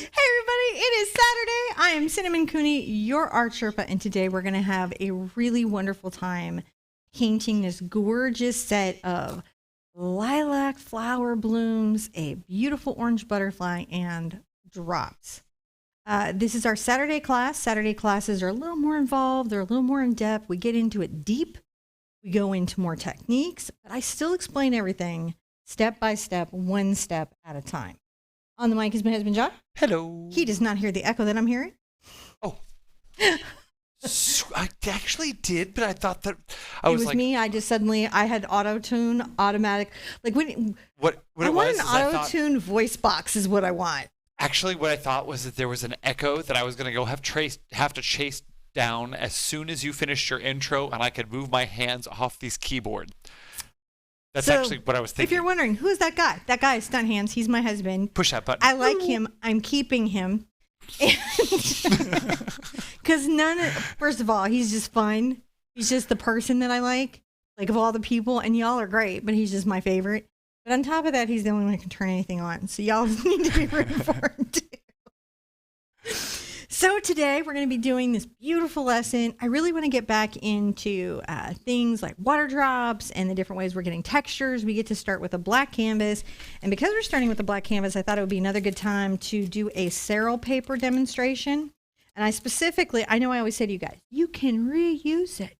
everybody, it is Saturday. I am Cinnamon Cooney, your Art Sherpa, and today we're going to have a really wonderful time painting this gorgeous set of lilac flower blooms, a beautiful orange butterfly, and drops. This is our Saturday class. Saturday classes are a little more involved. They're a little more in depth. We get into it deep. We go into more techniques, but I still explain everything step by step, one step at a time. On the mic is my husband, John. Hello. He does not hear the echo that I'm hearing. Oh. So I actually did, but I thought that It was me. I just suddenly, I had auto-tune, automatic. Like when what I it want was an is I auto-tune voice box is what I want. Actually, what I thought was that there was an echo that I was going to go have to chase down as soon as you finished your intro, and I could move my hands off these keyboard. That's actually what I was thinking. If you're wondering, who's that guy? That guy is Stunt Hands. He's my husband. Push that button. I like him. I'm keeping him. Because first of all, he's just fun. He's just the person that I like of all the people, and y'all are great, but he's just my favorite. But on top of that, he's the only one who can turn anything on. So y'all need to be rooting for him too. So today we're going to be doing this beautiful lesson. I really want to get back into things like Waterdrops and the different ways we're getting textures. We get to start with a black canvas. And because we're starting with a black canvas, I thought it would be another good time to do a Cerl paper demonstration. And I know I always say to you guys, you can reuse it,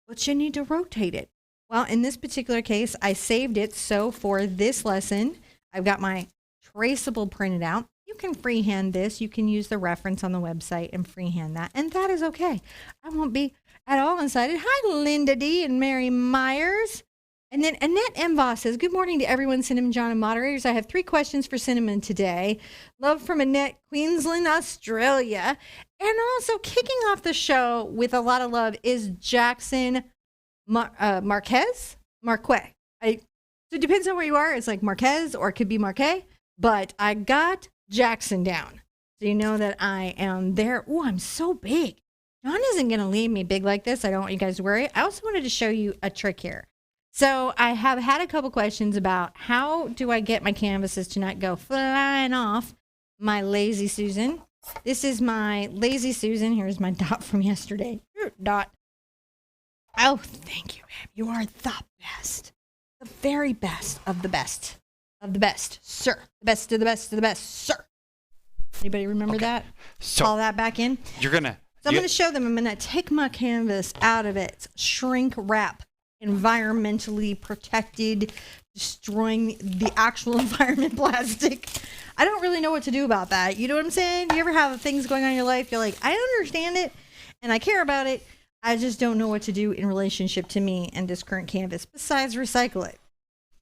but you need to rotate it. Well, in this particular case, I saved it. So for this lesson, I've got my traceable printed out. You can freehand this. You can use the reference on the website and freehand that. And that is okay. I won't be at all excited. Hi, Linda D. and Mary Myers. And then Annette Emvoss says, good morning to everyone, Cinnamon, John, and moderators. I have 3 questions for Cinnamon today. Love from Annette, Queensland, Australia. And also kicking off the show with a lot of love is Jackson Marquez. So it depends on where you are. It's like Marquez or it could be Marquez. But I got Jackson down. So you know that I am there. Oh, I'm so big. John isn't going to leave me big like this. I don't want you guys to worry. I also wanted to show you a trick here. So I have had a couple questions about how do I get my canvases to not go flying off my Lazy Susan. This is my Lazy Susan. Here's my dot from yesterday. Dot. Oh, thank you, babe. You are the best. The very best of the best. Of the best, sir. The best of the best of the best, sir. Anybody remember that? So call that back in. You're gonna. So I'm gonna show them. I'm gonna take my canvas out of its shrink wrap, environmentally protected, destroying the actual environment plastic. I don't really know what to do about that. You know what I'm saying? You ever have things going on in your life? You're like, I understand it, and I care about it. I just don't know what to do in relationship to me and this current canvas. Besides, recycle it.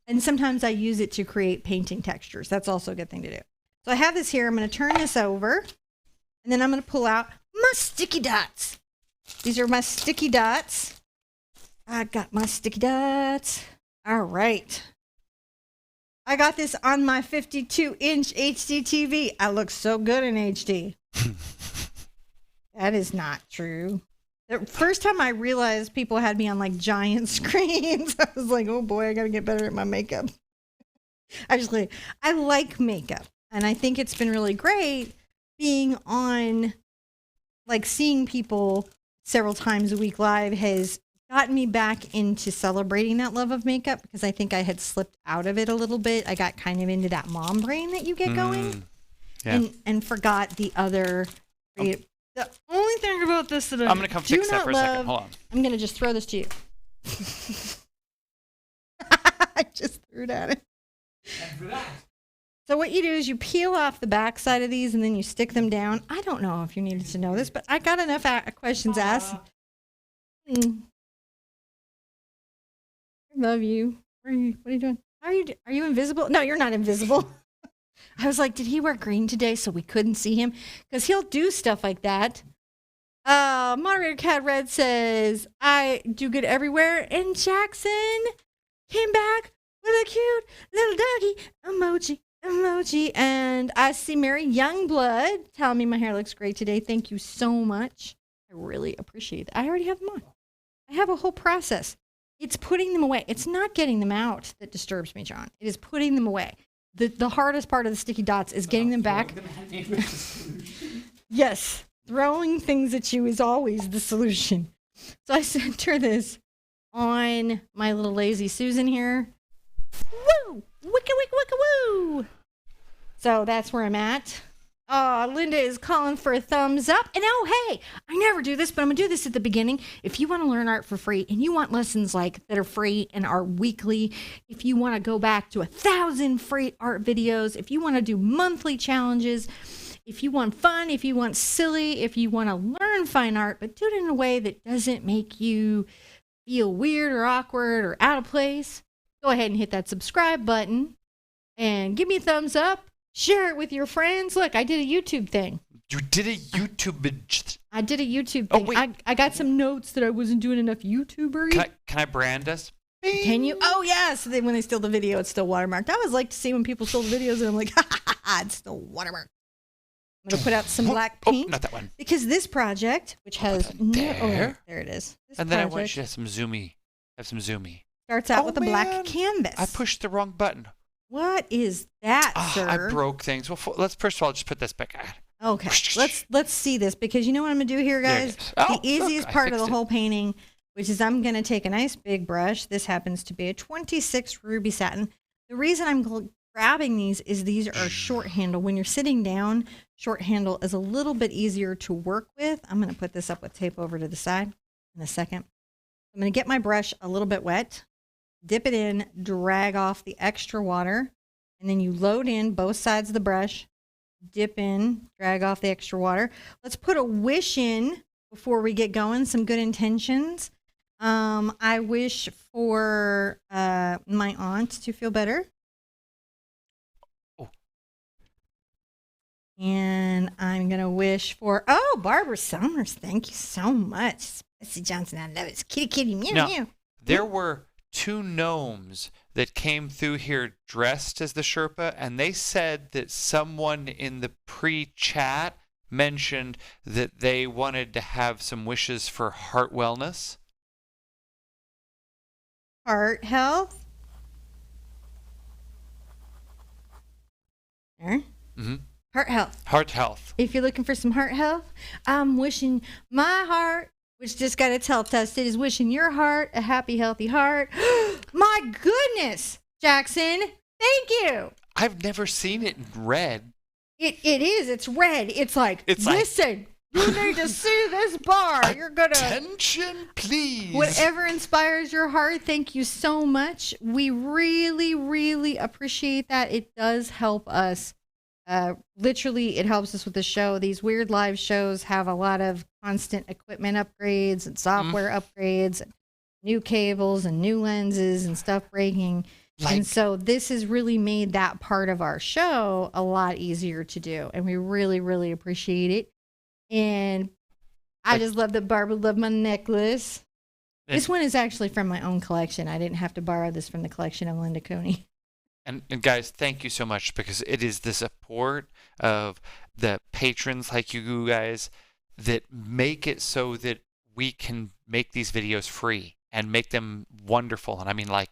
And sometimes I use it to create painting textures. That's also a good thing to do. So I have this here. I'm going to turn this over. And then I'm going to pull out my sticky dots. These are my sticky dots. I got my sticky dots. All right. I got this on my 52-inch HD TV. I look so good in HD. That is not true. The first time I realized people had me on like giant screens, I was like, oh boy, I got to get better at my makeup. Actually, I like makeup. And I think it's been really great being on, like seeing people several times a week live has gotten me back into celebrating that love of makeup because I think I had slipped out of it a little bit. I got kind of into that mom brain that you get going and forgot the other. The only thing about this that I'm going to come fix that for a second. Hold on. I'm going to just throw this to you. I just threw it at it. And for that. So what you do is you peel off the back side of these and then you stick them down. I don't know if you needed to know this, but I got enough questions asked. I love you. What are you doing? Are you invisible? No, you're not invisible. I was like, did he wear green today so we couldn't see him? Because he'll do stuff like that. Moderator Cat Red says, I do good everywhere. And Jackson came back with a cute little doggy emoji. And I see Mary Youngblood telling me my hair looks great today. Thank you so much. I really appreciate it. I already have them on. I have a whole process. It's putting them away. It's not getting them out that disturbs me, John. It is putting them away. the hardest part of the sticky dots is getting them back. Yes, throwing things at you is always the solution. So I center this on my little lazy Susan here. Woo! Wicka, wicka, wicka, woo! So that's where I'm at. Linda is calling for a thumbs up. And oh, hey, I never do this, but I'm going to do this at the beginning. If you want to learn art for free and you want lessons like that are free and are weekly, if you want to go back to 1,000 free art videos, if you want to do monthly challenges, if you want fun, if you want silly, if you want to learn fine art, but do it in a way that doesn't make you feel weird or awkward or out of place, go ahead and hit that subscribe button and give me a thumbs up. Share it with your friends. Look, I did a YouTube thing. You did a YouTube. I did a YouTube thing. Oh, wait. I got some notes that I wasn't doing enough YouTubery. Can I brand us? Can you? Oh, yes. So when they steal the video, it's still watermarked. I always like to see when people steal the videos and I'm like, ha, ha, ha, ha, it's still watermarked. I'm going to put out some black paint. Oh, not that one. Because this project, which has... There? There it is. This And then I want you to have some zoomy. Starts out with a black canvas. I pushed the wrong button. What is that, sir? I broke things. Well, let's first of all just put this back on. Okay, let's see this, because you know what I'm going to do here, guys? The easiest part of the whole painting, which is I'm going to take a nice big brush. This happens to be a 26 ruby satin. The reason I'm grabbing these is these are short handle. When you're sitting down, short handle is a little bit easier to work with. I'm going to put this up with tape over to the side in a second. I'm going to get my brush a little bit wet. Dip it in, drag off the extra water, and then you load in both sides of the brush, dip in, drag off the extra water. Let's put a wish in before we get going, some good intentions. I wish for my aunt to feel better. Oh. And I'm going to wish for, Barbara Summers, thank you so much. Betsy Johnson, I love it. It's kitty, kitty, meow, meow. There were 2 gnomes that came through here dressed as the Sherpa, and they said that someone in the pre-chat mentioned that they wanted to have some wishes for heart wellness. Heart health. There. Mm-hmm. Heart health. Heart health. If you're looking for some heart health, I'm wishing my heart, which just got its health tested, is wishing your heart a happy, healthy heart. My goodness, Jackson, thank you. I've never seen it in red. It is. It's red. It's like, listen, you need to see this bar. You're going to... Attention, please. Whatever inspires your heart, thank you so much. We really, really appreciate that. It does help us. Literally, it helps us with the show. These weird live shows have a lot of constant equipment upgrades and software upgrades, and new cables and new lenses and stuff breaking. And so this has really made that part of our show a lot easier to do. And we really, really appreciate it. And I just love that Barbara loved my necklace. This one is actually from my own collection. I didn't have to borrow this from the collection of Linda Cooney. And guys, thank you so much, because it is the support of the patrons like you guys that make it so that we can make these videos free and make them wonderful. And I mean, like,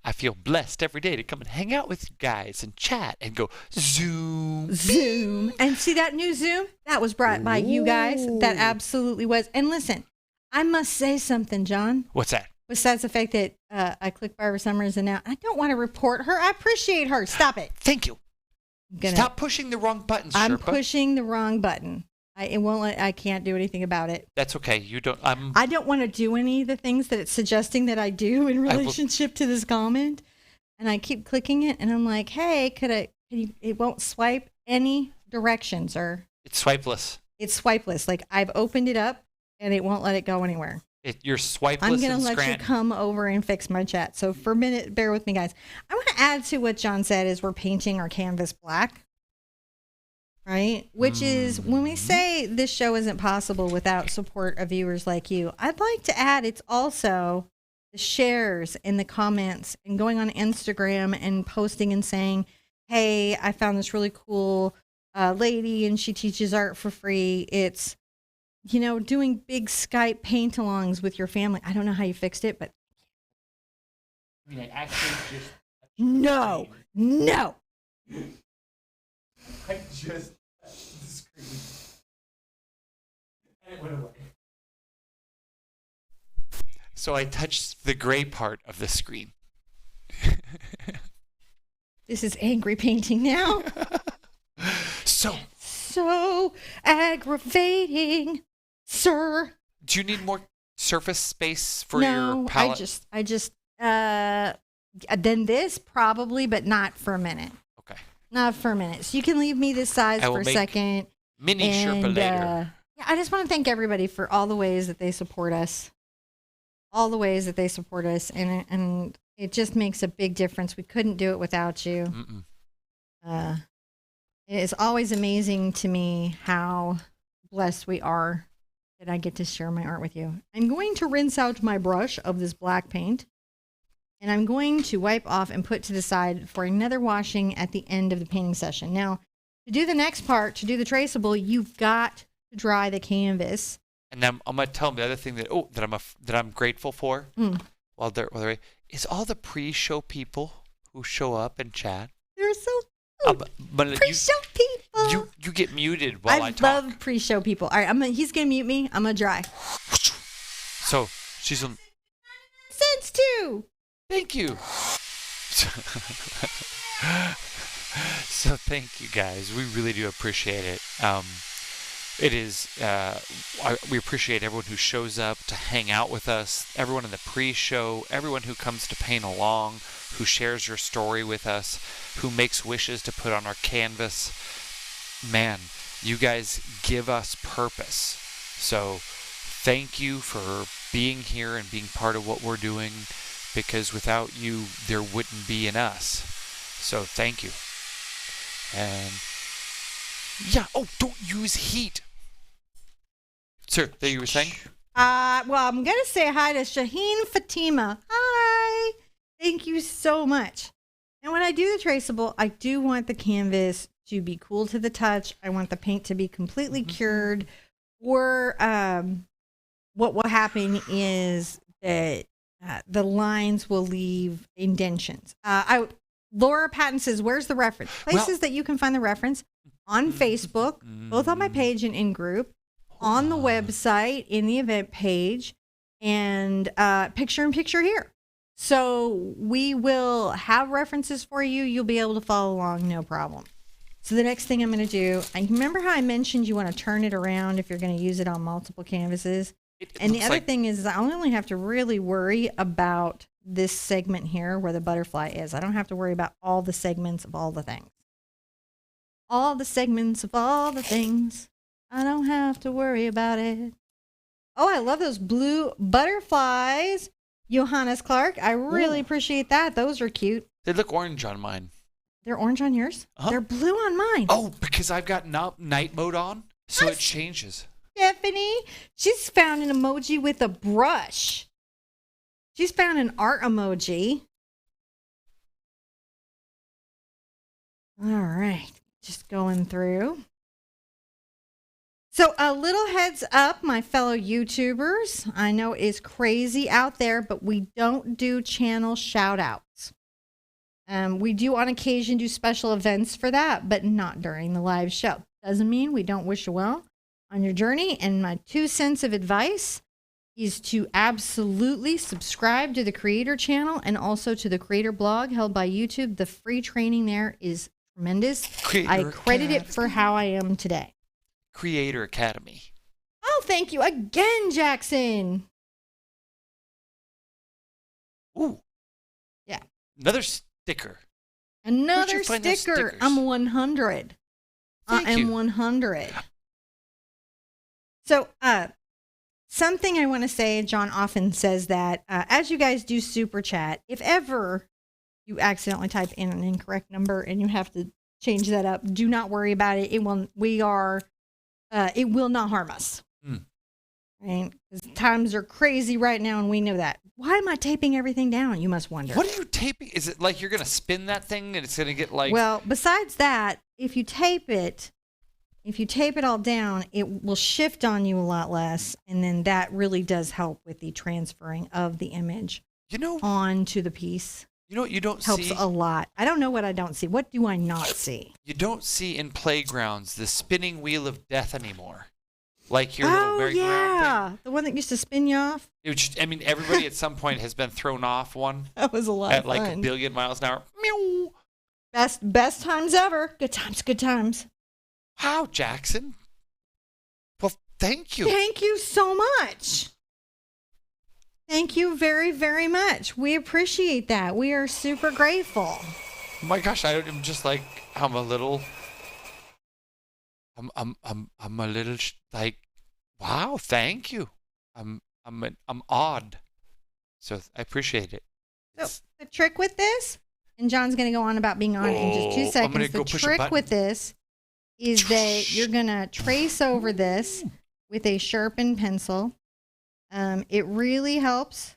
I feel blessed every day to come and hang out with you guys and chat and go zoom. And see that new zoom? That was brought by you guys. That absolutely was. And listen, I must say something, John. What's that? Besides the fact that I clicked Barbara Summers and now I don't want to report her. I appreciate her. Stop it. Thank you. Stop pushing the wrong buttons, Sherpa. I'm pushing the wrong button. I can't do anything about it. That's okay. I don't want to do any of the things that it's suggesting that I do in relationship to this comment. And I keep clicking it and I'm like, hey, it won't swipe any directions, or it's swipeless. It's swipeless. Like, I've opened it up and it won't let it go anywhere. You're swipeless. I'm going to let you come over and fix my chat. So for a minute, bear with me, guys. I want to add to what John said is we're painting our canvas black, right? Which is, when we say this show isn't possible without support of viewers like you, I'd like to add it's also the shares and the comments and going on Instagram and posting and saying, hey, I found this really cool lady and she teaches art for free. It's, doing big Skype paint-alongs with your family. I don't know how you fixed it, but... I actually just... No. I just touched the screen. And it went away. So I touched the gray part of the screen. This is angry painting now. So aggravating, sir. Do you need more surface space for your palette? No, I just then this probably, but not for a minute. Okay. Not for a minute. So you can leave me this size for a second. Mini Sherpa later. Yeah, I just want to thank everybody for all the ways that they support us. All the ways that they support us, and it just makes a big difference. We couldn't do it without you. It is always amazing to me how blessed we are that I get to share my art with you. I'm going to rinse out my brush of this black paint, and I'm going to wipe off and put to the side for another washing at the end of the painting session. Now, to do the next part, to do the traceable, you've got to dry the canvas. And I'm going to tell them the other thing that I'm grateful for while they're is all the pre-show people who show up and chat. They're so pre-show people. You get muted while I talk. I love pre-show people. All right, he's gonna mute me. I'm gonna dry. So she's on. Sense too. Thank you. So thank you guys. We really do appreciate it. It is, we appreciate everyone who shows up to hang out with us, everyone in the pre-show, everyone who comes to paint along, who shares your story with us, who makes wishes to put on our canvas. Man, you guys give us purpose. So thank you for being here and being part of what we're doing, because without you, there wouldn't be an us. So thank you. And yeah, don't use heat. Sir, that you were saying? Well, I'm going to say hi to Shaheen Fatima. Hi. Thank you so much. And when I do the traceable, I do want the canvas to be cool to the touch. I want the paint to be completely cured. Or what will happen is that the lines will leave indentions. Laura Patton says, where's the reference? Places that you can find the reference on Facebook, both on my page and in group, on the website, in the event page, and picture-in-picture here. So we will have references for you. You'll be able to follow along, no problem. So the next thing I'm going to do, and remember how I mentioned you want to turn it around if you're going to use it on multiple canvases? And the other thing is I only have to really worry about this segment here where the butterfly is. I don't have to worry about all the segments of all the things. All the segments of all the things. I don't have to worry about it. Oh, I love those blue butterflies. Johannes Clark, I really appreciate that. Those are cute. They look orange on mine. They're orange on yours? Uh-huh. They're blue on mine. Oh, because I've got night mode on, so it changes. Stephanie, she's found an emoji with a brush. She's found an art emoji. All right, just going through. So a little heads up, my fellow YouTubers. I know it's crazy out there, but we don't do channel shout outs. We do on occasion do special events for that, but not during the live show. Doesn't mean we don't wish you well on your journey. And my 2 cents of advice is to absolutely subscribe to the creator channel and also to the creator blog held by YouTube. The free training there is tremendous. I credit it for how I am today. Creator Academy. Oh, thank you again, Jackson. Ooh. Yeah. Another sticker. Another sticker. I'm 100. I am 100. So, something I want to say, John often says that as you guys do super chat, if ever you accidentally type in an incorrect number and you have to change that up, do not worry about it. It will not harm us. Right? Because times are crazy right now, and we know that. Why am I taping everything down? You must wonder. What are you taping? Is it like you're going to spin that thing and it's going to get like... Well, besides that, if you tape it all down, it will shift on you a lot less, and then that really does help with the transferring of the image onto the piece. You know what you don't Helps see? a lot. I don't know what I don't see. What do I not see? You don't see in playgrounds the spinning wheel of death anymore. Like your little merry-go-round thing. The one that used to spin you off. I mean, everybody at some point has been thrown off one. That was a lot at of like fun. 1 billion miles an hour. Meow. Best times ever. Good times, good times. Wow, Jackson. Well, thank you. Thank you so much. Thank you very, very much. We appreciate that. We are super grateful. Oh my gosh, I'm just like, I'm a little, I'm a little like, wow, thank you. I'm awed. So I appreciate it. So the trick with this, and John's going to go on about being on in just 2 seconds. I'm gonna go the push a trick button. with this is that you're going to trace over this with a sharpened pencil. It really helps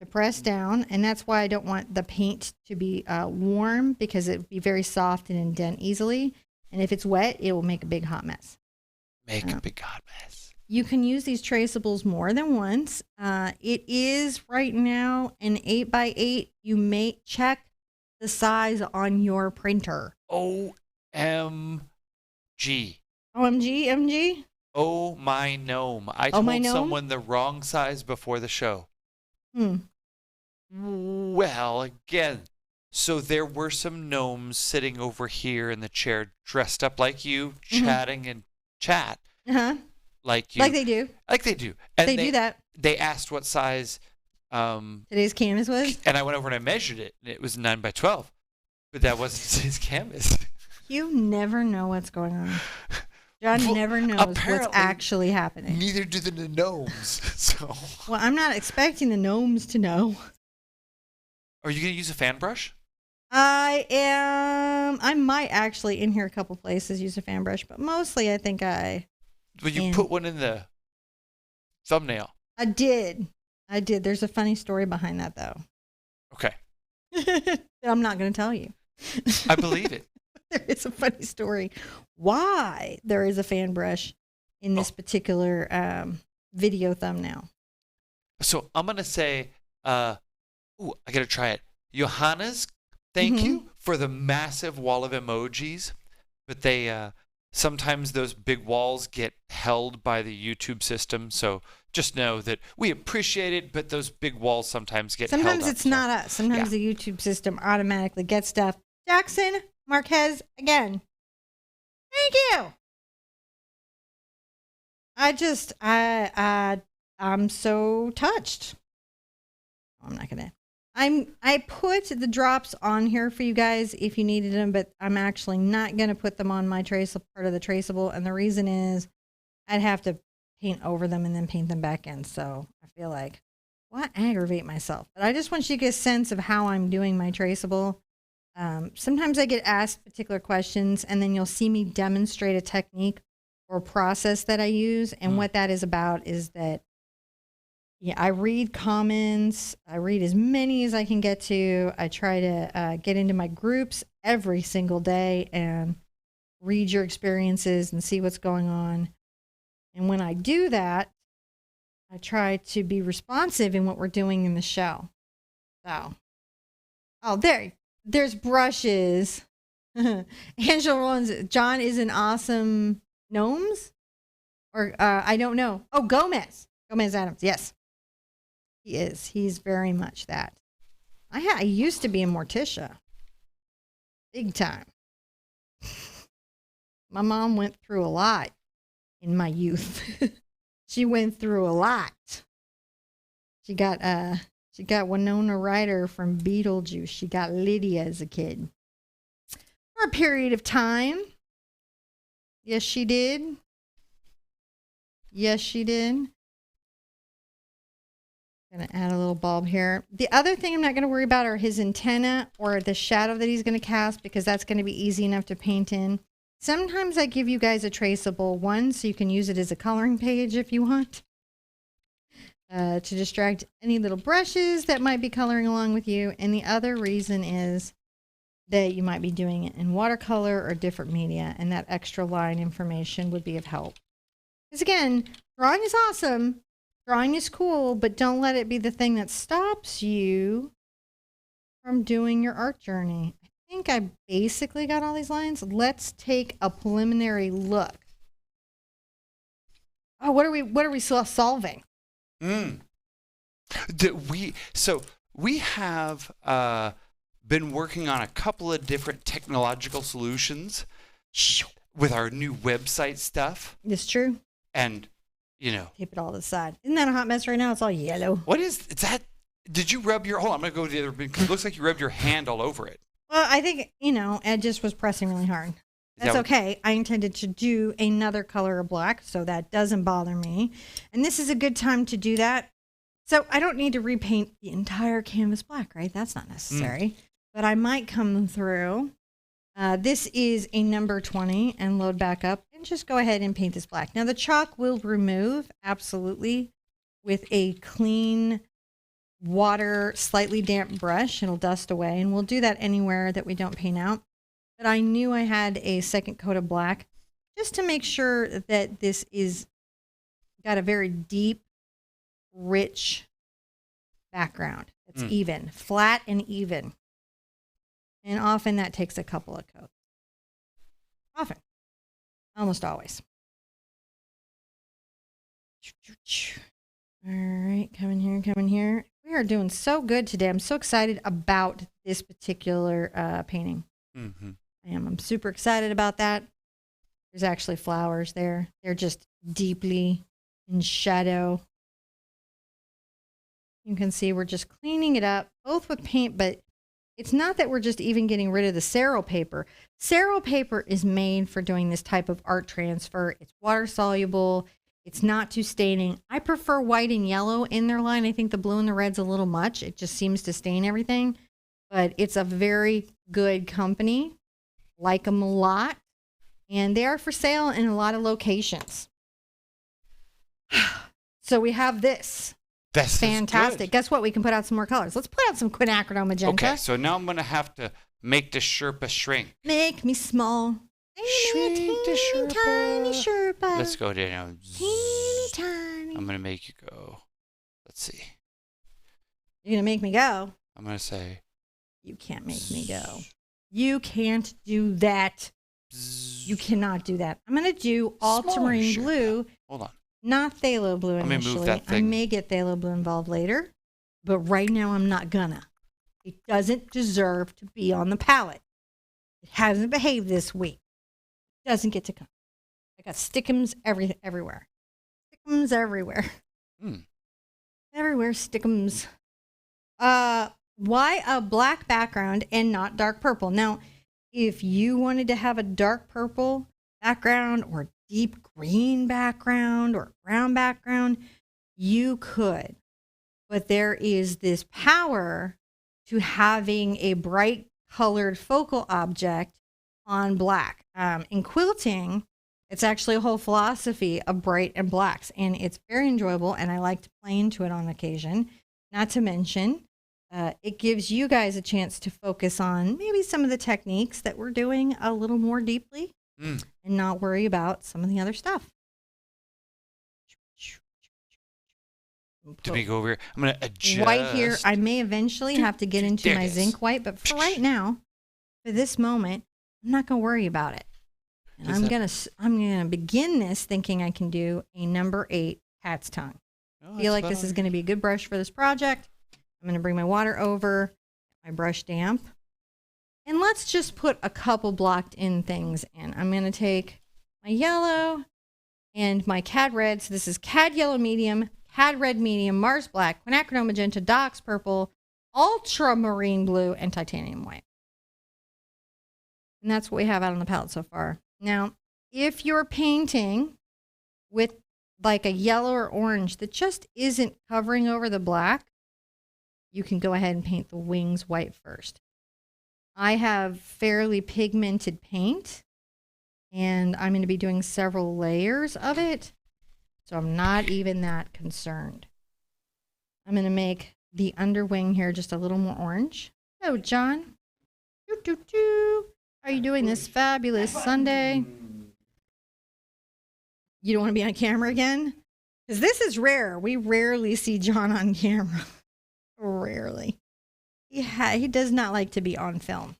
to press down, and that's why I don't want the paint to be warm, because it would be very soft and indent easily. And if it's wet, it will make a big hot mess. Make a big hot mess. You can use these traceables more than once. It is right now an 8x8. You may check the size on your printer. OMG. OMG, MG? Oh my gnome. I Oh, my told gnome? someone the wrong size before the show. Well, again, so there were some gnomes sitting over here in the chair dressed up like you, chatting and chat. Uh-huh. Like you. Like they do. Like they do. And They do that. They asked what size Today's canvas was? and I went over and I measured it, and it was 9 by 12. But that wasn't his canvas. You never know what's going on. John Well, never knows what's apparently, actually happening. Neither do the gnomes. So, Well, I'm not expecting the gnomes to know. are you going to use a fan brush? I am. I might actually, in here a couple places, use a fan brush, but mostly I think Will you put one in the thumbnail? I did. There's a funny story behind that, though. Okay. That I'm not going to tell you. I believe it. There is a funny story why there is a fan brush in this particular video thumbnail. So I'm going to say, I got to try it. Johannes, thank you for the massive wall of emojis. But they, sometimes those big walls get held by the YouTube system. So just know that we appreciate it, but those big walls sometimes get held up. Sometimes it's not us. Sometimes the YouTube system automatically gets stuff. Jackson Marquez again. Thank you. I'm so touched. I'm not gonna. I put the drops on here for you guys if you needed them, but I'm actually not gonna put them on my traceable part of the traceable, and the reason is I'd have to paint over them and then paint them back in. So I feel like, why aggravate myself? But I just want you to get a sense of how I'm doing my traceable. Sometimes I get asked particular questions, and then you'll see me demonstrate a technique or process that I use. And what that is about is that, I read comments. I read as many as I can get to. I try to get into my groups every single day and read your experiences and see what's going on. And when I do that, I try to be responsive in what we're doing in the show. So, there's brushes. Angela Rollins, John is an awesome gnomes? Or, I don't know. Oh, Gomez Adams, yes. He is. He's very much that. I used to be a Morticia. Big time. My mom went through a lot in my youth. She went through a lot. She got Winona Ryder from Beetlejuice. She got Lydia as a kid. For a period of time. Yes, she did. Yes, she did. Gonna add a little bulb here. The other thing I'm not gonna worry about are his antenna or the shadow that he's gonna cast, because that's gonna be easy enough to paint in. Sometimes I give you guys a traceable one so you can use it as a coloring page if you want. To distract any little brushes that might be coloring along with you. And the other reason is that you might be doing it in watercolor or different media, and that extra line information would be of help. Because again, drawing is awesome. Drawing is cool, but don't let it be the thing that stops you from doing your art journey. I think I basically got all these lines. Let's take a preliminary look. Oh, what are we solving? We have been working on a couple of different technological solutions with our new website stuff. It's true. And, Tape it all to the side. Isn't that a hot mess right now? It's all yellow. What is that? Did you rub hold on, I'm going to go to the other, because it looks like you rubbed your hand all over it. Well, I think, Ed just was pressing really hard. That's okay. I intended to do another color of black, so that doesn't bother me. And this is a good time to do that. So I don't need to repaint the entire canvas black, right? That's not necessary. But I might come through. This is a number 20 and load back up and just go ahead and paint this black. Now the chalk will remove, absolutely, with a clean water, slightly damp brush. It'll dust away, and we'll do that anywhere that we don't paint out. But I knew I had a second coat of black just to make sure that this is got a very deep, rich background. It's even, flat and even. And often that takes a couple of coats. Often. Almost always. All right, come in here. We are doing so good today. I'm so excited about this particular painting. Mm-hmm. I'm super excited about that. There's actually flowers there. They're just deeply in shadow. You can see we're just cleaning it up, both with paint, but it's not that we're just even getting rid of the Cero paper. Cero paper is made for doing this type of art transfer. It's water soluble. It's not too staining. I prefer white and yellow in their line. I think the blue and the red's a little much. It just seems to stain everything. But it's a very good company. Like them a lot. And they are for sale in a lot of locations. So we have this. That's fantastic. Guess what? We can put out some more colors. Let's put out some quinacridone magenta. Okay, so now I'm going to have to make the Sherpa shrink. Make me small. Shrink the Sherpa. Tiny Sherpa. Let's go down. Teeny tiny. I'm going to make you go. Let's see. You're going to make me go? I'm going to say. You can't make me go. You can't do that. You cannot do that. I'm going to do ultramarine blue. Hold on. Not phthalo blue initially. Let me move that thing. I may get phthalo blue involved later, but right now I'm not gonna. It doesn't deserve to be on the palette. It hasn't behaved this week. It doesn't get to come. I got stickums everywhere. Stickums everywhere. Everywhere stickums. Why a black background and not dark purple? Now, if you wanted to have a dark purple background or deep green background or brown background, you could. But there is this power to having a bright colored focal object on black. In quilting, it's actually a whole philosophy of bright and blacks, and it's very enjoyable, and I like to play into it on occasion. Not to mention, it gives you guys a chance to focus on maybe some of the techniques that we're doing a little more deeply. And not worry about some of the other stuff. Let me go over here. I'm going to adjust. White here. I may eventually have to get into my zinc white, but for right now, for this moment, I'm not going to worry about it. And I'm gonna begin this thinking I can do a number 8 cat's tongue. I feel like this is going to be a good brush for this project. I'm going to bring my water over, my brush damp. And let's just put a couple blocked in things in. I'm going to take my yellow and my cad red. So this is cad yellow medium, cad red medium, Mars black, quinacridone magenta, Dox purple, ultramarine blue, and titanium white. And that's what we have out on the palette so far. Now, if you're painting with like a yellow or orange that just isn't covering over the black, you can go ahead and paint the wings white first. I have fairly pigmented paint, and I'm going to be doing several layers of it, so I'm not even that concerned. I'm going to make the underwing here just a little more orange. Hello, John. How are you doing this fabulous Sunday? You don't want to be on camera again? Because this is rare. We rarely see John on camera. Rarely. Yeah, he does not like to be on film.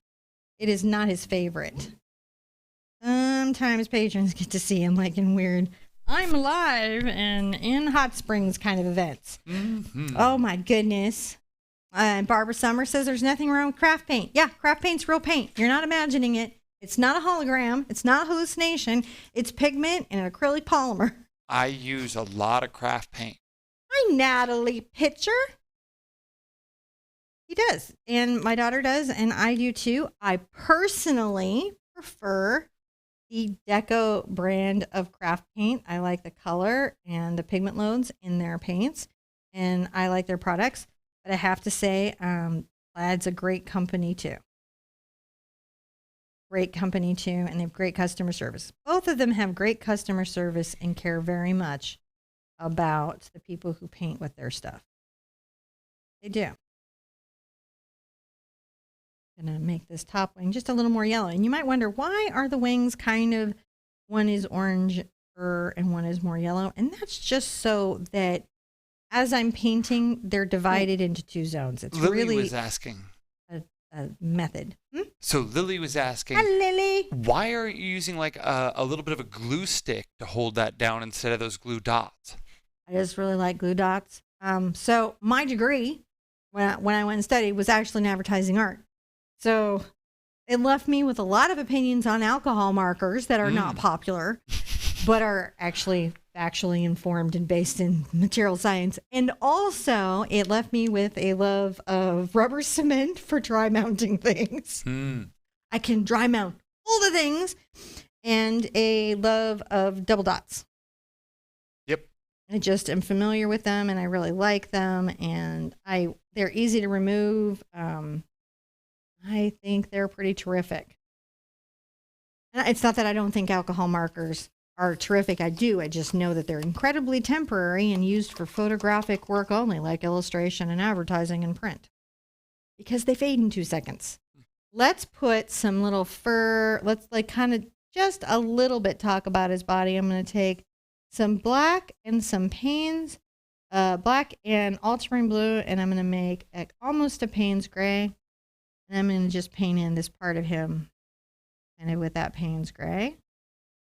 It is not his favorite. Sometimes patrons get to see him like in weird, I'm live and in Hot Springs kind of events. Mm-hmm. Oh my goodness. Barbara Summer says there's nothing wrong with craft paint. Yeah, craft paint's real paint. You're not imagining it. It's not a hologram. It's not a hallucination. It's pigment and an acrylic polymer. I use a lot of craft paint. Hi, Natalie Pitcher. He does. And my daughter does. And I do too. I personally prefer the Deco brand of craft paint. I like the color and the pigment loads in their paints. And I like their products. But I have to say, Plaid's a great company too. Great company too. And they have great customer service. Both of them have great customer service and care very much about the people who paint with their stuff. They do. Gonna make this top wing just a little more yellow. And you might wonder, why are the wings kind of, one is orange and one is more yellow? And that's just so that as I'm painting, they're divided into two zones. It's Lily really was asking. A method. So Lily was asking, Hi, Lily. why are you using like a little bit of a glue stick to hold that down instead of those glue dots? I just really like glue dots. So my degree, when I went and studied, was actually in advertising art. So it left me with a lot of opinions on alcohol markers that are not popular, but are actually factually informed and based in material science. And also it left me with a love of rubber cement for dry mounting things. I can dry mount all the things, and a love of double dots. Yep. I just am familiar with them and I really like them, and they're easy to remove. I think they're pretty terrific. And it's not that I don't think alcohol markers are terrific. I do. I just know that they're incredibly temporary and used for photographic work only, like illustration and advertising and print, because they fade in 2 seconds. Let's put some little fur. Let's like kind of just a little bit talk about his body. I'm going to take some black and some Payne's, black and ultramarine blue, and I'm going to make almost a Payne's gray. And I'm going to just paint in this part of him kind of with that Payne's gray,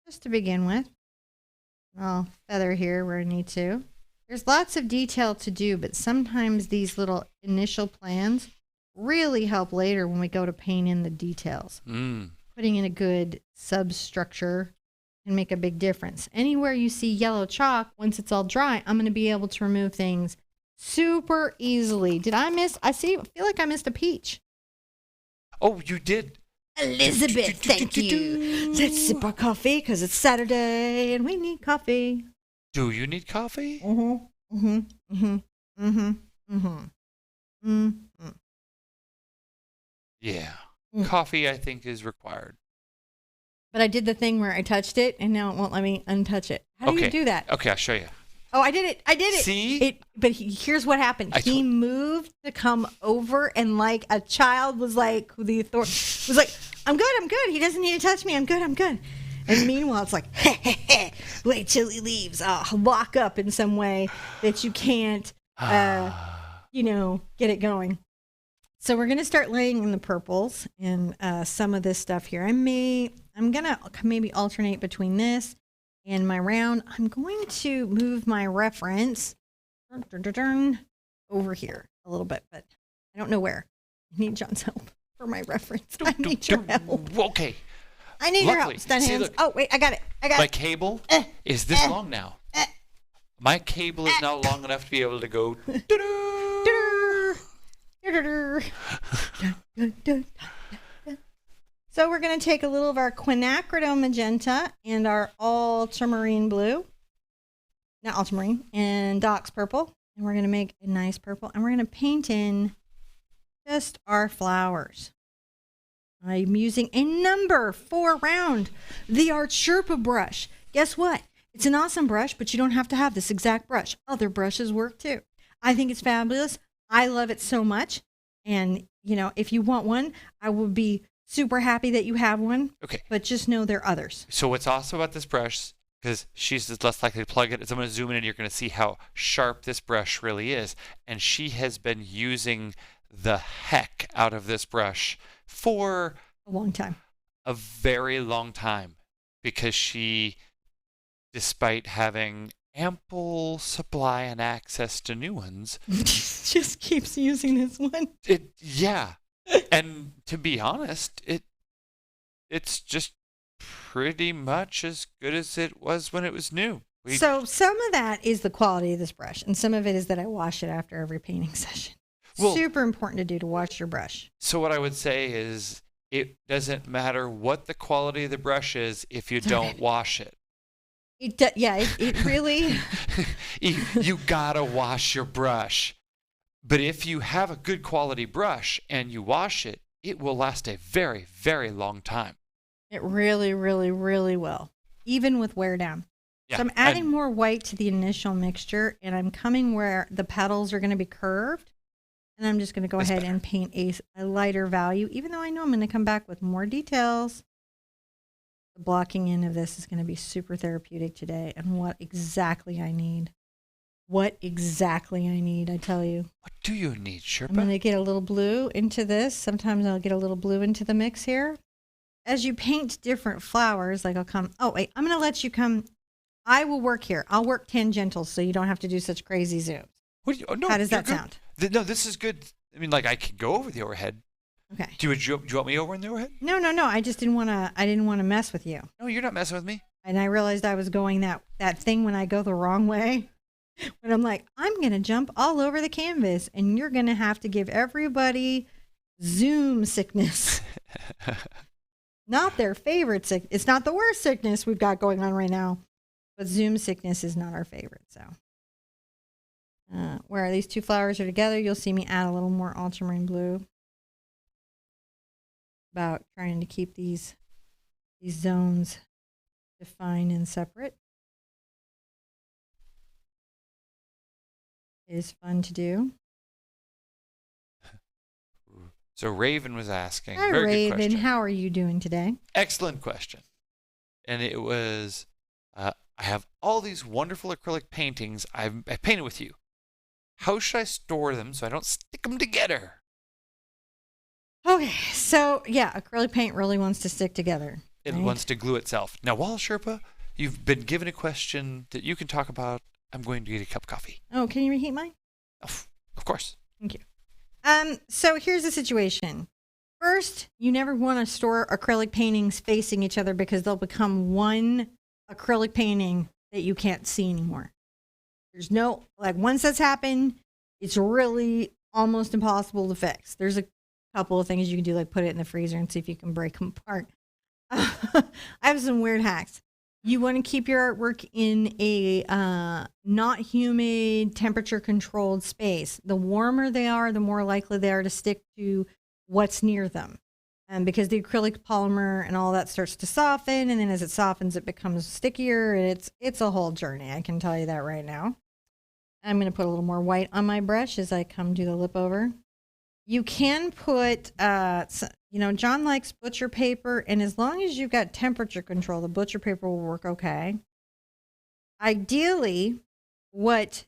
just to begin with. I'll feather here where I need to. There's lots of detail to do, but sometimes these little initial plans really help later when we go to paint in the details. Putting in a good substructure can make a big difference. Anywhere you see yellow chalk, once it's all dry, I'm going to be able to remove things super easily. Did I miss? I feel like I missed a peach. Oh, you did. Elizabeth, thank you. Let's sip our coffee because it's Saturday and we need coffee. Do you need coffee? Yeah. Coffee, I think, is required. But I did the thing where I touched it and now it won't let me untouch it. How do you do that? Okay, I'll show you. Oh, I did it. See? But here's what happened. He moved to come over, and like a child was like, the authority was like, I'm good. He doesn't need to touch me. I'm good. And meanwhile, it's like, wait till he leaves. I'll lock up in some way that you can't, get it going. So we're going to start laying in the purples and some of this stuff here. I'm going to maybe alternate between this and my round. I'm going to move my reference over here a little bit, but I don't know where. I need John's help for my reference. I need your help. Okay. I need your help. Stun hands. Oh, wait, I got it. My cable is this long now. My cable is now long enough to be able to go. So we're going to take a little of our quinacridone magenta and our ultramarine blue, not ultramarine, and Doc's purple, and we're going to make a nice purple, and we're going to paint in just our flowers. I'm using a number 4 round, the Art Sherpa brush. Guess what? It's an awesome brush, but you don't have to have this exact brush. Other brushes work too. I think it's fabulous. I love it so much. And, if you want one, I will be super happy that you have one. Okay. But just know there are others. So what's awesome about this brush, because she's just less likely to plug it, is I'm going to zoom in and you're going to see how sharp this brush really is. And she has been using the heck out of this brush for A long time. a very long time because she, despite having ample supply and access to new ones, just keeps using this one. Yeah. And to be honest, it's just pretty much as good as it was when it was new. So some of that is the quality of this brush, and some of it is that I wash it after every painting session. Well, super important to do, to wash your brush. So what I would say is it doesn't matter what the quality of the brush is if you don't wash it. It really... You gotta wash your brush. But if you have a good quality brush and you wash it, it will last a very, very long time. It really, really, really will, even with wear down. Yeah, so I'm adding more white to the initial mixture, and I'm coming where the petals are going to be curved. And I'm just going to go ahead and paint a lighter value, even though I know I'm going to come back with more details. The blocking in of this is going to be super therapeutic today, and what exactly I need. I tell you. What do you need, Sherpa? I'm going to get a little blue into this. Sometimes I'll get a little blue into the mix here. As you paint different flowers, like I'm going to let you come. I will work here. I'll work tangential so you don't have to do such crazy zooms. How does that sound? No, this is good. I mean, like I could go over the overhead. Okay. Do you want me over in the overhead? No. I just didn't want to. I didn't want to mess with you. No, you're not messing with me. And I realized I was going that thing when I go the wrong way. When I'm like, I'm going to jump all over the canvas, and you're going to have to give everybody Zoom sickness. Not their favorite sickness. It's not the worst sickness we've got going on right now, but Zoom sickness is not our favorite. So where these two flowers are together, you'll see me add a little more ultramarine blue. About trying to keep these zones defined and separate. It is fun to do. So Raven was asking. Hi, very Raven. good question. How are you doing today? Excellent question. And it was, I have all these wonderful acrylic paintings I painted with you. How should I store them so I don't stick them together? Okay, so yeah, acrylic paint really wants to stick together. It wants to glue itself. Now, while Sherpa, you've been given a question that you can talk about. I'm going to get a cup of coffee. Oh, can you reheat mine? Of course. Thank you. So here's the situation. First, you never want to store acrylic paintings facing each other because they'll become one acrylic painting that you can't see anymore. There's no, once that's happened, it's really almost impossible to fix. There's a couple of things you can do, like put it in the freezer and see if you can break them apart. I have some weird hacks. You want to keep your artwork in a not humid, temperature-controlled space. The warmer they are, the more likely they are to stick to what's near them. And because the acrylic polymer and all that starts to soften, and then as it softens, it becomes stickier. And it's a whole journey, I can tell you that right now. I'm going to put a little more white on my brush as I come do the lip over. You can put, John likes butcher paper, and as long as you've got temperature control, the butcher paper will work okay. Ideally, what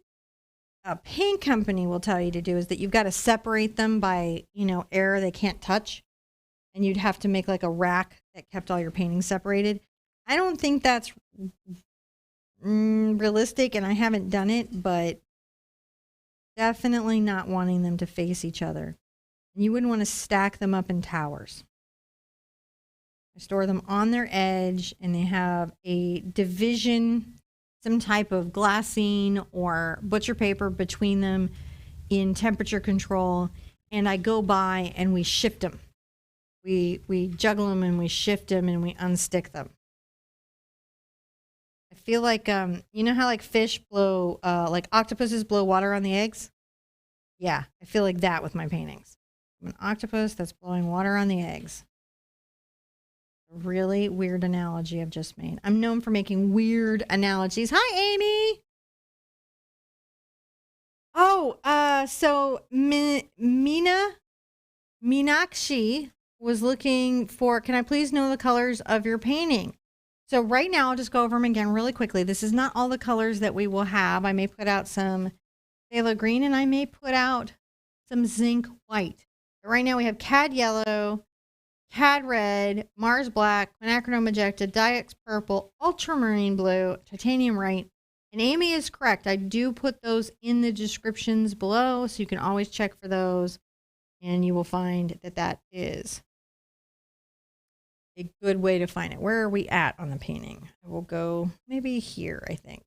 a paint company will tell you to do is that you've got to separate them by, air they can't touch, and you'd have to make like a rack that kept all your paintings separated. I don't think that's realistic, and I haven't done it, but definitely not wanting them to face each other. You wouldn't want to stack them up in towers. I store them on their edge, and they have a division, some type of glassine or butcher paper between them in temperature control, and I go by and we shift them. We juggle them and we shift them and we unstick them. I feel like, you know how like fish blow, like octopuses blow water on the eggs? Yeah, I feel like that with my paintings. I'm an octopus that's blowing water on the eggs. A really weird analogy I've just made. I'm known for making weird analogies. Hi, Amy. Oh, so Meenakshi was looking for, can I please know the colors of your painting? So right now, I'll just go over them again really quickly. This is not all the colors that we will have. I may put out some phthalo green, and I may put out some zinc white. Right now we have cad yellow, cad red, Mars black, quinacridone magenta, Diax purple, ultramarine blue, titanium white. And Amy is correct. I do put those in the descriptions below, so you can always check for those, and you will find that that is a good way to find it. Where are we at on the painting? I will go maybe here, I think.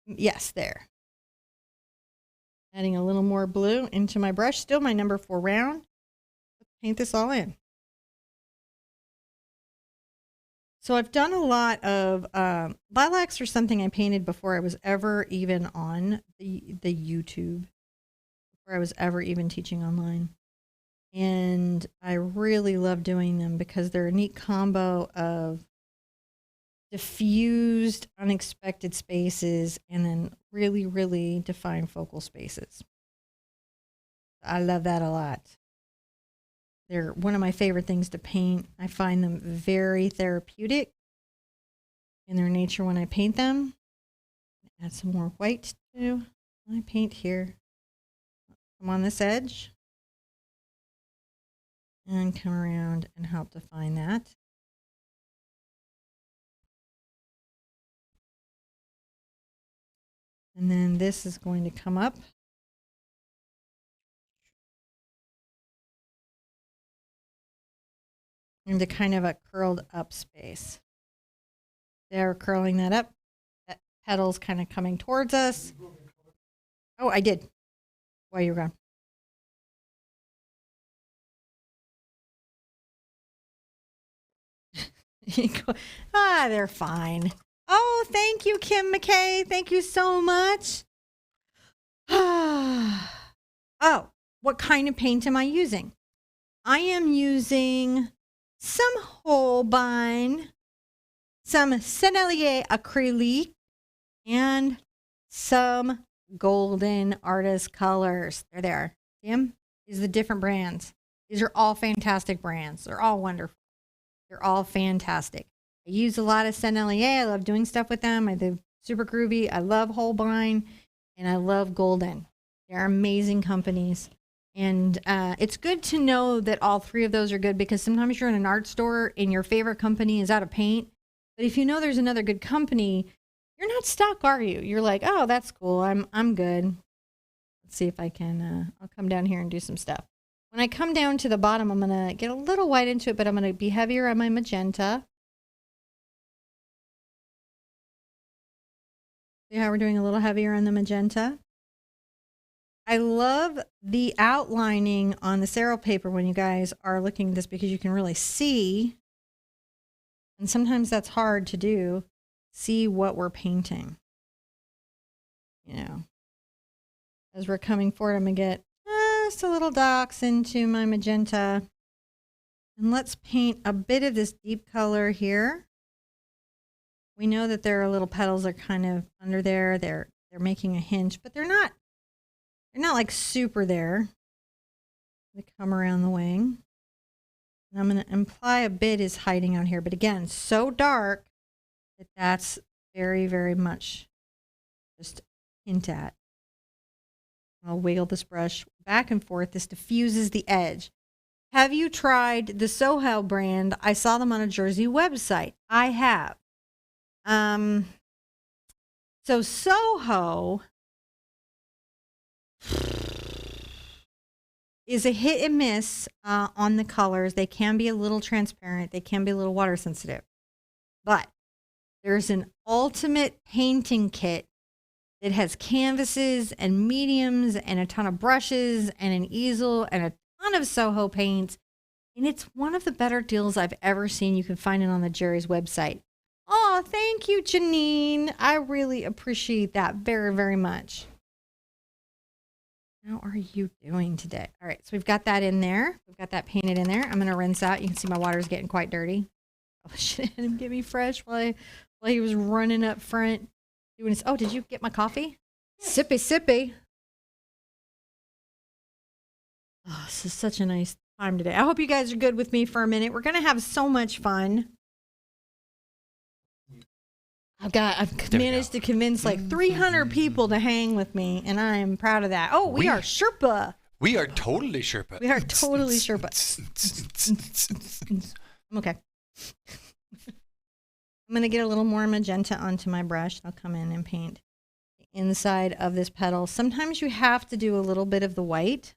Yes, there. Adding a little more blue into my brush. Still my number 4 round. Let's paint this all in. So I've done a lot of lilacs, or something I painted before I was ever even on the YouTube, before I was ever even teaching online. And I really love doing them because they're a neat combo of diffused, unexpected spaces and then really, really defined focal spaces. I love that a lot. They're one of my favorite things to paint. I find them very therapeutic in their nature when I paint them. Add some more white too. I paint here. Come on this edge. And come around and help define that. And then this is going to come up. Into kind of a curled up space. They're curling that up. That petal's kind of coming towards us. Oh, I did. While you were gone. They're fine. Oh, thank you, Kim McKay. Thank you so much. Oh, what kind of paint am I using? I am using some Holbein, some Sennelier Acrylic, and some golden artist colors. They're there. See them? These are the different brands. These are all fantastic brands. They're all wonderful. They're all fantastic. I use a lot of Sennelier. I love doing stuff with them. They're super groovy. I love Holbein, and I love Golden. They're amazing companies. And it's good to know that all 3 of those are good, because sometimes you're in an art store and your favorite company is out of paint. But if you know there's another good company, you're not stuck, are you? You're like, oh, that's cool. I'm good. Let's see if I can, I'll come down here and do some stuff. When I come down to the bottom, I'm going to get a little white into it, but I'm going to be heavier on my magenta. See how we're doing a little heavier on the magenta? I love the outlining on the Cerro paper when you guys are looking at this, because you can really see, and sometimes that's hard to do, see what we're painting. You know, as we're coming forward, I'm going to get just a little docks into my magenta. And let's paint a bit of this deep color here. We know that their little petals are kind of under there. They're making a hinge, but they're not like super there. They come around the wing. And I'm going to imply a bit is hiding out here, but again, so dark that that's very, very much just hint at. I'll wiggle this brush back and forth. This diffuses the edge. Have you tried the Soho brand? I saw them on a Jersey website. I have. So Soho is a hit and miss on the colors. They can be a little transparent. They can be a little water sensitive. But there's an ultimate painting kit that has canvases and mediums and a ton of brushes and an easel and a ton of Soho paints. And it's one of the better deals I've ever seen. You can find it on the Jerry's website. Oh, thank you, Janine. I really appreciate that very, very much. How are you doing today? All right, so we've got that in there. We've got that painted in there. I'm going to rinse out. You can see my water's getting quite dirty. I should have him get me fresh while he was running up front. Doing his, oh, did you get my coffee? Sippy, sippy. Oh, this is such a nice time today. I hope you guys are good with me for a minute. We're going to have so much fun. I've managed to convince like 300 people to hang with me, and I am proud of that. Oh, we are Sherpa. We are totally Sherpa. We are totally Sherpa. Okay. I'm going to get a little more magenta onto my brush. I'll come in and paint the inside of this petal. Sometimes you have to do a little bit of the white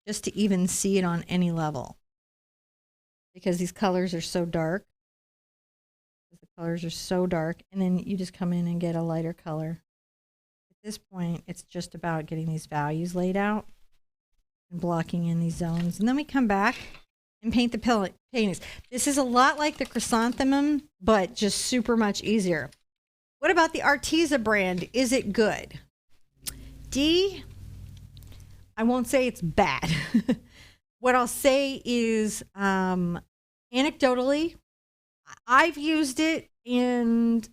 just to even see it on any level, because these colors are so dark. The colors are so dark, and then you just come in and get a lighter color. At this point, it's just about getting these values laid out and blocking in these zones. And then we come back and paint the paintings. This is a lot like the chrysanthemum, but just super much easier. What about the Arteza brand? Is it good? I won't say it's bad. What I'll say is, anecdotally, I've used it, and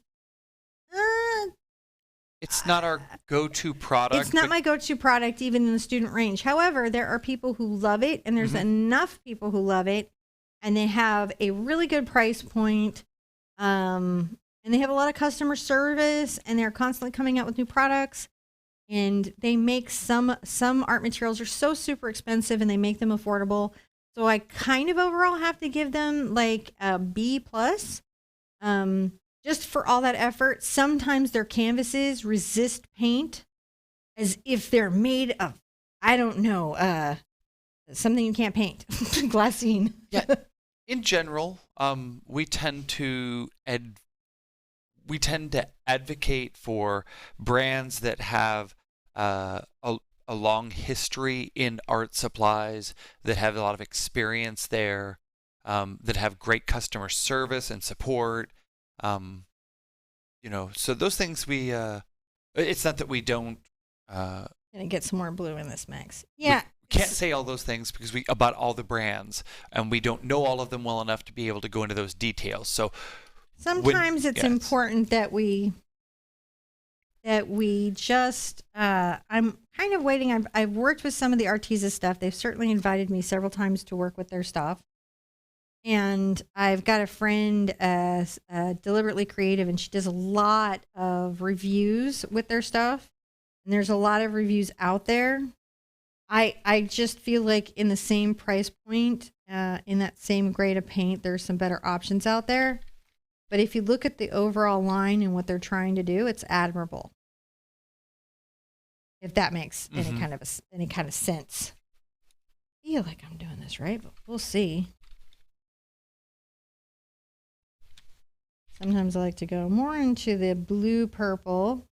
it's not our go-to product. It's not my go-to product, even in the student range. However, there are people who love it, and there's enough people who love it, and they have a really good price point, and they have a lot of customer service, and they're constantly coming out with new products. And they make some art materials are so super expensive, and they make them affordable. So I kind of overall have to give them like a B plus, just for all that effort. Sometimes their canvases resist paint as if they're made of, I don't know, something you can't paint, glassine. Yeah. In general, we tend to advocate for brands that have a long history in art supplies, that have a lot of experience there, that have great customer service and support. So those things it's not that we don't. Gonna get some more blue in this mix. Yeah. We can't say all those things because about all the brands, and we don't know all of them well enough to be able to go into those details. So sometimes it's important that we just, I'm kind of waiting. I've worked with some of the Arteza stuff. They've certainly invited me several times to work with their stuff. And I've got a friend, Deliberately Creative, and she does a lot of reviews with their stuff. And there's a lot of reviews out there. I just feel like in the same price point, in that same grade of paint, there's some better options out there. But if you look at the overall line and what they're trying to do, it's admirable. If that makes any kind of sense. I feel like I'm doing this right, but we'll see. Sometimes I like to go more into the blue purple.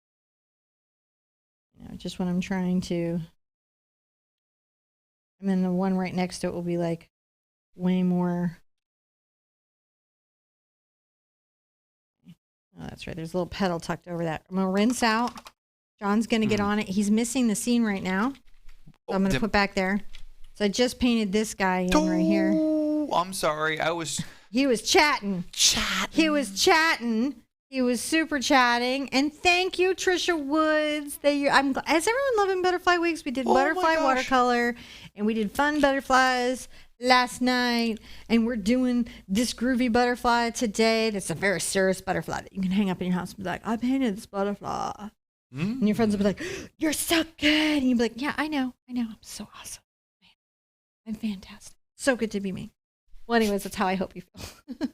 Just when I'm trying to. And then the one right next to it will be like way more. Oh, that's right. There's a little petal tucked over that. I'm going to rinse out. John's going to get on it. He's missing the scene right now. So I'm going to put back there. So I just painted this guy in right here. Oh, I'm sorry. He was chatting. He was chatting. He was super chatting. And thank you, Trisha Woods. Is everyone loving butterfly wigs? We did butterfly watercolor, and we did fun butterflies last night, and we're doing this groovy butterfly today. That's a very serious butterfly that you can hang up in your house and be like, I painted this butterfly. And your friends will be like, you're so good. And you'll be like, yeah, I know. I'm so awesome. I'm fantastic. So good to be me. Well, anyways, that's how I hope you feel.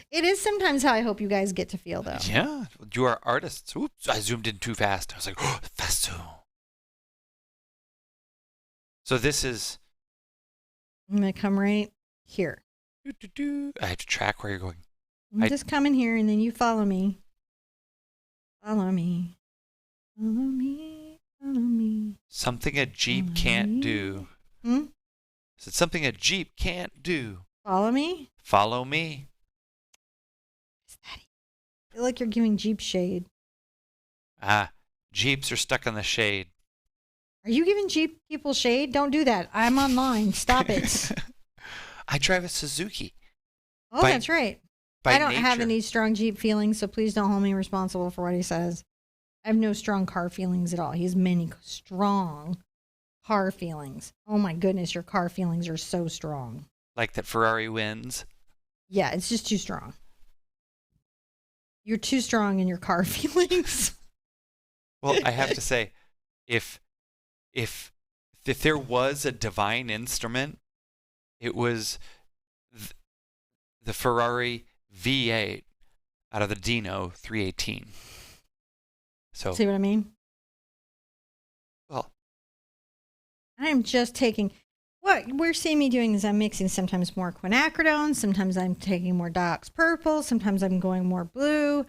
It is sometimes how I hope you guys get to feel, though. Yeah, you are artists. Oops, I zoomed in too fast. I was like, oh, fast zoom. So this is... I'm going to come right here. I have to track where you're going. Just come in here, and then you follow me. Follow me. Follow me. Follow me. Something a Jeep can't do. Is it something a Jeep can't do? Follow me? Follow me. I feel like you're giving Jeep shade. Jeeps are stuck in the shade. Are you giving Jeep people shade? Don't do that. I'm online. Stop it. I drive a Suzuki. Oh, that's right. I don't have nature. any strong Jeep feelings, so please don't hold me responsible for what he says. I have no strong car feelings at all. He has many strong car feelings. Oh my goodness, your car feelings are so strong. Like that Ferrari wins? Yeah, it's just too strong. you're too strong in your car feelings. Well, I have to say, if if there was a divine instrument, it was the Ferrari V8 out of the Dino 318. So see what I mean? Well, I am just taking what we're seeing me doing is I'm mixing sometimes more quinacridone, sometimes I'm taking more Diox purple, sometimes I'm going more blue.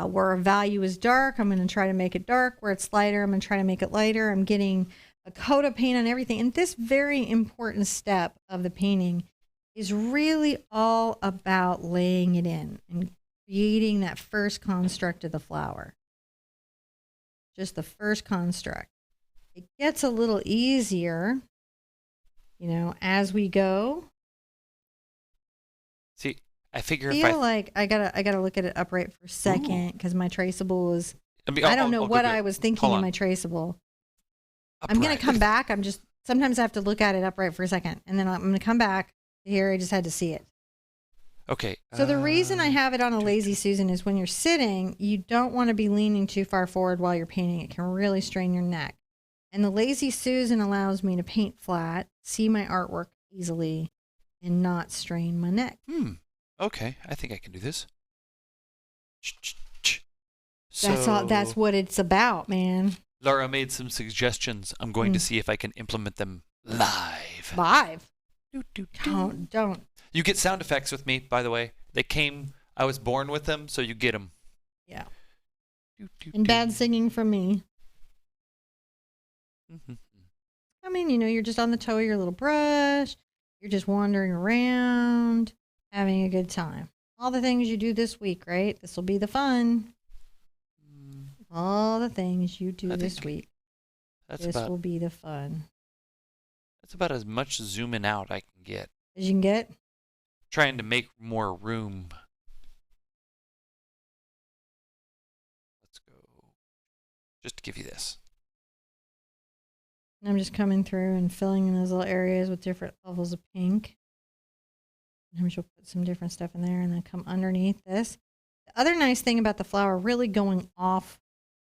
Where a value is dark, I'm going to try to make it dark. Where it's lighter, I'm going to try to make it lighter. I'm getting a coat of paint on everything. And this very important step of the painting is really all about laying it in and creating that first construct of the flower. Just the first construct. It gets a little easier, you know, as we go. see, I figure I if feel like I gotta look at it upright for a second because my traceable is. I don't know what I was thinking in my traceable. I'm gonna come back. Sometimes I have to look at it upright for a second, and then I'm gonna come back here. I just had to see it. Okay. So the reason I have it on a Lazy Susan is when you're sitting, you don't want to be leaning too far forward while you're painting. It can really strain your neck. And the Lazy Susan allows me to paint flat, see my artwork easily, and not strain my neck. Okay, I think I can do this. That's what it's about, man. Laura made some suggestions. I'm going to see if I can implement them live. Live? Do. Don't. You get sound effects with me, by the way. I was born with them, so you get them. Yeah. And bad singing from me. I mean, you know, you're just on the toe of your little brush. You're just wandering around, having a good time. All the things you do this week, right? This will be the fun. All the things you do this week. This will be the fun. That's about as much zooming out I can get. As you can get? Trying to make more room. Let's go. Just to give you this. And I'm just coming through and filling in those little areas with different levels of pink. Sometimes you'll put some different stuff in there and then come underneath this. The other nice thing about the flower really going off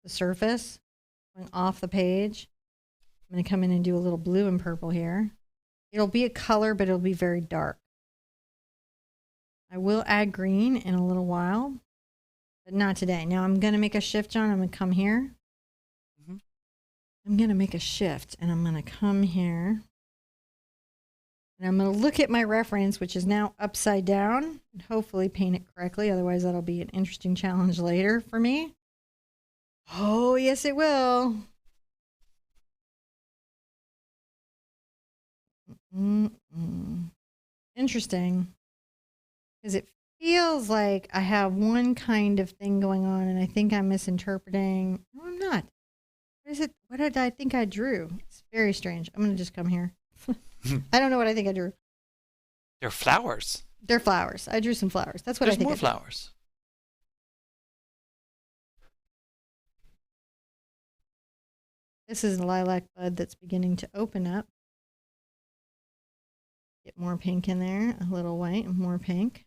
the surface, going off the page, I'm going to come in and do a little blue and purple here. It'll be a color, but it'll be very dark. I will add green in a little while, but not today. Now I'm going to make a shift, John. I'm going to come here. I'm going to make a shift, and I'm going to come here. And I'm going to look at my reference, which is now upside down, and hopefully paint it correctly. Otherwise, that'll be an interesting challenge later for me. Oh, yes, it will. Interesting. Because it feels like I have one kind of thing going on, and I think I'm misinterpreting. No, I'm not. What is it? What did I think I drew? It's very strange. I'm going to just come here. I don't know what I think I drew. They're flowers. They're flowers. I drew some flowers. That's what I think. There's more flowers. This is a lilac bud that's beginning to open up. Get more pink in there, a little white and more pink.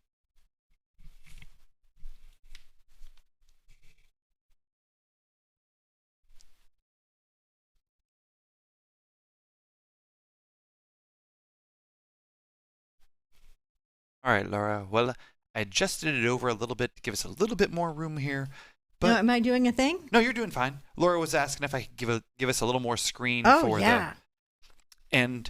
All right, Laura. Well, I adjusted it over a little bit to give us a little bit more room here. But no, am I doing a thing? No, you're doing fine. Laura was asking if I could give us a little more screen for the. And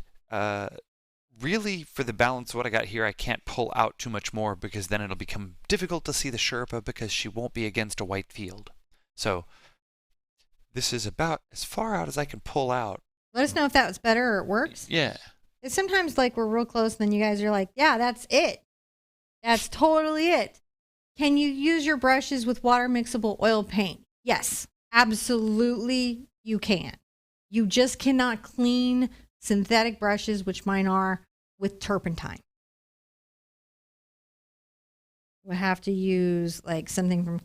really, for the balance of what I got here, I can't pull out too much more because then it'll become difficult to see the Sherpa because she won't be against a white field. So this is about as far out as I can pull out. Let us know if that was better or it works. Yeah. It's sometimes like we're real close and then you guys are like, yeah, that's it. That's totally it. Can you use your brushes with water mixable oil paint? Yes, absolutely you can. You just cannot clean synthetic brushes, which mine are, with turpentine. We'll have to use like something from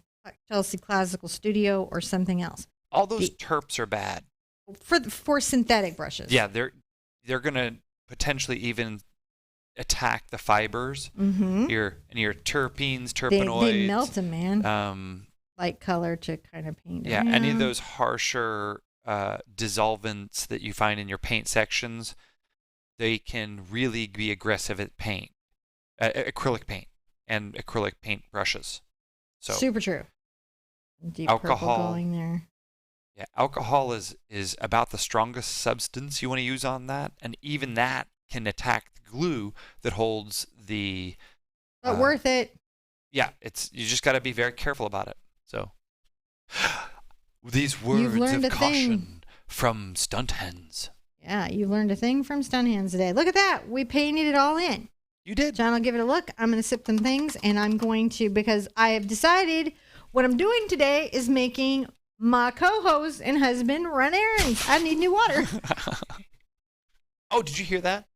Chelsea Classical Studio or something else. All those terps are bad. For synthetic brushes. Yeah, they're going to potentially even attack the fibers. Mm-hmm. Your terpenes, They terpenoids. melt them, man. Light color to kind of paint. Yeah, around. any of those harsher dissolvents that you find in your paint sections, they can really be aggressive at paint, acrylic paint, and acrylic paint brushes. So super true. Deep alcohol purple going there. Yeah, alcohol is about the strongest substance you want to use on that, and even that can attack the glue that holds the. But worth it. Yeah, you just got to be very careful about it. So, these words of caution from stunt hens. Yeah, you learned a thing from stunt hands today. Look at that. We painted it all in. You did. John, I'll give it a look. I'm going to sip some things, and I'm going to, because I have decided what I'm doing today is making my co-host and husband run errands. I need new water. Oh, did you hear that?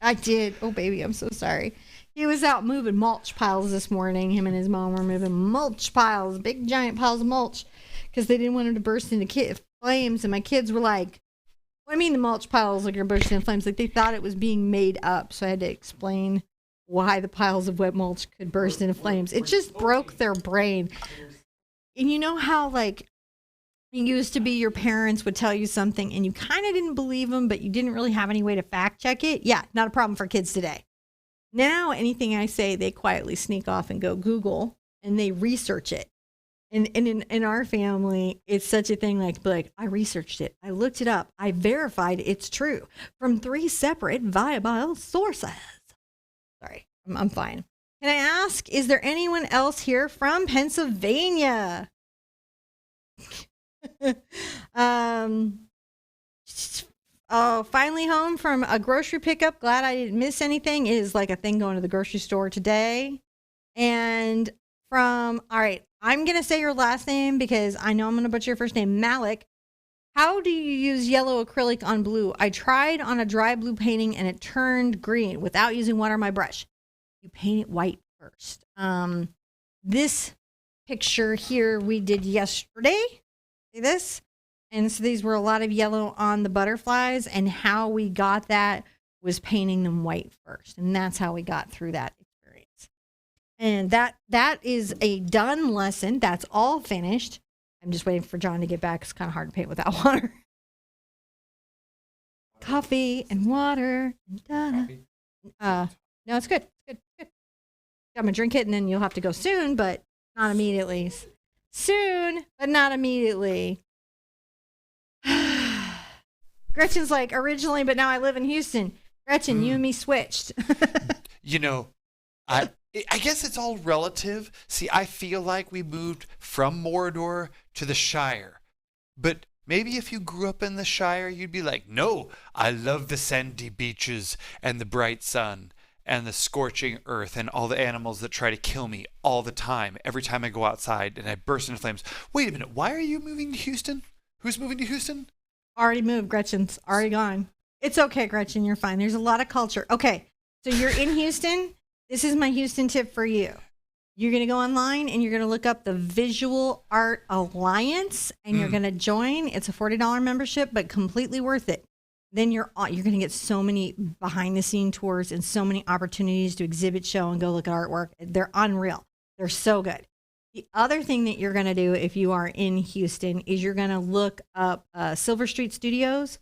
I did. Oh, baby, I'm so sorry. He was out moving mulch piles this morning. Him and his mom were moving mulch piles, big giant piles of mulch, because they didn't want him to burst into flames. And my kids were like, what do you mean the mulch piles are going to burst into flames? Like they thought it was being made up. So I had to explain why the piles of wet mulch could burst into flames. It just broke their brain. And you know how like it used to be your parents would tell you something and you kind of didn't believe them, but you didn't really have any way to fact check it? Yeah, not a problem for kids today. Now, anything I say, they quietly sneak off and go Google and they research it. And in our family, it's such a thing like, I researched it. I looked it up. I verified it's true from 3 separate viable sources. Sorry, I'm fine. Can I ask, is there anyone else here from Pennsylvania? Oh, finally home from a grocery pickup. Glad I didn't miss anything. It is like a thing going to the grocery store today. And all right, I'm going to say your last name because I know I'm going to butcher your first name, Malik. How do you use yellow acrylic on blue? I tried on a dry blue painting and it turned green without using water on my brush. You paint it white first. This picture here we did yesterday. See this? And so these were a lot of yellow on the butterflies, and how we got that was painting them white first. And that's how we got through that experience. And that is a done lesson. That's all finished. I'm just waiting for John to get back. It's kind of hard to paint without water. Coffee and water. No, it's good. It's good. I'm going to drink it, and then you'll have to go soon, but not immediately. Soon, but not immediately. Gretchen's like, originally, but now I live in Houston. Gretchen, you and me switched. You know, I guess it's all relative. See, I feel like we moved from Mordor to the Shire. But maybe if you grew up in the Shire, you'd be like, no, I love the sandy beaches and the bright sun and the scorching earth and all the animals that try to kill me all the time, every time I go outside and I burst into flames. Wait a minute, why are you moving to Houston? Who's moving to Houston? Already moved. Gretchen's already gone. It's okay, Gretchen. You're fine. There's a lot of culture. Okay, so you're in Houston. This is my Houston tip for you. You're going to go online and you're going to look up the Visual Art Alliance and you're going to join. It's a $40 membership, but completely worth it. Then you're going to get so many behind the scene tours and so many opportunities to exhibit, show, and go look at artwork. They're unreal. They're so good. The other thing that you're going to do if you are in Houston is you're going to look up Silver Street Studios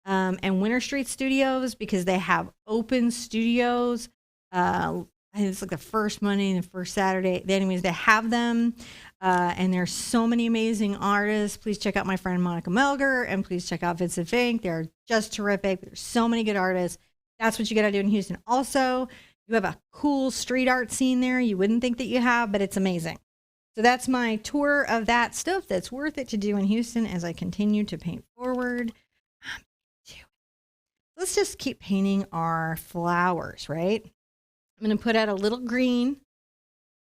and Winter Street Studios because they have open studios. I think it's like the first Monday and the first Saturday. Anyways, they have them. And there's so many amazing artists. Please check out my friend Monica Melger and please check out Vincent Fink. They're just terrific. There's so many good artists. That's what you got to do in Houston. Also, you have a cool street art scene there. You wouldn't think that you have, but it's amazing. So that's my tour of that stuff that's worth it to do in Houston as I continue to paint forward. Let's just keep painting our flowers, right? I'm going to put out a little green,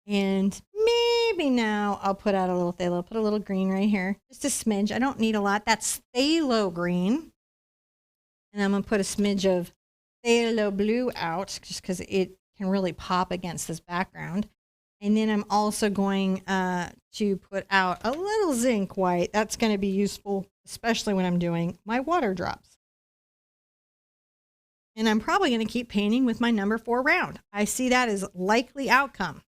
and maybe now I'll put out a little phthalo. Put a little green right here, just a smidge. I don't need a lot. That's phthalo green. And I'm going to put a smidge of phthalo blue out just because it can really pop against this background. And then I'm also going to put out a little zinc white. That's going to be useful, especially when I'm doing my water drops. And I'm probably going to keep painting with my number 4 round. I see that as likely outcome.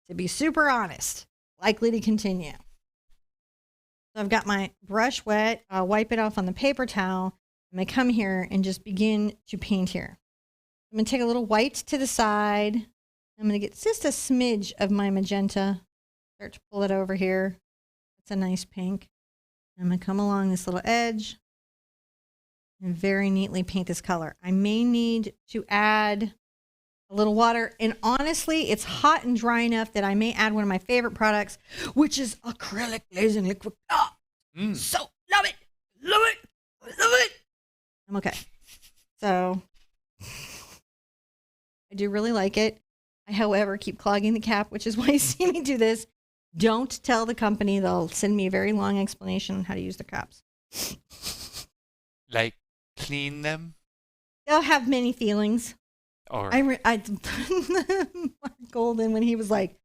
To be super honest, likely to continue. So I've got my brush wet. I'll wipe it off on the paper towel. I'm going to come here and just begin to paint here. I'm going to take a little white to the side. I'm going to get just a smidge of my magenta. Start to pull it over here. It's a nice pink. I'm going to come along this little edge and very neatly paint this color. I may need to add a little water. And honestly, it's hot and dry enough that I may add one of my favorite products, which is acrylic glazing liquid. Oh, so love it. Love it. Love it. I'm okay. So I do really like it. I, however, keep clogging the cap, which is why you see me do this. Don't tell the company. They'll send me a very long explanation on how to use the caps. Like clean them? They'll have many feelings. Or Mark Golden, when he was like,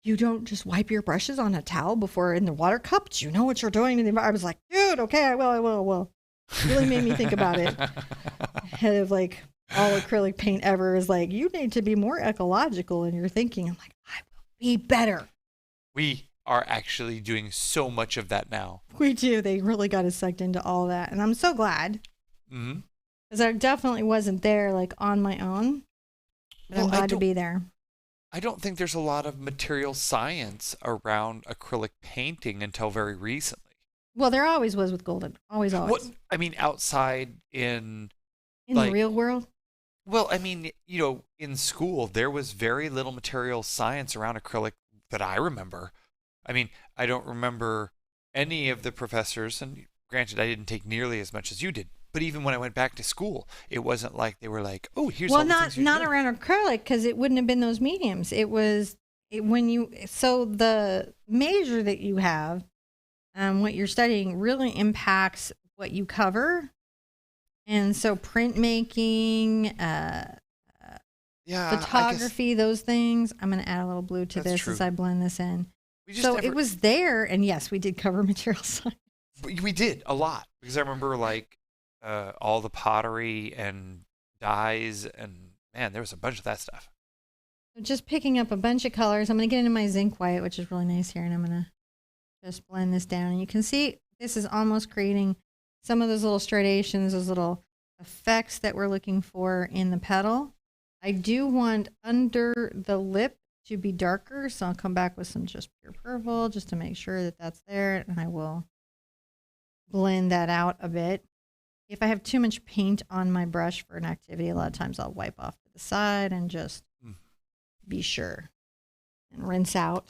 you don't just wipe your brushes on a towel before in the water cup? Do you know what you're doing? I was like, dude, okay, I will. Really made me think about it. Head of like all acrylic paint ever is like, you need to be more ecological in your thinking. I'm like, I will be better. We are actually doing so much of that now. We do. They really got us sucked into all that. And I'm so glad. Mm-hmm. Because I definitely wasn't there like on my own. But I'm glad to be there. I don't think there's a lot of material science around acrylic painting until very recently. Well, there always was with Golden. Always. What, I mean, outside in the real world? Well, I mean, in school, there was very little material science around acrylic that I remember. I mean, I don't remember any of the professors, and granted, I didn't take nearly as much as you did. But even when I went back to school, it wasn't like they were like, "Oh, here's all the things you do." Well, not around acrylic, because it wouldn't have been those mediums. It was so the major that you have, what you're studying really impacts what you cover, and so printmaking, photography, those things. I'm going to add a little blue to this as I blend this in. It was there, and yes, we did cover material science. We did a lot because I remember like. All the pottery and dyes, and man, there was a bunch of that stuff. Just picking up a bunch of colors. I'm going to get into my zinc white, which is really nice here, and I'm going to just blend this down. And you can see this is almost creating some of those little striations, those little effects that we're looking for in the petal. I do want under the lip to be darker, so I'll come back with some just pure purple just to make sure that that's there, and I will blend that out a bit. If I have too much paint on my brush for an activity, a lot of times I'll wipe off to the side and just be sure and rinse out.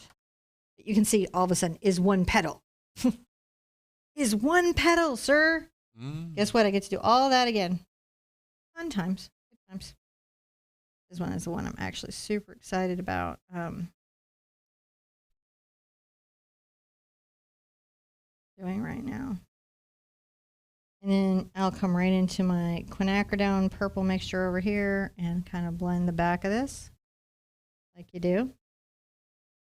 You can see all of a sudden is one petal. Is one petal, sir. Guess what? I get to do all that again. Fun times. Good times. This one is the one I'm actually super excited about. Doing right now. And then I'll come right into my quinacridone purple mixture over here and kind of blend the back of this like you do.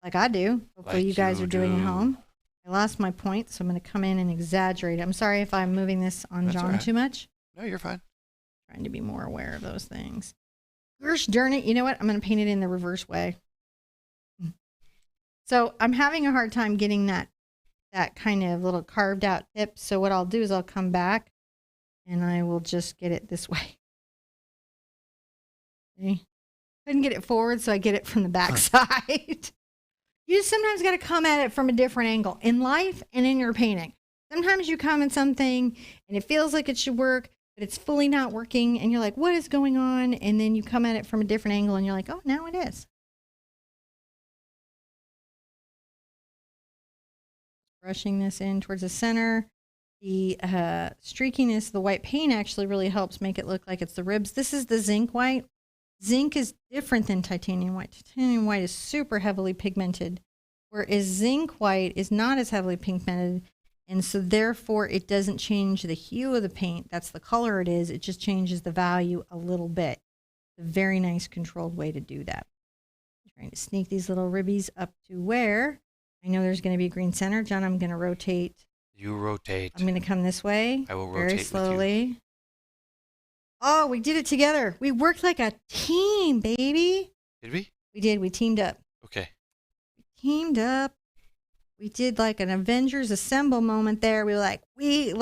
Like I do. Hopefully you guys are doing at home. I lost my point, so I'm going to come in and exaggerate it. I'm sorry if I'm moving this on John too much. No, you're fine. Trying to be more aware of those things. Gosh darn it. You know what? I'm going to paint it in the reverse way. So I'm having a hard time getting that kind of little carved out tip. So what I'll do is I'll come back and I will just get it this way. See? I didn't get it forward, so I get it from the back side. You just sometimes got to come at it from a different angle in life and in your painting. Sometimes you come at something and it feels like it should work, but it's fully not working. And you're like, what is going on? And then you come at it from a different angle and you're like, oh, now it is. Brushing this in towards the center. The streakiness of the white paint actually really helps make it look like it's the ribs. This is the zinc white. Zinc is different than titanium white. Titanium white is super heavily pigmented, whereas zinc white is not as heavily pigmented, and so therefore it doesn't change the hue of the paint. That's the color it is. It just changes the value a little bit. It's a very nice controlled way to do that. I'm trying to sneak these little ribbies up to where I know there's going to be a green center. John, I'm going to rotate. You rotate. I'm going to come this way. I will rotate very slowly. with you. Oh, we did it together. We worked like a team, baby. Did we? We did. We teamed up. Okay. Teamed up. We did like an Avengers Assemble moment there. We were like, you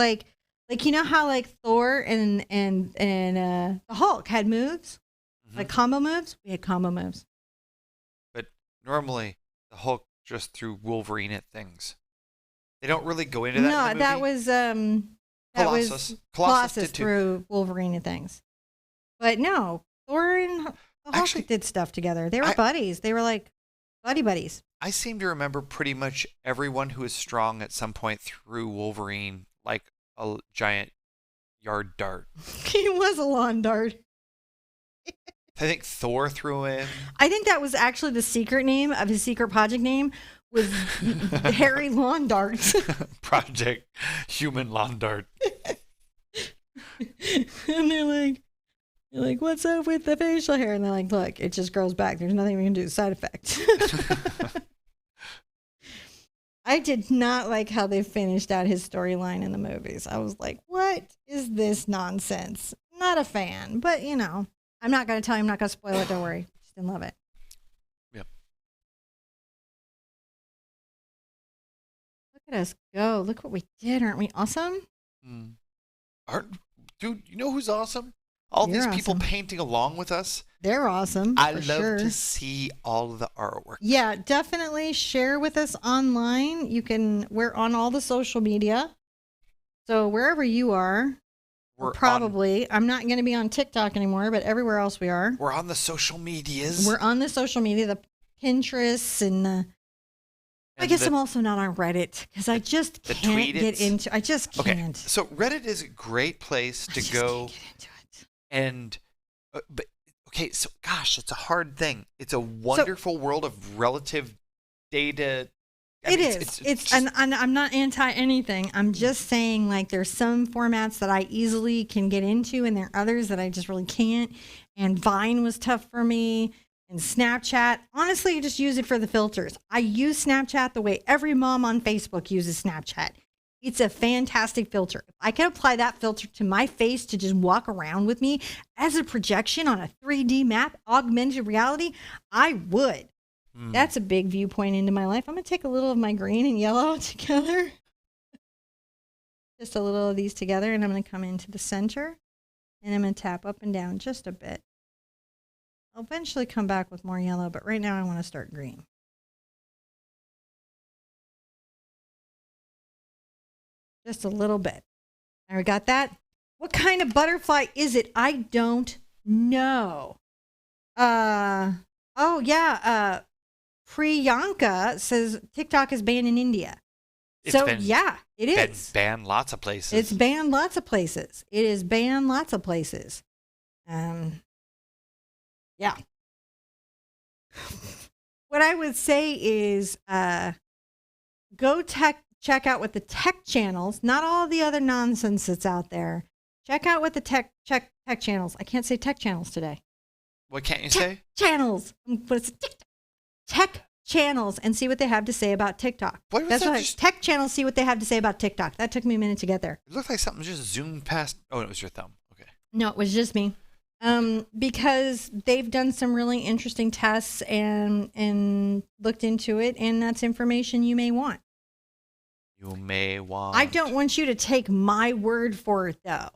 know how like Thor and the Hulk had moves, like combo moves. We had combo moves. But normally the Hulk just threw Wolverine at things. They don't really go into that. No, in the movie. Colossus threw Wolverine at things. But no, Thor and the Hulk Actually, did stuff together. They were buddies. They were like buddies. I seem to remember pretty much everyone who is strong at some point threw Wolverine like a giant yard dart. He was a lawn dart. I think Thor threw him. I think that was actually the secret name of his secret project name was Harry Lawn Darts. Project Human Lawn Dart. And they're like, what's up with the facial hair? And they're like, look, it just grows back. There's nothing we can do. Side effect. I did not like how they finished out his storyline in the movies. I was like, what is this nonsense? Not a fan, but you know, I'm not going to tell you. I'm not going to spoil it. Don't worry. Just didn't love it. Yep. Look at us go. Look what we did. Aren't we awesome? Dude, you know who's awesome? All You're these people awesome. painting along with us. They're awesome. I for love sure. to see all of the artwork. Yeah, definitely share with us online. We're on all the social media. So wherever you are, I'm not going to be on TikTok anymore, but everywhere else we are. We're on the social medias. We're on the social media, the Pinterest and I guess I'm also not on Reddit because I just can't get into. I just can't. Okay, so Reddit is a great place to go. Can't get into it. And, but okay, so gosh, it's a hard thing. It's a wonderful world of relative data. And I'm not anti anything. I'm just saying like there's some formats that I easily can get into, and there are others that I just really can't. And Vine was tough for me. And Snapchat, honestly, you just use it for the filters. I use Snapchat the way every mom on Facebook uses Snapchat. It's a fantastic filter. If I can apply that filter to my face to just walk around with me as a projection on a 3D map, augmented reality, I would. That's a big viewpoint into my life. I'm going to take a little of my green and yellow together. Just a little of these together, and I'm going to come into the center, and I'm going to tap up and down just a bit. I'll eventually come back with more yellow, but right now I want to start green. Just a little bit. All right, got that? What kind of butterfly is it? I don't know. Priyanka says TikTok is banned in India. It is. Banned lots of places. It's banned lots of places. It is banned lots of places. Yeah. What I would say is go check out what the tech channels, not all the other nonsense that's out there. Check out what the tech channels. I can't say tech channels today. What can't you say? Channels. But it's tech channels and see what they have to say about TikTok. Tech channels, see what they have to say about TikTok. That took me a minute to get there. It looked like something just zoomed past. Oh, it was your thumb. Okay. No, it was just me. Because they've done some really interesting tests and looked into it, and that's information you may want. You may want. I don't want you to take my word for it, though.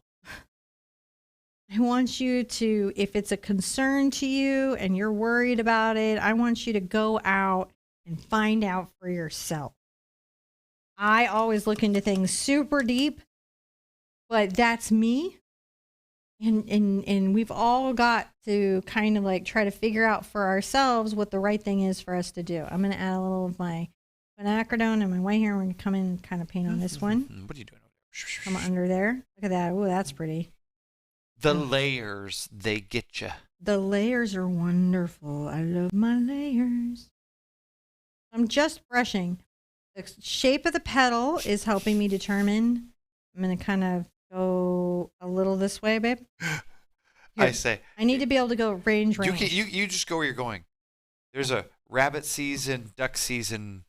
I want you to, if it's a concern to you and you're worried about it, I want you to go out and find out for yourself. I always look into things super deep, but that's me. And we've all got to kind of like try to figure out for ourselves what the right thing is for us to do. I'm going to add a little of my quinacridone and my white hair. We're going to come in and kind of paint on this one. What are you doing? Come under there. Look at that. Oh, that's pretty. The layers, they get you. The layers are wonderful. I love my layers. I'm just brushing. The shape of the petal is helping me determine. I'm going to kind of go a little this way, babe. Here. I need to be able to go range. You just go where you're going. There's a rabbit season, duck season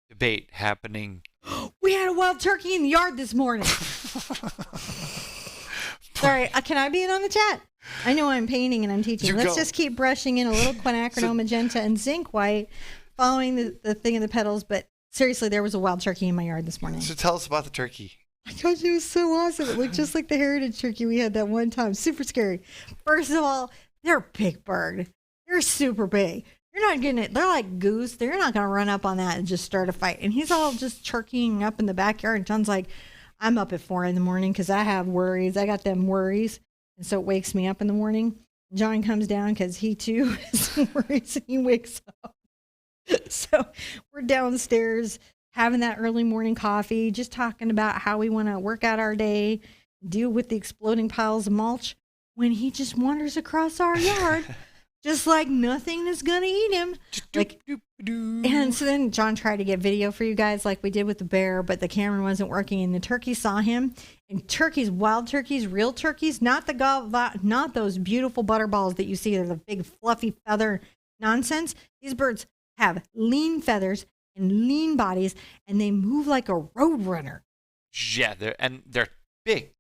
debate happening. We had a wild turkey in the yard this morning. Sorry, can I be in on the chat? I know I'm painting and I'm teaching. Let's just keep brushing in a little quinacridone magenta and zinc white, following the thing of the petals. But seriously, there was a wild turkey in my yard this morning. So tell us about the turkey. I told you it was so awesome. It looked just like the heritage turkey we had that one time. Super scary. First of all, they're a big bird. They're super big. You're not getting it. They're like goose. They're not going to run up on that and just start a fight. And he's all just turkeying up in the backyard. And John's like, I'm up at 4 a.m. because I have worries. I got them worries. And so it wakes me up in the morning. John comes down because he too has worries and he wakes up. So we're downstairs having that early morning coffee, just talking about how we want to work out our day, deal with the exploding piles of mulch, when he just wanders across our yard, just like nothing is going to eat him. And so then John tried to get video for you guys like we did with the bear, but the camera wasn't working, and the turkey saw him. And turkeys, wild turkeys, real turkeys, not those beautiful butterballs that you see, they're the big fluffy feather nonsense. These birds have lean feathers and lean bodies, and they move like a road runner. Yeah, they're big.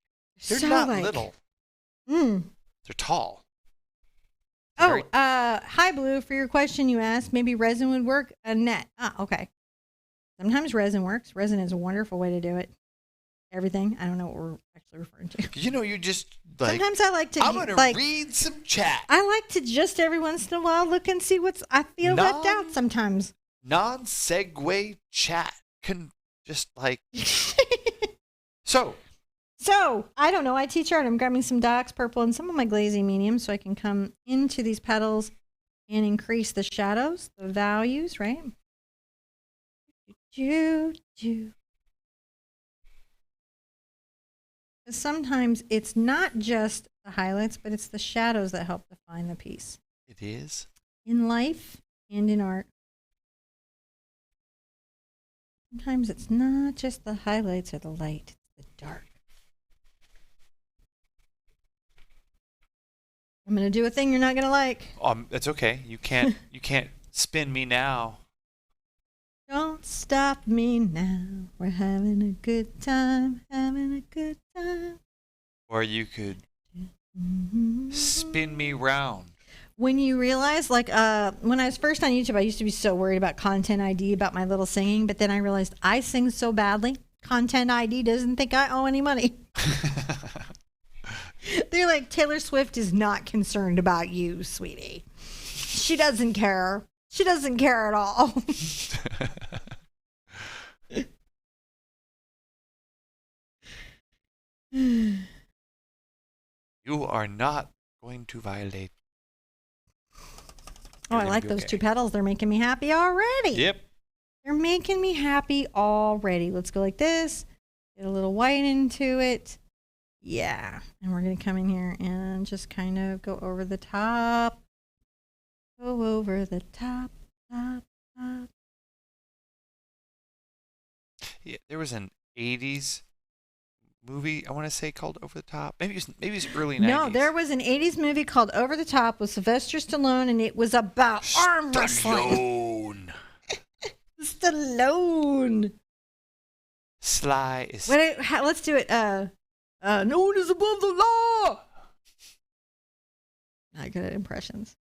They're so not little. They're tall. Hi, Blue. For your question you asked, maybe resin would work. A net. Okay. Sometimes resin works. Resin is a wonderful way to do it. Everything. I don't know what we're actually referring to. You just like. Sometimes I like to. I'm gonna read some chat. I like to just every once in a while look and see what's. I feel left out sometimes. Non-segue chat can just like. So, I don't know. I teach art. I'm grabbing some Dox Purple and some of my glazing medium so I can come into these petals and increase the shadows, the values, right? Sometimes it's not just the highlights, but it's the shadows that help define the piece. It is. In life and in art. Sometimes it's not just the highlights or the light, it's the dark. I'm going to do a thing you're not going to like. That's okay. You can't spin me now. Don't stop me now. We're having a good time, Or you could spin me round. When you realize, like, when I was first on YouTube, I used to be so worried about Content ID, about my little singing, but then I realized I sing so badly, Content ID doesn't think I owe any money. They're like, Taylor Swift is not concerned about you, sweetie. She doesn't care. She doesn't care at all. You are not going to violate. I like those two petals. They're making me happy already. Yep. They're making me happy already. Let's go like this. Get a little white into it. Yeah. And we're going to come in here and just kind of go over the top. Go over the top. Yeah, there was an 80s movie, I want to say, called Over the Top. Maybe it's early 90s. No, there was an 80s movie called Over the Top with Sylvester Stallone, and it was about arm wrestling. Stallone. Sly is... Wait, let's do it. No one is above the law. Not good at impressions.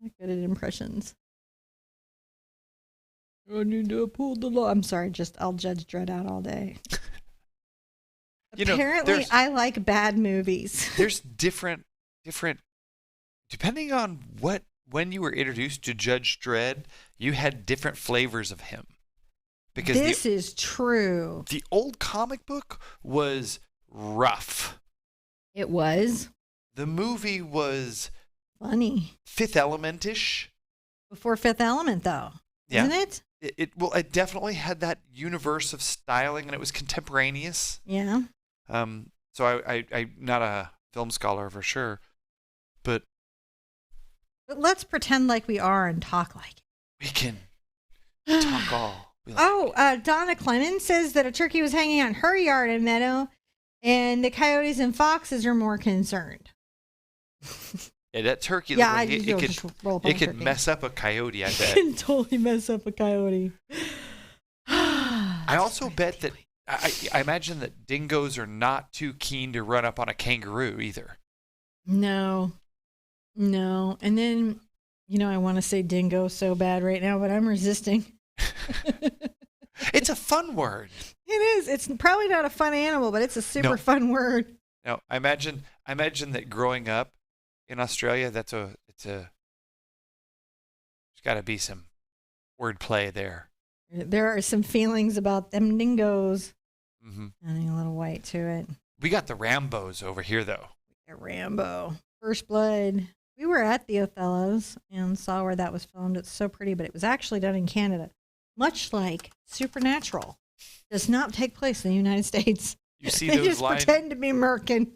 Not good at impressions. I need to pull the law. I'm sorry, I'll judge Dredd out all day. Apparently, I like bad movies. There's different, depending on when you were introduced to Judge Dredd, you had different flavors of him. Because this is true. The old comic book was rough. It was. The movie was funny. Fifth Element-ish. Before Fifth Element, though. Yeah. Isn't it? It definitely had that universe of styling, and it was contemporaneous. Yeah. So I'm not a film scholar for sure, but let's pretend like we are and talk like it. We can talk all. Donna Clemens says that a turkey was hanging out in her yard and meadow, and the coyotes and foxes are more concerned. Yeah, that turkey. Yeah, it could mess up a coyote. I bet. It can totally mess up a coyote. I also bet that I imagine that dingoes are not too keen to run up on a kangaroo either. No, no. And then, I want to say dingo so bad right now, but I'm resisting. It's a fun word. It is. It's probably not a fun animal, but it's a super fun word. No, I imagine that growing up in Australia, there's got to be some wordplay there. There are some feelings about them dingoes. Mm-hmm. Adding a little white to it. We got the Rambos over here, though. Rambo. First Blood. We were at the Othello's and saw where that was filmed. It's so pretty, but it was actually done in Canada. Much like Supernatural. Does not take place in the United States. You see they those just pretend to be Merkin.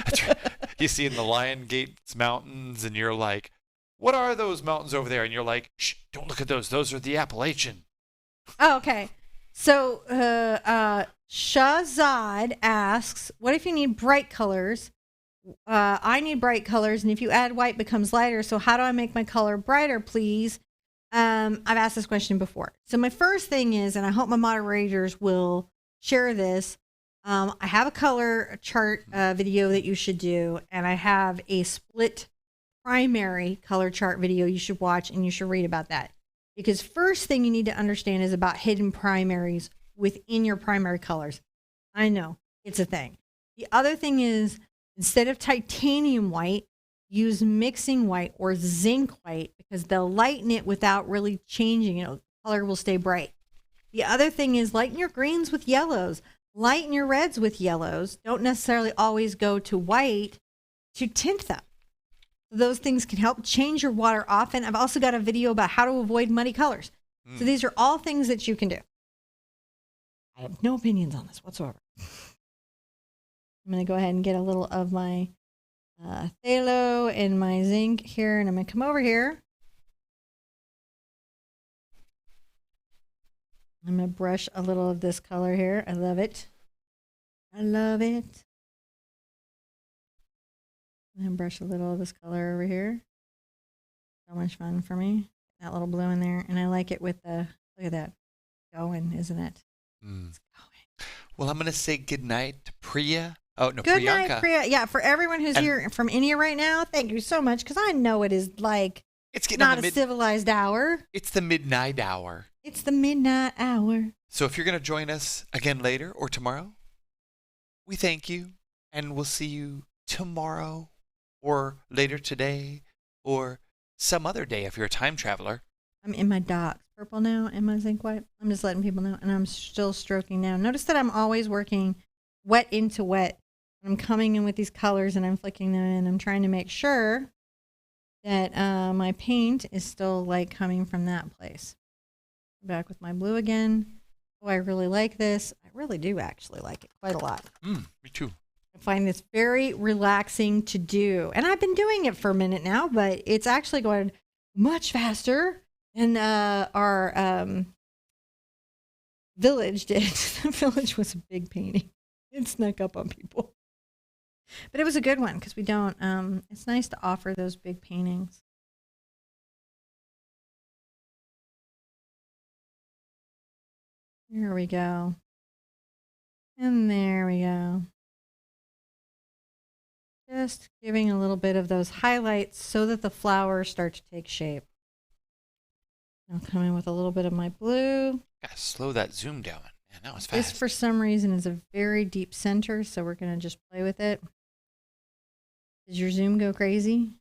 That's right. You see in the Lion Gates Mountains, and you're like, what are those mountains over there? And you're like, shh, don't look at those. Those are the Appalachian. Oh, okay. So Shahzad asks, what if you need bright colors? I need bright colors, and if you add white, it becomes lighter. So how do I make my color brighter, please? I've asked this question before. So my first thing is, and I hope my moderators will share this, I have a color chart video that you should do, and I have a split primary color chart video you should watch, and you should read about that. Because first thing you need to understand is about hidden primaries within your primary colors. I know, it's a thing. The other thing is, instead of titanium white, use mixing white or zinc white, because they'll lighten it without really changing. The color will stay bright. The other thing is lighten your greens with yellows. Lighten your reds with yellows. Don't necessarily always go to white to tint them. Those things can help change your water often. I've also got a video about how to avoid muddy colors. So these are all things that you can do. I have no opinions on this whatsoever. I'm going to go ahead and get a little of my phthalo and my zinc here, and I'm going to come over here. I'm going to brush a little of this color here. I love it. I love it. And brush a little of this color over here. So much fun for me. That little blue in there. And I like it with the, look at that. Going, isn't it? It's going. Well, I'm going to say goodnight to Priya. Oh, no, Good Priyanka. night, Priya. Yeah, for everyone who's here from India right now, thank you so much, because I know it is like It's getting not a civilized hour. It's the midnight hour. It's the midnight hour. So if you're going to join us again later or tomorrow, we thank you, and we'll see you tomorrow or later today or some other day if you're a time traveler. I'm in my dots purple now and my zinc white. I'm just letting people know, and I'm still stroking now. Notice that I'm always working wet into wet. I'm coming in with these colors and I'm flicking them in. I'm trying to make sure that my paint is still like coming from that place. Back with my blue again. Oh, I really like this. I really do actually like it quite a lot. Me too. I find this very relaxing to do. And I've been doing it for a minute now, but it's actually going much faster than our village did. The village was a big painting. It snuck up on people. But it was a good one because we don't, it's nice to offer those big paintings. Here we go. And there we go. Just giving a little bit of those highlights so that the flowers start to take shape. I'll come in with a little bit of my blue. Gotta slow that zoom down. Man, that was fast. This, for some reason, is a very deep center, so we're going to just play with it. Does your zoom go crazy?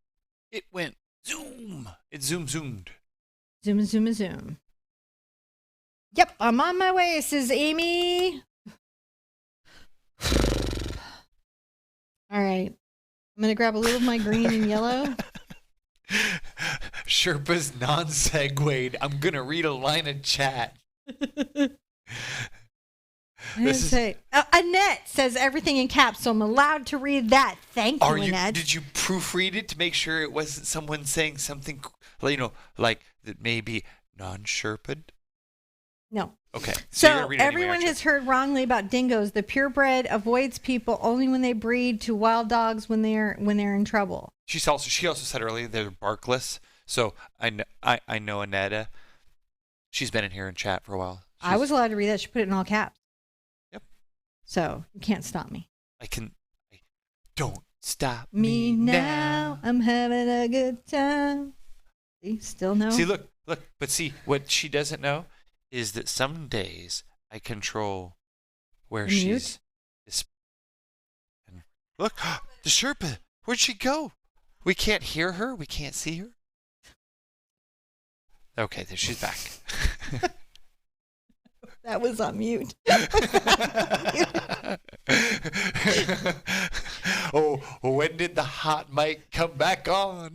It went zoom. It zoomed. Zoom, zoom, zoom. Yep, I'm on my way, says Amy. All right. I'm going to grab a little of my green and yellow. Sherpa's non-segued. I'm going to read a line of chat. Annette says everything in caps, so I'm allowed to read that. Thank you, Annette. Did you proofread it to make sure it wasn't someone saying something, like that may be non-Sherpa'd? No. Okay. So everyone has heard wrongly about dingoes. The purebred avoids people only when they breed to wild dogs when they're in trouble. She also said earlier they're barkless. So I know Annetta. She's been in here in chat for a while. I was allowed to read that. She put it in all caps. So you can't stop me. Don't stop Me now. I'm having a good time. See, still no. See, look. But see, what she doesn't know is that some days I control where she's. And look, the Sherpa. Where'd she go? We can't hear her. We can't see her. Okay, there she's back. That was on mute. Oh, when did the hot mic come back on?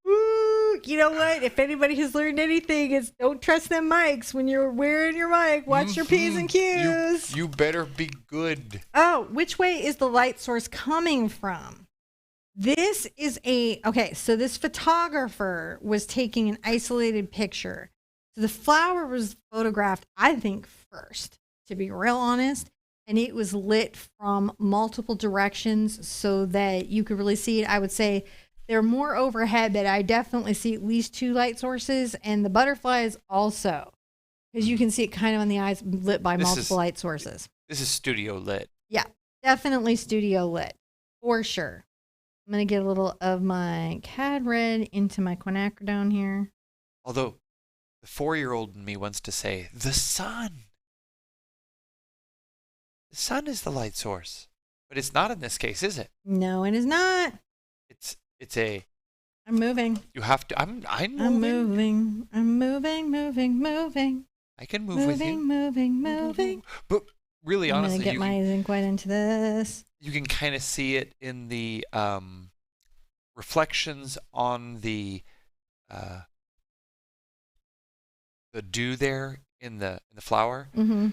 Woo, you know what? If anybody has learned anything, it's don't trust them mics when you're wearing your mic. Watch your P's and Q's. You better be good. Oh, which way is the light source coming from? This is so this photographer was taking an isolated picture. So the flower was photographed, I think, first, to be real honest. And it was lit from multiple directions so that you could really see it. I would say they're more overhead, but I definitely see at least 2 light sources, and the butterflies also, because you can see it kind of on the eyes lit by multiple light sources. This is studio lit. Yeah, definitely studio lit, for sure. I'm going to get a little of my Cad Red into my quinacridone here. Although the 4-year-old in me wants to say, the sun. The sun is the light source. But it's not in this case, is it? No, it is not. It's a... I'm moving. You have to... I'm moving. I'm moving. I can move with you. Moving. But really, honestly, I'm going to get my zinc white into this. You can kind of see it in the reflections on the dew there in the flower. Mm-hmm.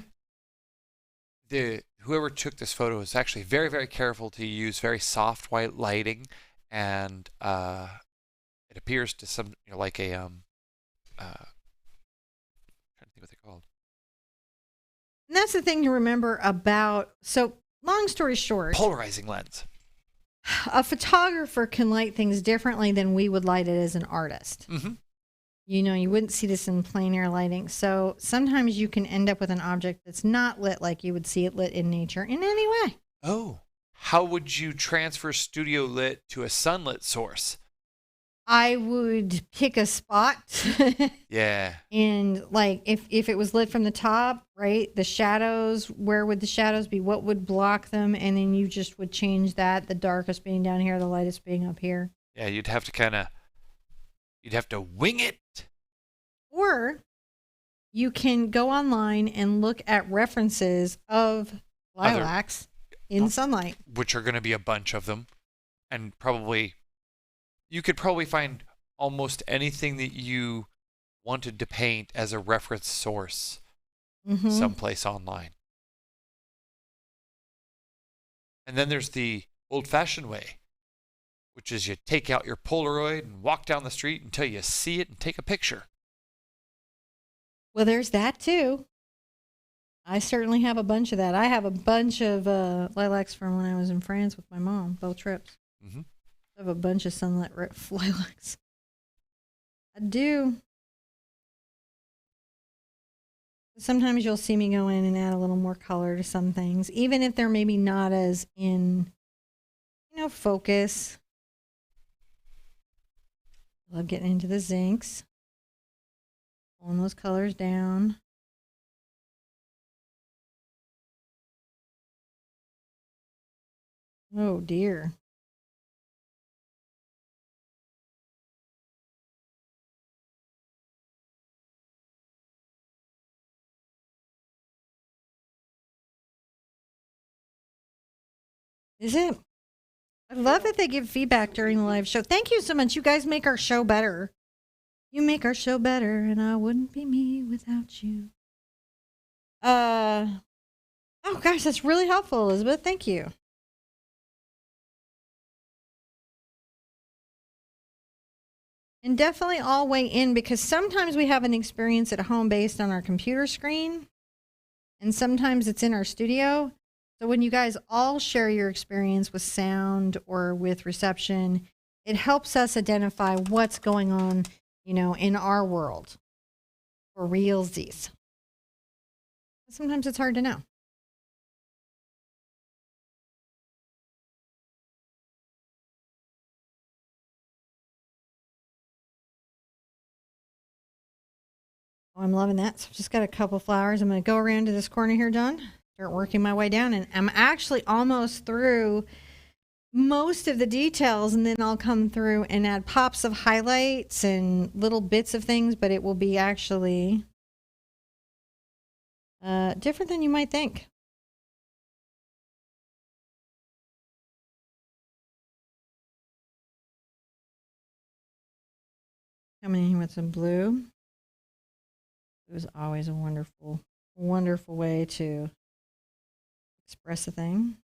Whoever took this photo was actually very, very careful to use very soft white lighting, and it appears to some like a trying to think what they're called. And that's the thing to remember about. So, long story short, Polarizing lens. A photographer can light things differently than we would light it as an artist. Mm-hmm. You wouldn't see this in plein air lighting. So sometimes you can end up with an object that's not lit like you would see it lit in nature in any way. Oh, how would you transfer studio lit to a sunlit source? I would pick a spot. Yeah. And like if it was lit from the top, right? The shadows, where would the shadows be? What would block them? And then you just would change that, the darkest being down here, the lightest being up here. Yeah, you'd have to wing it. Or you can go online and look at references of lilacs in sunlight. Which are going to be a bunch of them. And you could probably find almost anything that you wanted to paint as a reference source someplace online. And then there's the old-fashioned way, which is you take out your Polaroid and walk down the street until you see it and take a picture. Well, there's that too. I certainly have a bunch of that. I have a bunch of lilacs from when I was in France with my mom, both trips. Mm-hmm. I have a bunch of sunlit lilacs. I do. Sometimes you'll see me go in and add a little more color to some things, even if they're maybe not as in, focus. I love getting into the zincs. Pulling those colors down. Oh dear. Is it? I love that they give feedback during the live show. Thank you so much. You guys make our show better. You make our show better, and I wouldn't be me without you. Oh gosh, that's really helpful, Elizabeth. Thank you. And definitely all weigh in, because sometimes we have an experience at home based on our computer screen, and sometimes it's in our studio. So when you guys all share your experience with sound or with reception, it helps us identify what's going on, in our world for realsies. Sometimes it's hard to know. Oh, I'm loving that. So I've just got a couple flowers. I'm going to go around to this corner here, John. Start working my way down. And I'm actually almost through most of the details. And then I'll come through and add pops of highlights and little bits of things. But it will be actually different than you might think. Coming in here with some blue. It was always a wonderful, wonderful way to express a thing.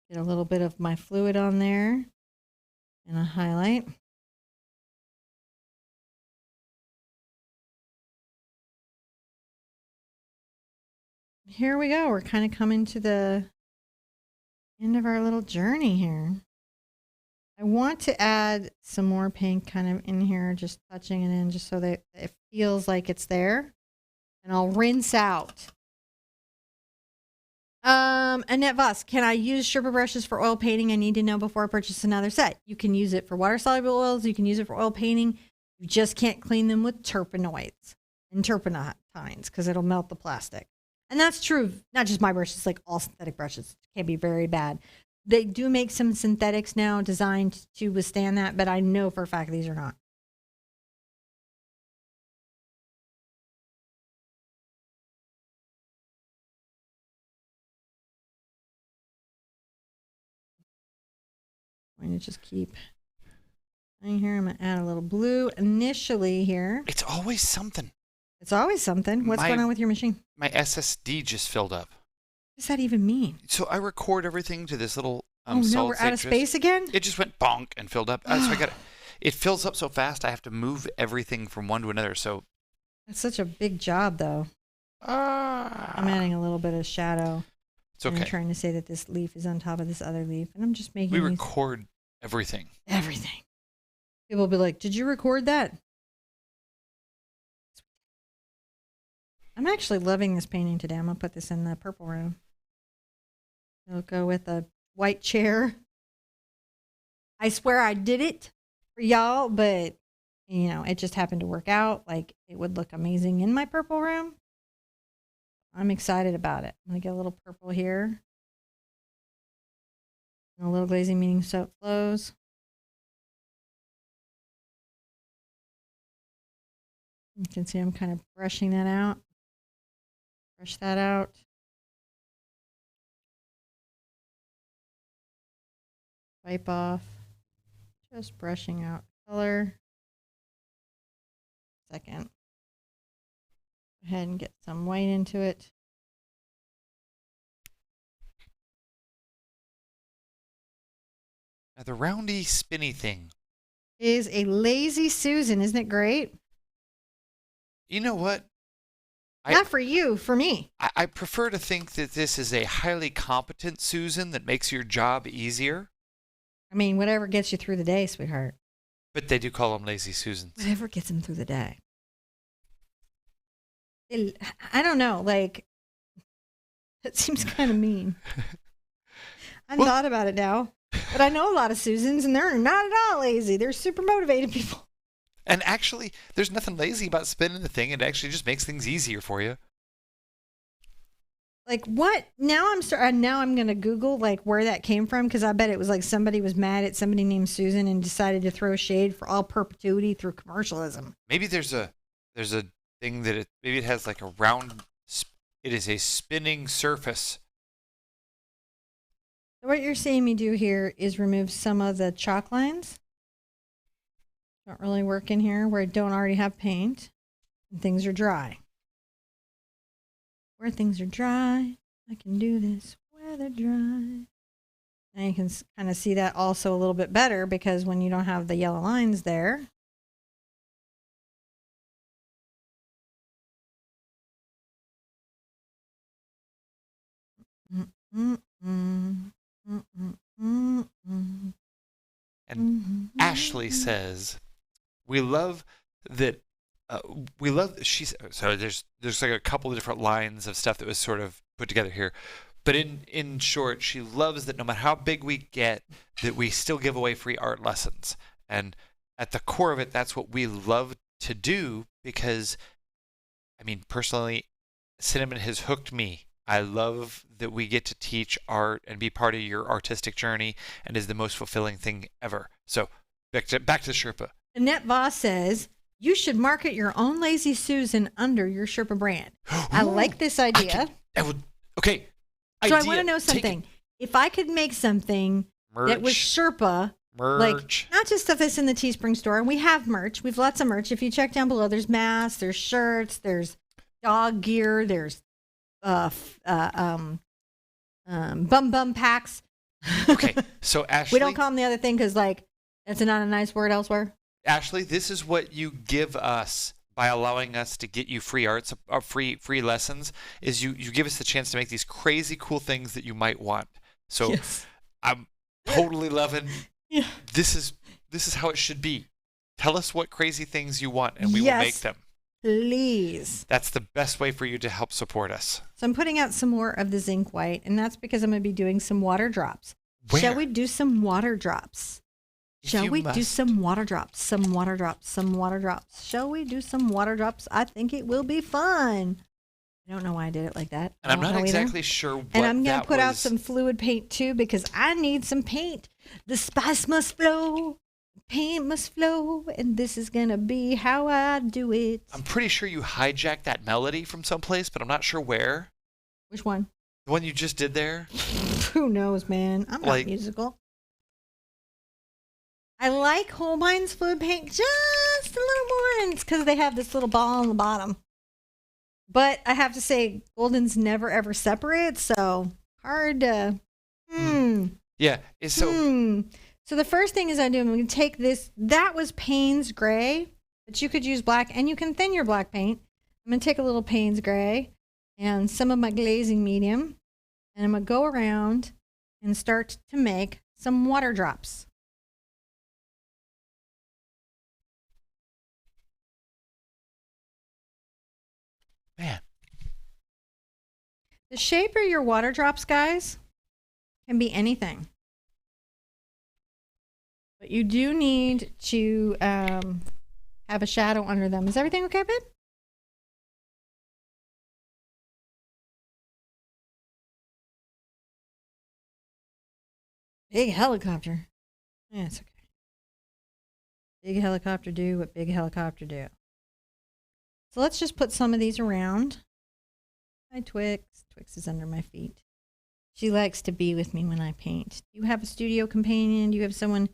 Get a little bit of my fluid on there and a highlight. Here we go. We're kind of coming to the end of our little journey here. I want to add some more pink kind of in here, just touching it in just so that it feels like it's there. And I'll rinse out. Annette Voss, can I use Sherpa brushes for oil painting? I need to know before I purchase another set. You can use it for water-soluble oils. You can use it for oil painting. You just can't clean them with terpenoids and turpentines because it'll melt the plastic. And that's true of not just my brushes, like all synthetic brushes. It can be very bad. They do make some synthetics now designed to withstand that, but I know for a fact these are not. I'm going to just keep in here. I'm going to add a little blue initially here. It's always something. It's always something. What's going on with your machine? My SSD just filled up. What does that even mean? So I record everything to this little oh no, we're out of space again? It just went bonk and filled up. So I got it fills up so fast I have to move everything from one to another. So that's such a big job though. I'm adding a little bit of shadow. It's okay. I'm trying to say that this leaf is on top of this other leaf, and I'm just making we record everything. Everything. People will be like, "Did you record that?" I'm actually loving this painting today. I'm gonna put this in the purple room. It'll go with a white chair. I swear I did it for y'all, but you know, it just happened to work out. Like it would look amazing in my purple room. I'm excited about it. I'm gonna get a little purple here. And a little glazing meaning soap flows. You can see I'm kind of brushing that out. Brush that out. Wipe off. Just brushing out color. Second. Go ahead and get some white into it. Now the roundy spinny thing is a Lazy Susan. Isn't it great? You know what? Not for you, for me. I prefer to think that this is a highly competent Susan that makes your job easier. I mean, whatever gets you through the day, sweetheart. But they do call them Lazy Susans. Whatever gets them through the day. I don't know, like, that seems kind of mean. I thought about it now, but I know a lot of Susans, and they're not at all lazy. They're super motivated people. And actually, there's nothing lazy about spinning the thing. It actually just makes things easier for you. Like what? Now I'm gonna Google like where that came from because I bet it was like somebody was mad at somebody named Susan and decided to throw shade for all perpetuity through commercialism. Maybe there's a thing that maybe it has like a round. It is a spinning surface. So what you're seeing me do here is remove some of the chalk lines. Don't really work in here where I don't already have paint and things are dry. Where things are dry, I can do this where they're dry. And you can kind of see that also a little bit better because when you don't have the yellow lines there. And Ashley says, we love that we love. So there's like a couple of different lines of stuff that was sort of put together here. But in short, she loves that no matter how big we get, that we still give away free art lessons. And at the core of it, that's what we love to do because, I mean, personally, Cinnamon has hooked me. I love that we get to teach art and be part of your artistic journey and is the most fulfilling thing ever. So back to the Sherpa. Annette Voss says, you should market your own Lazy Susan under your Sherpa brand. I like this idea. Okay. So I want to know something. If I could make something that was Sherpa, like not just stuff that's in the Teespring store, and we have merch. We've lots of merch. If you check down below, there's masks, there's shirts, there's dog gear, there's bum packs. Okay, so Ashley, we don't call them the other thing because like that's not a nice word elsewhere. Ashley, this is what you give us by allowing us to get you free arts, free lessons. Is you give us the chance to make these crazy cool things that you might want. So yes. I'm totally loving. Yeah. This is how it should be. Tell us what crazy things you want, and we will make them. Please. That's the best way for you to help support us. So I'm putting out some more of the zinc white, and that's because I'm going to be doing some water drops. Where? Shall we do some water drops? Shall we do some water drops? Some water drops. Some water drops. Shall we do some water drops? I think it will be fun. I don't know why I did it like that. And I'm not exactly sure what And I'm going to put out some fluid paint too because I need some paint. The spice must flow. Paint must flow, and this is going to be how I do it. I'm pretty sure you hijacked that melody from someplace, but I'm not sure where. Which one? The one you just did there? Who knows, man? I'm not musical. I like Holbein's fluid paint just a little more, and it's because they have this little ball on the bottom. But I have to say, Golden's never, ever separate, so hard to... Yeah, it's so... So the first thing is I'm going to take this, that was Payne's Gray, but you could use black, and you can thin your black paint. I'm going to take a little Payne's Gray and some of my glazing medium, and I'm going to go around and start to make some water drops. Man. The shape of your water drops, guys, can be anything. But you do need to have a shadow under them. Is everything okay, babe? Big helicopter. Yeah, it's okay. Big helicopter do what big helicopter do. So let's just put some of these around. Hi, Twix. Twix is under my feet. She likes to be with me when I paint. Do you have a studio companion? Do you have someone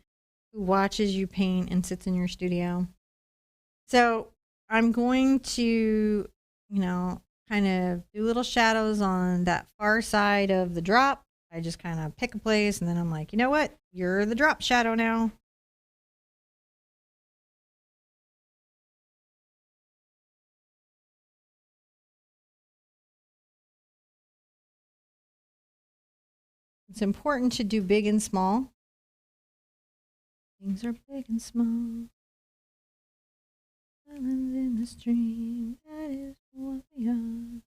who watches you paint and sits in your studio? So I'm going to, kind of do little shadows on that far side of the drop. I just kind of pick a place and then I'm like, you know what? You're the drop shadow now. It's important to do big and small. Things are big and small. Islands in the stream, that is what we are.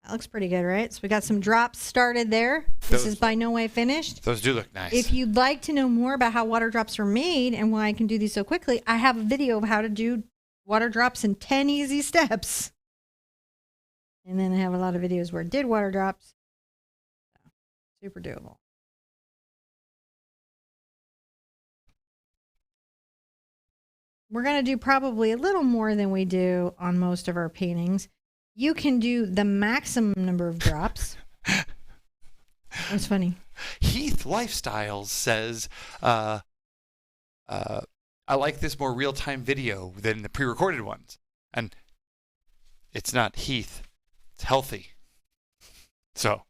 That looks pretty good, right? So we got some drops started there. This is by no way finished. Those do look nice. If you'd like to know more about how water drops are made and why I can do these so quickly, I have a video of how to do water drops in 10 easy steps. And then I have a lot of videos where I did water drops. Super doable. We're going to do probably a little more than we do on most of our paintings. You can do the maximum number of drops. That's funny. Heath Lifestyles says, I like this more real-time video than the pre-recorded ones. And it's not Heath. It's healthy. So,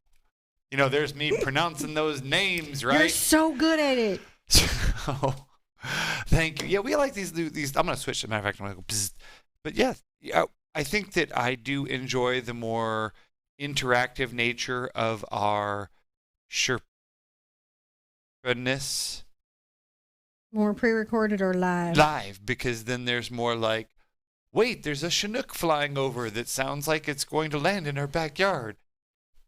there's me pronouncing those names, right? You're so good at it. So, thank you. Yeah, we like these. I'm going to switch. As a matter of fact, I'm going to go bzz. But yeah, I think that I do enjoy the more interactive nature of our Sherpa-ness. More pre-recorded or live? Live, because then there's more like, wait, there's a Chinook flying over that sounds like it's going to land in our backyard.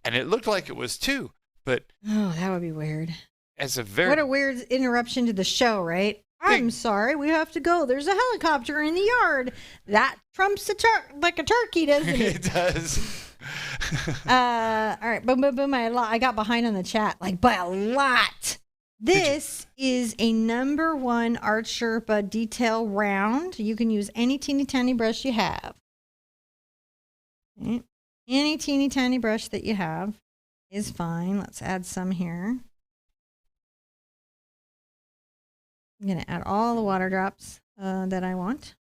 And it looked like it was too, but... Oh, that would be weird. As a very... What a weird interruption to the show, right? I'm sorry, we have to go. There's a helicopter in the yard. That trumps like a turkey, doesn't it? It does. All right, boom, boom, boom. I got behind on the chat, like by a lot. This is a #1 Art Sherpa detail round. You can use any teeny tiny brush you have. Okay. Any teeny tiny brush that you have is fine. Let's add some here. I'm going to add all the water drops that I want.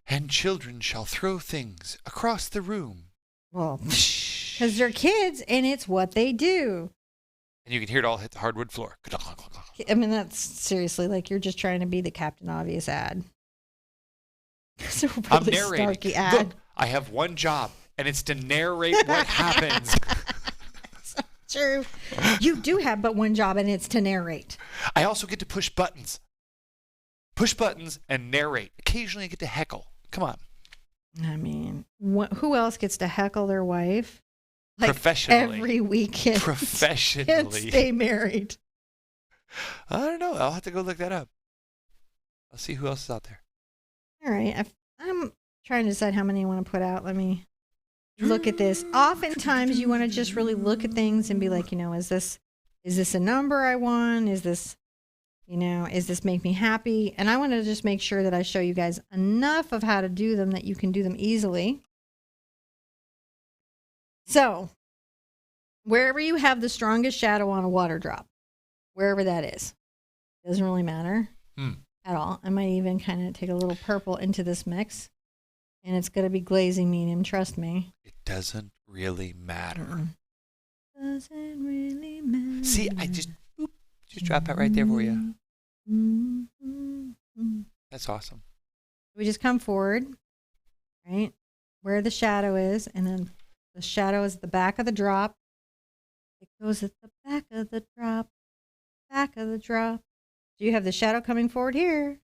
And children shall throw things across the room. Well, because they're kids and it's what they do. And you can hear it all hit the hardwood floor. I mean, that's seriously like you're just trying to be the Captain Obvious ad. It's a really I'm narrating. snarky ad. Look, I have one job, and it's to narrate what happens. So true. You do have but one job, and it's to narrate. I also get to push buttons. Push buttons and narrate. Occasionally I get to heckle. Come on. I mean, who else gets to heckle their wife? Like professionally. Every weekend. Professionally. And stay married. I don't know. I'll have to go look that up. I'll see who else is out there. All right. I'm trying to decide how many I want to put out. Let me look at this. Oftentimes you want to just really look at things and be like, is this a number I want? Is this make me happy? And I want to just make sure that I show you guys enough of how to do them that you can do them easily. So wherever you have the strongest shadow on a water drop, wherever that is, doesn't really matter at all. I might even kind of take a little purple into this mix, and it's going to be glazing medium. Trust me. It doesn't really matter. Doesn't really matter. See, I just drop that right there for you. That's awesome. We just come forward, right, where the shadow is, and then the shadow is at the back of the drop. It goes at the back of the drop, back of the drop. So you have the shadow coming forward here,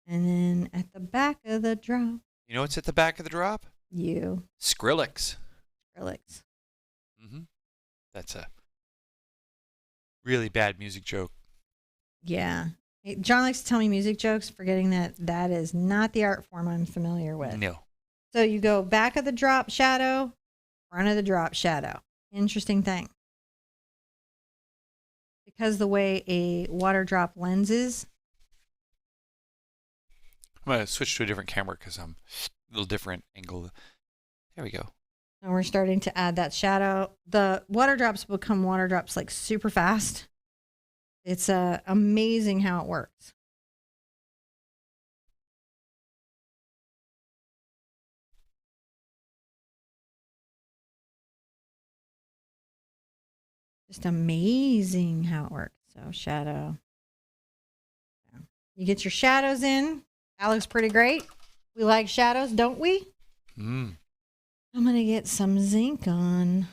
and then at the back of the drop. You know what's at the back of the drop? You. Skrillex. Skrillex. That's a really bad music joke. Yeah. Hey, John likes to tell me music jokes, forgetting that is not the art form I'm familiar with. No. So you go back of the drop shadow, front of the drop shadow. Interesting thing. Because the way a water drop lenses. I'm going to switch to a different camera because I'm a little different angle. There we go. And we're starting to add that shadow. The water drops become water drops like super fast. It's amazing how it works. Just amazing how it works. So shadow. You get your shadows in. That looks pretty great. We like shadows, don't we? I'm going to get some zinc on.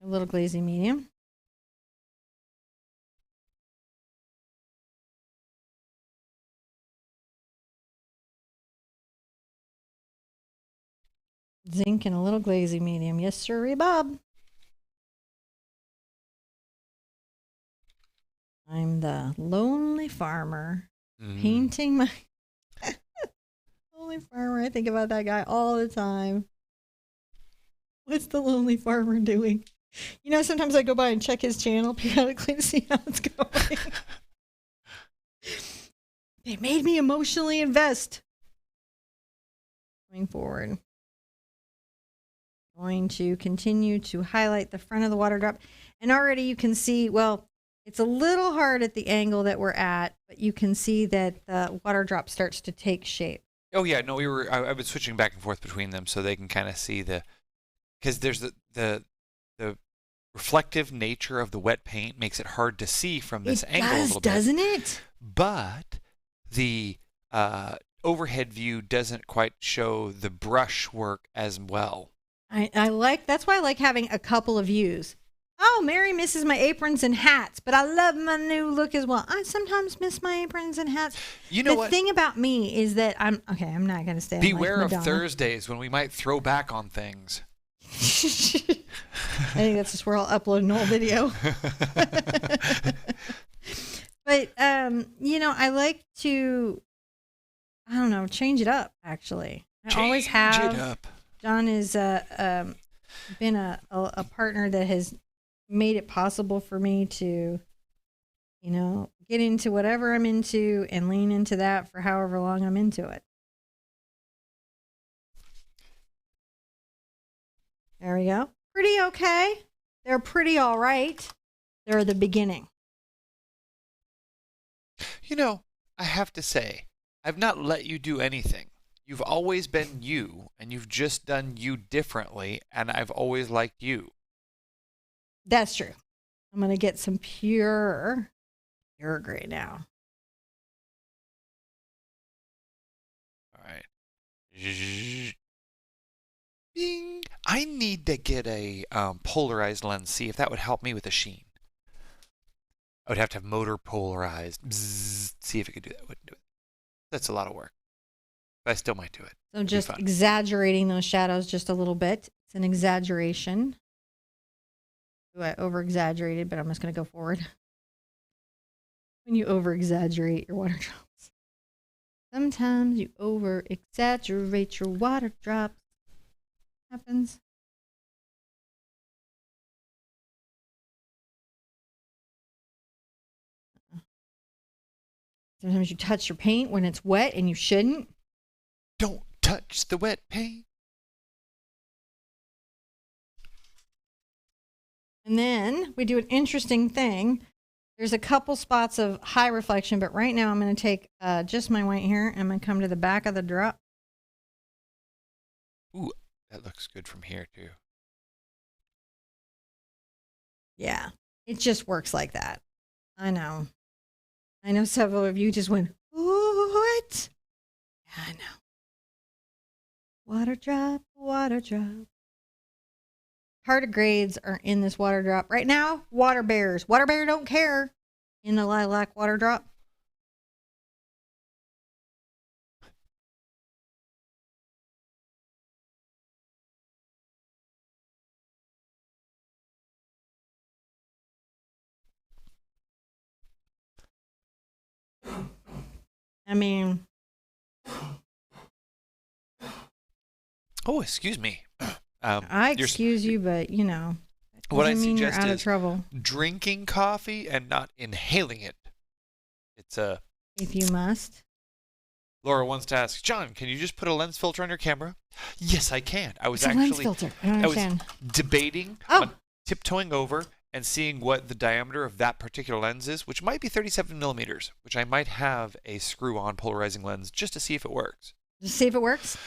A little glazy medium. Zinc and a little glazy medium. Yes, sir, Bob. I'm the lonely farmer painting my lonely farmer. I think about that guy all the time. What's the lonely farmer doing? Sometimes I go by and check his channel periodically to see how it's going. They made me emotionally invest. Going forward. Going to continue to highlight the front of the water drop. And already you can see, well, it's a little hard at the angle that we're at, but you can see that the water drop starts to take shape. Oh yeah, no, I've been switching back and forth between them so they can kind of see because there's the reflective nature of the wet paint makes it hard to see from this angle a little bit. Doesn't it? But the overhead view doesn't quite show the brush work as well. That's why I like having a couple of views. Oh, Mary misses my aprons and hats, but I love my new look as well. I sometimes miss my aprons and hats. You know the what? thing about me is that I'm not going to stay. Beware like of Thursdays when we might throw back on things. I think that's just where I'll upload an old video. But I like to, I don't know, change it up. Actually, I always have. Change it up. John has been a partner that has made it possible for me to, get into whatever I'm into and lean into that for however long I'm into it. There we go. Pretty okay. They're pretty all right. They're the beginning. I have to say, I've not let you do anything. You've always been you, and you've just done you differently, and I've always liked you. That's true. I'm going to get some pure gray now. All right. Bing. I need to get a polarized lens, see if that would help me with the sheen. I would have to have motor polarized. Bzzz, see if it could do that. Wouldn't do it. That's a lot of work. But I still might do it. So just exaggerating those shadows just a little bit. It's an exaggeration. I over-exaggerated, but I'm just going to go forward. When you over-exaggerate your water drops. Sometimes you over-exaggerate your water drops. Happens. Sometimes you touch your paint when it's wet and you shouldn't. Don't touch the wet paint. And then we do an interesting thing. There's a couple spots of high reflection, but right now I'm going to take just my white here and I'm going to come to the back of the drop. Ooh, that looks good from here too. Yeah, it just works like that. I know several of you just went, what? Yeah, I know. Water drop, water drop. Tardigrades are in this water drop. Right now, water bears. Water bear don't care in the lilac water drop. I mean... Oh, excuse me. I excuse you, but what I mean suggest you're out of is trouble. drinking coffee and not inhaling it. It's a. If you must. Laura wants to ask, John, can you just put a lens filter on your camera? Yes, I can. I was It's a actually lens filter. I don't understand. was debating on tiptoeing over and seeing what the diameter of that particular lens is, which might be 37 millimeters, which I might have a screw-on polarizing lens just to see if it works. Just see if it works.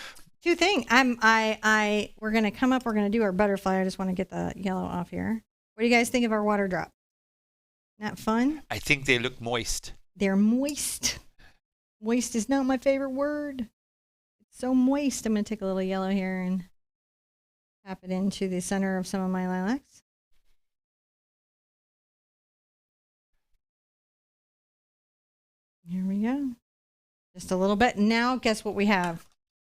Two things. We're gonna come up. We're gonna do our butterfly. I just want to get the yellow off here. What do you guys think of our water drop? Not fun? I think they look moist. They're moist. Moist is not my favorite word. It's so moist. I'm gonna take a little yellow here and tap it into the center of some of my lilacs. Here we go. Just a little bit. Now, guess what we have?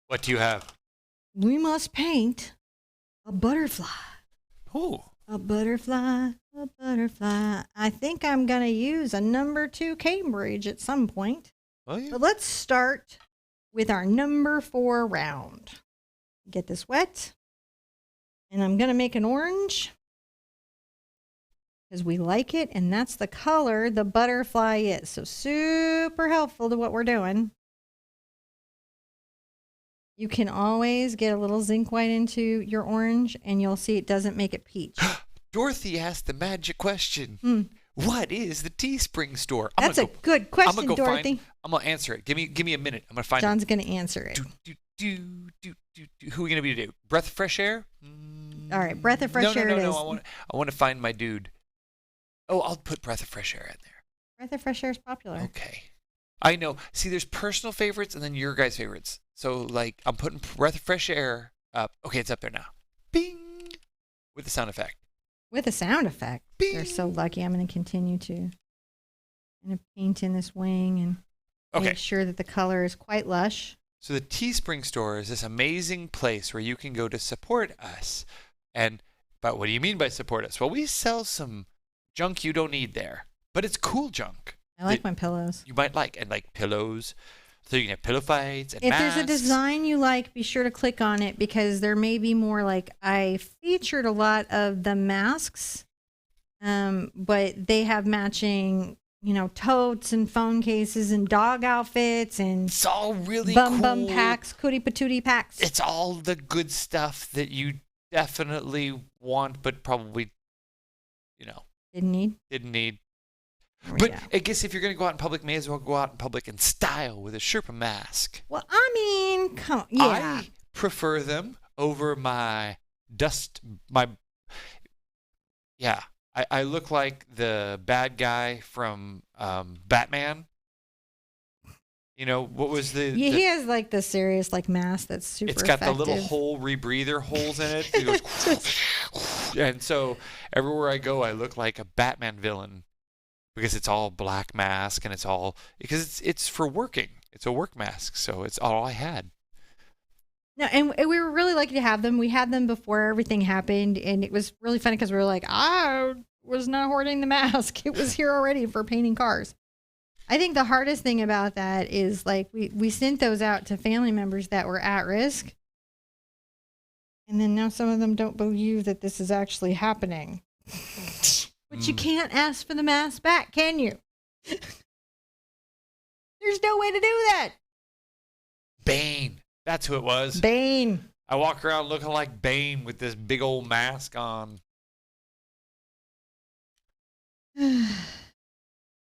What do you have? We must paint a butterfly. Ooh. A butterfly, a butterfly. I think I'm going to use a number 2 Cambridge at some point. Oh, yeah. But let's start with our number 4 round. Get this wet. And I'm going to make an orange because we like it. And that's the color the butterfly is. So super helpful to what we're doing. You can always get a little zinc white into your orange, and you'll see it doesn't make it peach. Dorothy asked the magic question. What is the Teespring store? That's a good question, Dorothy. I'm going to answer it. Give me a minute. I'm going to find John's going to answer it. Who are we going to be today? Breath of Fresh Air? All right, Breath of Fresh Air it is. No, I want to find my dude. Oh, I'll put Breath of Fresh Air in there. Breath of Fresh Air is popular. Okay. I know. See, there's personal favorites and then your guys' favorites. So, I'm putting Breath of Fresh Air up. Okay, it's up there now. Bing! With the sound effect. with a sound effect. Bing. They're so lucky. I'm going to continue to paint in this wing and make sure that the color is quite lush. So the Teespring store is this amazing place where you can go to support us. But what do you mean by support us? Well, we sell some junk you don't need there, but it's cool junk. I like my pillows. You might like, and like pillows. So you can have pillow fights and If masks. there's a design you like, be sure to click on it because there may be more. Like I featured a lot of the masks, but they have matching, totes and phone cases and dog outfits and it's all really bum packs, cootie patootie packs. It's all the good stuff that you definitely want, but probably, didn't need. But I guess if you're going to go out in public, may as well go out in public in style with a Sherpa mask. Well, I mean, I prefer them over my I look like the bad guy from Batman. What was he has like the serious like mask that's super It's got effective. the little hole rebreather holes in it. It goes and so everywhere I go, I look like a Batman villain. Because it's all black mask and because it's for working. It's a work mask, so it's all I had. No, and we were really lucky to have them. We had them before everything happened, and it was really funny because we were like, I was not hoarding the mask. It was here already for painting cars. I think the hardest thing about that is like we sent those out to family members that were at risk, and then now some of them don't believe that this is actually happening. But you can't ask for the mask back, can you? There's no way to do that. Bane. That's who it was. Bane. I walk around looking like Bane with this big old mask on.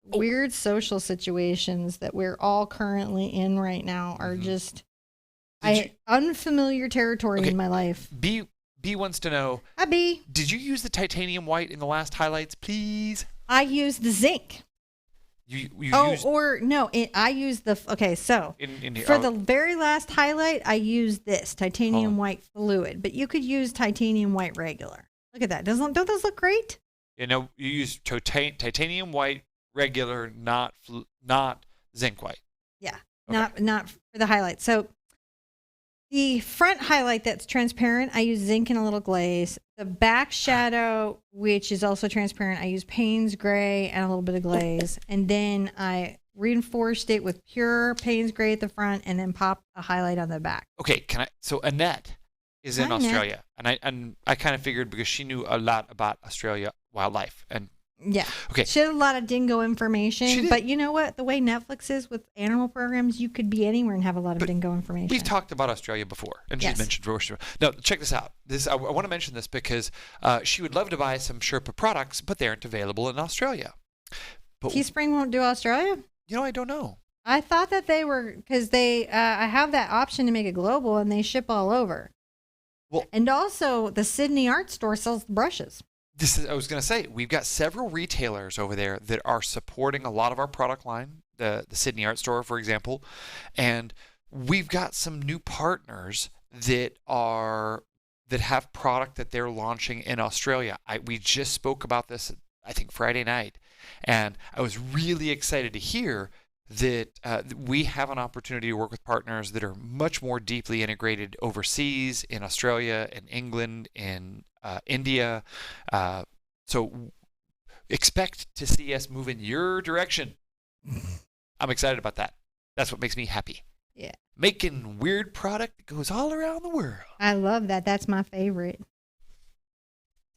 Weird social situations that we're all currently in right now are just unfamiliar territory in my life. B wants to know. Hi, B. Did you use the titanium white in the last highlights, please? I used the zinc. I used the. Okay, so for the very last highlight, I used this titanium white fluid, but you could use titanium white regular. Look at that. Don't those look great? You use titanium white regular, not zinc white. Yeah, okay. Not for the highlight. So. The front highlight that's transparent, I use zinc and a little glaze. The back shadow, which is also transparent, I use Payne's gray and a little bit of glaze. And then I reinforced it with pure Payne's gray at the front and then popped a highlight on the back. Okay, so Annette is in Australia. And I kind of figured because she knew a lot about Australia wildlife. And yeah. Okay. She had a lot of dingo information. But you know what? The way Netflix is with animal programs, you could be anywhere and have a lot of dingo information. We've talked about Australia before. And she's mentioned Australia. No, check this out. I want to mention this because she would love to buy some Sherpa products, but they aren't available in Australia. Teespring won't do Australia? I don't know. I thought that they were, because I have that option to make it global and they ship all over. Well, and also the Sydney art store sells the brushes. I was going to say, we've got several retailers over there that are supporting a lot of our product line, the Sydney Art Store, for example. And we've got some new partners that have product that they're launching in Australia. We just spoke about this, I think, Friday night. And I was really excited to hear that we have an opportunity to work with partners that are much more deeply integrated overseas, in Australia, in England, in India. So expect to see us move in your direction. I'm excited about that. That's what makes me happy. Yeah. Making weird product that goes all around the world. I love that. That's my favorite.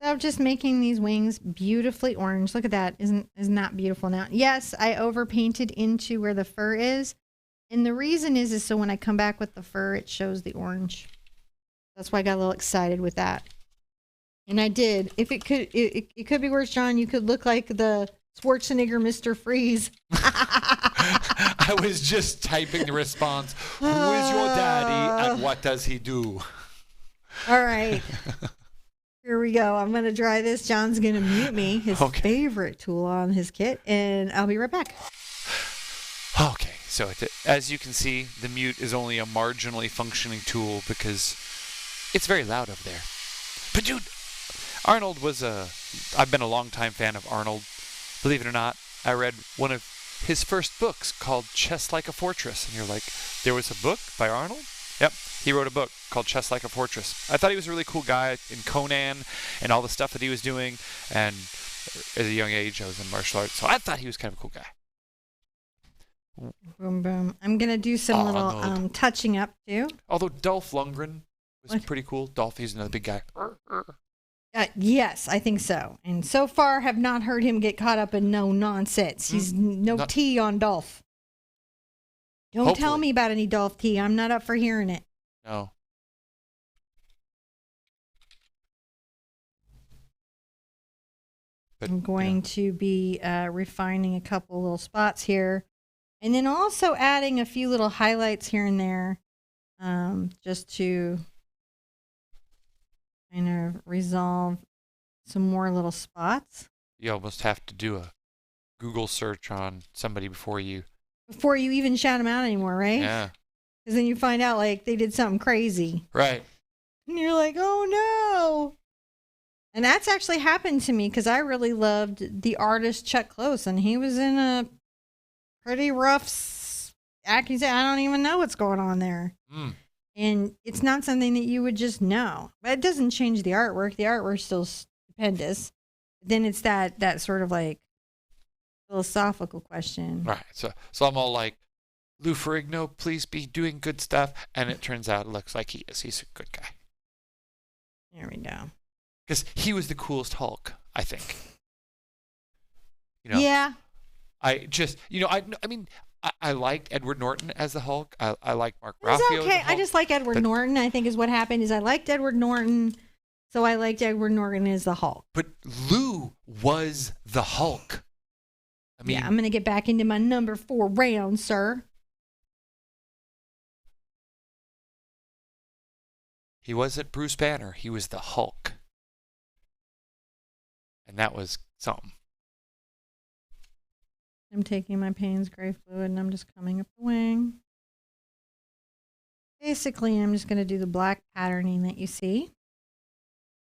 So I'm just making these wings beautifully orange. Look at that. Isn't that beautiful now? Yes, I overpainted into where the fur is. And the reason is so when I come back with the fur, it shows the orange. That's why I got a little excited with that. And I did. If it could be worse, John. You could look like the Schwarzenegger Mr. Freeze. I was just typing the response. Who is your daddy and what does he do? All right. Here we go. I'm going to dry this. John's going to mute me, his favorite tool on his kit, and I'll be right back. Okay. So as you can see, the mute is only a marginally functioning tool because it's very loud up there. But dude, Arnold was I've been a longtime fan of Arnold. Believe it or not, I read one of his first books called Chess Like a Fortress. And you're like, there was a book by Arnold? Yep, he wrote a book called Chess Like a Fortress. I thought he was a really cool guy in Conan and all the stuff that he was doing. And at a young age, I was in martial arts, so I thought he was kind of a cool guy. Boom, boom. I'm going to do some little touching up, too. Although Dolph Lundgren was pretty cool. Dolph, he's another big guy. Yes, I think so. And so far have not heard him get caught up in no nonsense. He's tea on Dolph. Don't tell me about any Dolph tea. I'm not up for hearing it. No. But, I'm going to be refining a couple little spots here. And then also adding a few little highlights here and there just to kind of resolve some more little spots. You almost have to do a Google search on somebody before you even shout them out anymore, right? Yeah. Because then you find out like they did something crazy. Right. And you're like, oh no. And that's actually happened to me because I really loved the artist Chuck Close, and he was in a pretty rough accusation. I don't even know what's going on there. And it's not something that you would just know. But it doesn't change the artwork. The artwork's still stupendous. Then it's that sort of like philosophical question. Right. So I'm all like, Lou Ferrigno, please be doing good stuff. And it turns out it looks like he is. He's a good guy. There we go. Because he was the coolest Hulk, I think. You know, yeah. I mean, I liked Edward Norton as the Hulk. I like Mark Ruffalo okay. as the Hulk. I just like Edward Norton. I think is what happened is I liked Edward Norton, so I liked Edward Norton as the Hulk. But Lou was the Hulk. I mean, yeah, I'm going to get back into my number 4 round, sir. He wasn't Bruce Banner. He was the Hulk. And that was something. I'm taking my Payne's Gray fluid and I'm just coming up the wing. Basically, I'm just going to do the black patterning that you see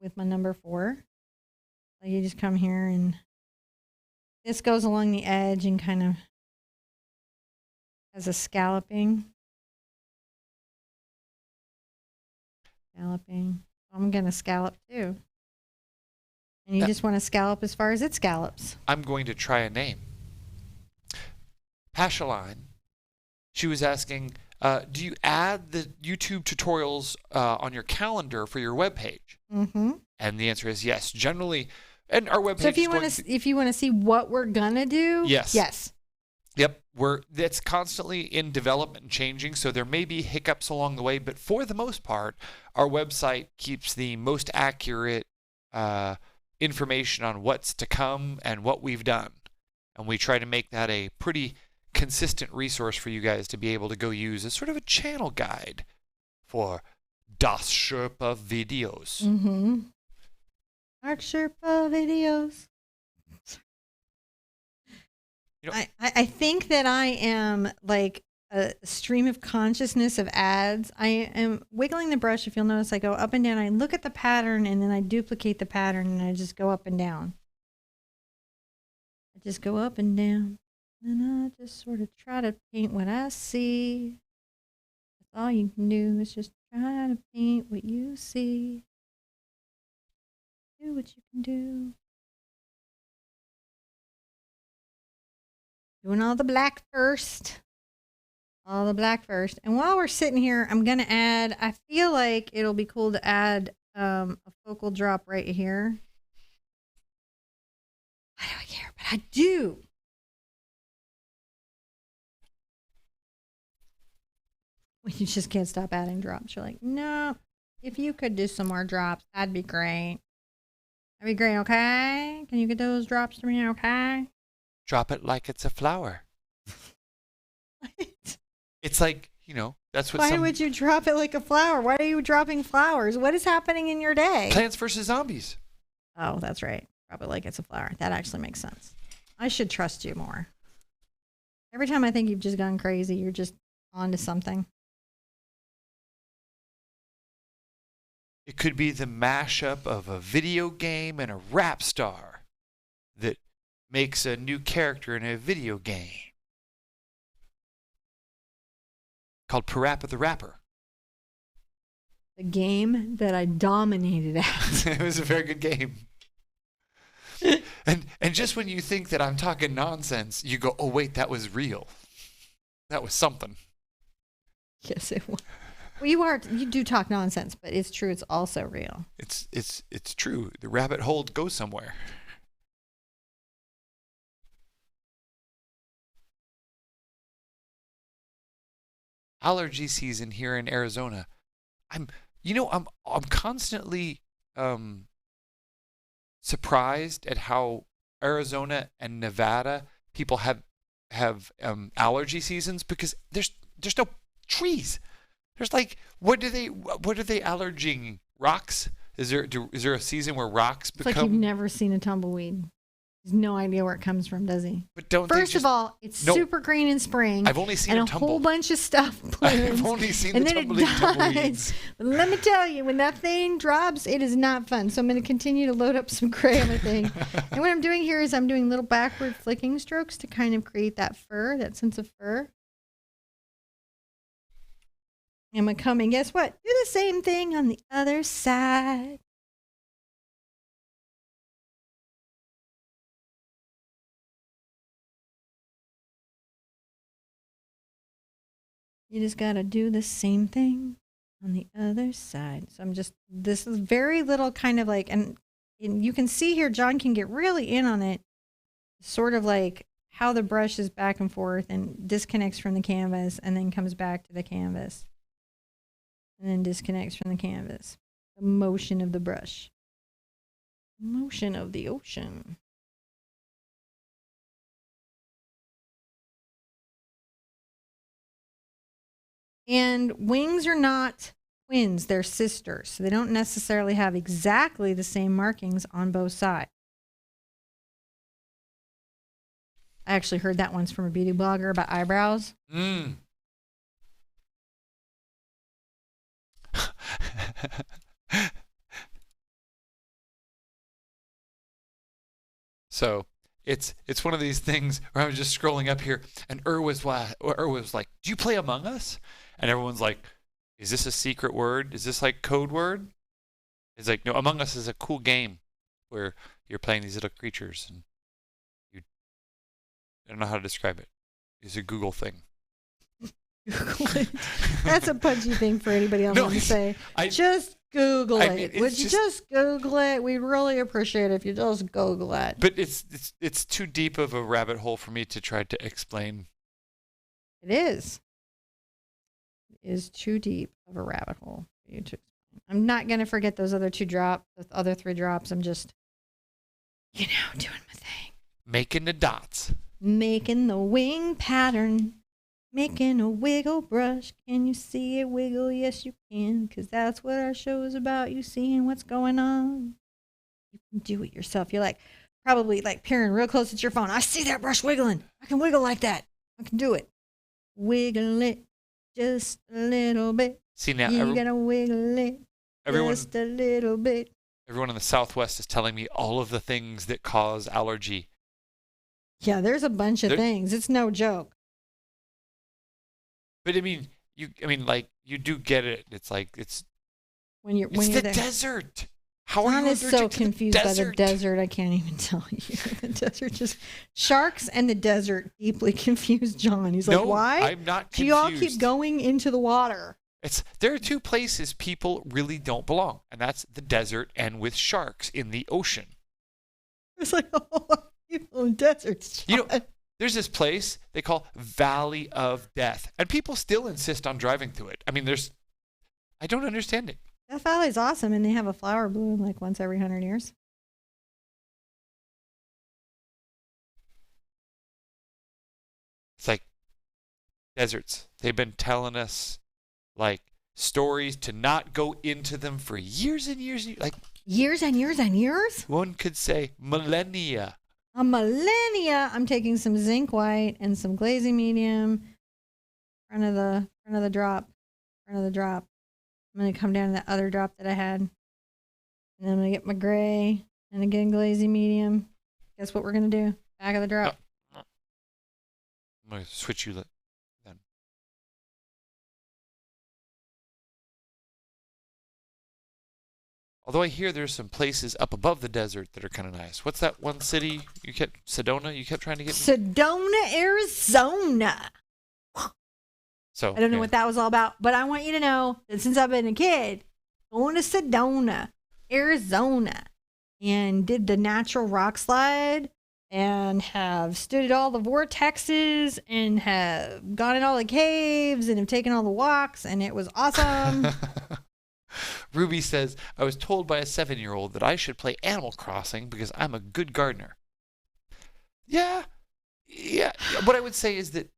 with my number 4. So you just come here and this goes along the edge and kind of has a scalloping. Scalloping. I'm going to scallop too. And you just want to scallop as far as it scallops. I'm going to try a name. Pashaline. She was asking, do you add the YouTube tutorials on your calendar for your webpage? Mm-hmm. And the answer is yes. Generally, and our webpage. So if you want to see what we're gonna do, yes. Yep, it's constantly in development and changing, so there may be hiccups along the way, but for the most part, our website keeps the most accurate information on what's to come and what we've done. And we try to make that a pretty consistent resource for you guys to be able to go use as sort of a channel guide for TheArtSherpa videos. Mm-hmm. Art Sherpa videos. You know, I think that I am like a stream of consciousness of ads. I am wiggling the brush. If you'll notice, I go up and down. I look at the pattern and then I duplicate the pattern and I just go up and down. I just go up and down. And I just sort of try to paint what I see. That's all you can do is just try to paint what you see. Do what you can do. Doing all the black first. All the black first. And while we're sitting here, I'm going to add, I feel like it'll be cool to add a focal drop right here. Why do I care? But I do. You just can't stop adding drops. You're like, no, if you could do some more drops, that'd be great. That'd be great, okay? Can you get those drops to me, okay? Drop it like it's a flower. What? It's like, that's what Why would you drop it like a flower? Why are you dropping flowers? What is happening in your day? Plants vs. Zombies. Oh, that's right. Drop it like it's a flower. That actually makes sense. I should trust you more. Every time I think you've just gone crazy, you're just on to something. It could be the mashup of a video game and a rap star that makes a new character in a video game called Parappa the Rapper. The game that I dominated at. It was a very good game. And just when you think that I'm talking nonsense, you go, oh, wait, that was real. That was something. Yes, it was. Well, you do talk nonsense, but it's true. It's also real. It's true. The rabbit hole goes somewhere. Allergy season here in Arizona. I'm constantly surprised at how Arizona and Nevada people have allergy seasons, because there's no trees. There's like, what are they allerging? Rocks? Is there a season where rocks become? It's like you've never seen a tumbleweed. He has no idea where it comes from, does he? But First of all, it's super green in spring. I've only seen and a whole bunch of stuff blooms. I've only seen and the then tumbleweeds. But let me tell you, when that thing drops, it is not fun. So I'm going to continue to load up some gray on my thing. And what I'm doing here is I'm doing little backward flicking strokes to kind of create that fur, that sense of fur. I'm going to come and guess what? Do the same thing on the other side. You just got to do the same thing on the other side. So this is very little kind of like, and you can see here, John can get really in on it, sort of like how the brush is back and forth and disconnects from the canvas and then comes back to the canvas. And then disconnects from the canvas. The motion of the brush. Motion of the ocean. And wings are not twins, they're sisters. So they don't necessarily have exactly the same markings on both sides. I actually heard that once from a beauty blogger about eyebrows. So it's one of these things where I was just scrolling up here, and Ur was like, "Do you play Among Us?" And everyone's like, "Is this a secret word? Is this like code word?" It's like, no, Among Us is a cool game where you're playing these little creatures, and I don't know how to describe it. It's a Google thing. Google it. That's a punchy thing for anybody else to say. Just Google it. Would you just Google it? We'd really appreciate it if you just Google it. But it's too deep of a rabbit hole for me to try to explain. It is. It is too deep of a rabbit hole for you to explain. I'm not going to forget those other the other 3 drops. I'm just, doing my thing. Making the dots. Making the wing pattern. Making a wiggle brush. Can you see it wiggle? Yes, you can, because that's what our show is about. You seeing what's going on. You can do it yourself. You're probably peering real close at your phone. I see that brush wiggling. I can wiggle like that. I can do it. Wiggle it just a little bit. See now, you gotta wiggle it just a little bit. Everyone in the Southwest is telling me all of the things that cause allergy. Yeah, there's a bunch of things. It's no joke. But you do get it. It's like it's when it's you're the there. Desert. How are John you is so to confused the by the desert. I can't even tell you. The desert sharks and the desert deeply confused John. He's like, why? I'm not confused. Do you all keep going into the water? There are 2 places people really don't belong, and that's the desert and with sharks in the ocean. It's like, people in deserts, John. There's this place they call Valley of Death, and people still insist on driving through it. I don't understand it. Death Valley is awesome, and they have a flower bloom once every 100 years. It's like deserts. They've been telling us stories to not go into them for years and years. Years and years and years? One could say millennia. A millennia. I'm taking some zinc white and some glazing medium. Front of the drop. I'm going to come down to that other drop that I had. And then I'm going to get my gray and again glazy medium. Guess what we're going to do? Back of the drop. I'm going to switch you then. Although I hear there's some places up above the desert that are kind of nice. What's that one city you kept, Sedona, you kept trying to get me? Sedona, Arizona. So I don't know what that was all about, but I want you to know that since I've been a kid, going to Sedona, Arizona, and did the natural rock slide and have stood at all the vortexes and have gone in all the caves and have taken all the walks, and it was awesome. Ruby says, I was told by a 7-year-old that I should play Animal Crossing because I'm a good gardener. Yeah. What I would say is that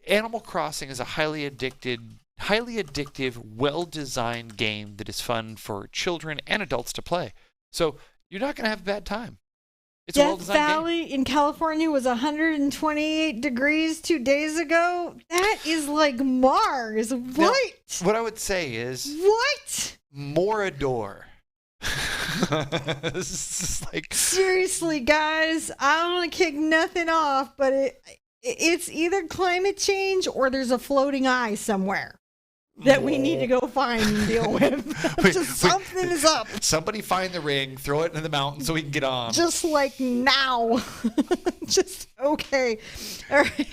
Animal Crossing is a highly addictive, well-designed game that is fun for children and adults to play. So you're not going to have a bad time. It's a well-designed Valley in California was 128 degrees 2 days ago. That is like Mars. What? Now, what I would say is... What? Morador. This is like... Seriously, guys, I don't want to kick nothing off, but it's either climate change or there's a floating eye somewhere that we need to go find and deal with. Something is up. Somebody find the ring, throw it into the mountain so we can get on. Just like now. Just okay. All right.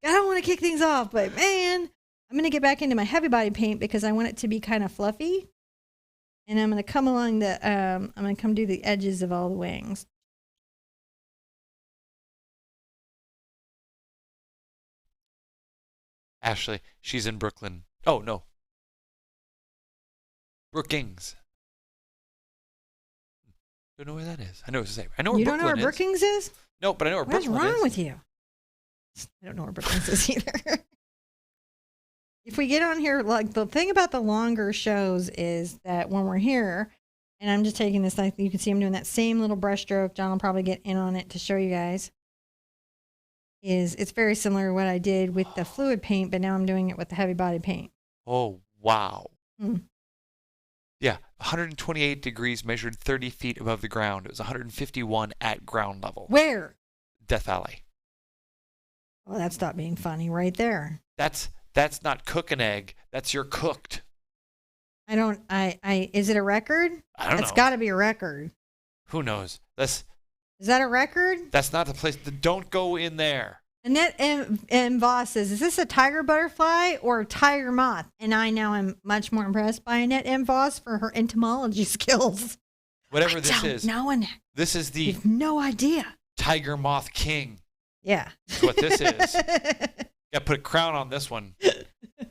I don't want to kick things off, but man, I'm going to get back into my heavy body paint because I want it to be kind of fluffy. And I'm going to come along I'm going to come do the edges of all the wings. Ashley, she's in Brooklyn. Oh, no. Brookings. Don't know where that is. I know it's the same. I know where Brooklyn is. You don't know where Brookings is? No, but I know where Brooklyn is. What's wrong with you? I don't know where Brookings is either. If we get on here, like the thing about the longer shows is that when we're here, and I'm just taking this, like you can see I'm doing that same little brush stroke. John will probably get in on it to show you guys. It's very similar to what I did with the fluid paint, but now I'm doing it with the heavy body paint. Oh, wow. Yeah, 128 degrees measured 30 feet above the ground. It was 151 at ground level. Where? Death Valley. Well, that stopped being funny right there. That's not cook an egg. That's your cooked. Is it a record? I don't know. It's got to be a record. Who knows? Is that a record? That's not the place. Don't go in there. Annette and Voss says, is this a tiger butterfly or a tiger moth? And I now am much more impressed by Annette and Voss for her entomology skills. Whatever this is. No, Annette. This is the... You have no idea. Tiger moth king. Yeah. That's what this is. Got to put a crown on this one.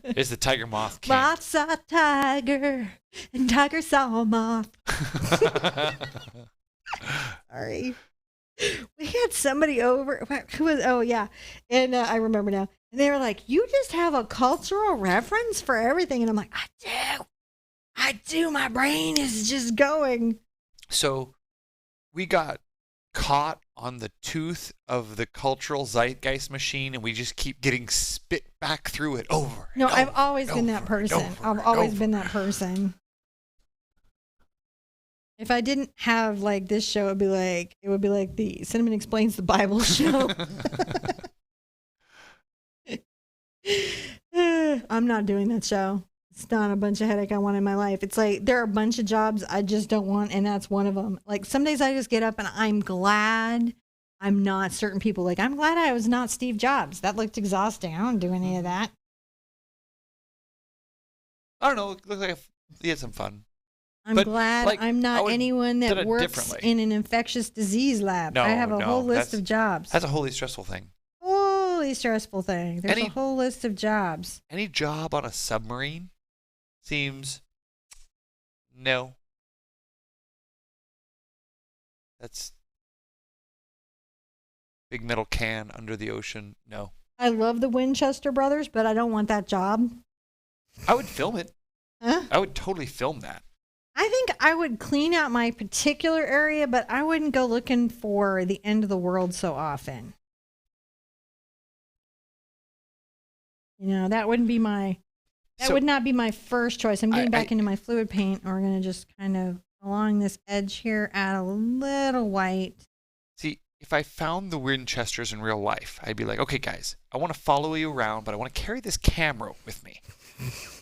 It's the tiger moth king. Moth saw tiger and tiger saw moth. Sorry. We had somebody over. Who was? Oh, yeah. And I remember now. And they were like, you just have a cultural reference for everything. And I'm like, I do. My brain is just going. So we got caught on the tooth of the cultural zeitgeist machine, and we just keep getting spit back through it over. No, I've always been that person. I've always been that person. If I didn't have like this show, it would be like the Cinnamon Explains the Bible show. I'm not doing that show. It's not a bunch of headache I want in my life. It's like there are a bunch of jobs I just don't want, and that's one of them. Like some days I just get up and I'm glad I'm not certain people. Like I'm glad I was not Steve Jobs. That looked exhausting. I don't do any of that. I don't know. It looked like he had some fun. I'm glad I'm not anyone that works in an infectious disease lab. I have a whole list of jobs. That's a wholly stressful thing. Holy stressful thing. There's a whole list of jobs. Any job on a submarine seems no. That's big metal can under the ocean. No. I love the Winchester brothers, but I don't want that job. I would film it. Huh? I would totally film that. I think I would clean out my particular area, but I wouldn't go looking for the end of the world so often. You know, that wouldn't be my That would not be my first choice. I'm getting back into my fluid paint. And we're going to just kind of along this edge here, add a little white. See, if I found the Winchesters in real life, I'd be like, okay, guys, I want to follow you around, but I want to carry this camera with me.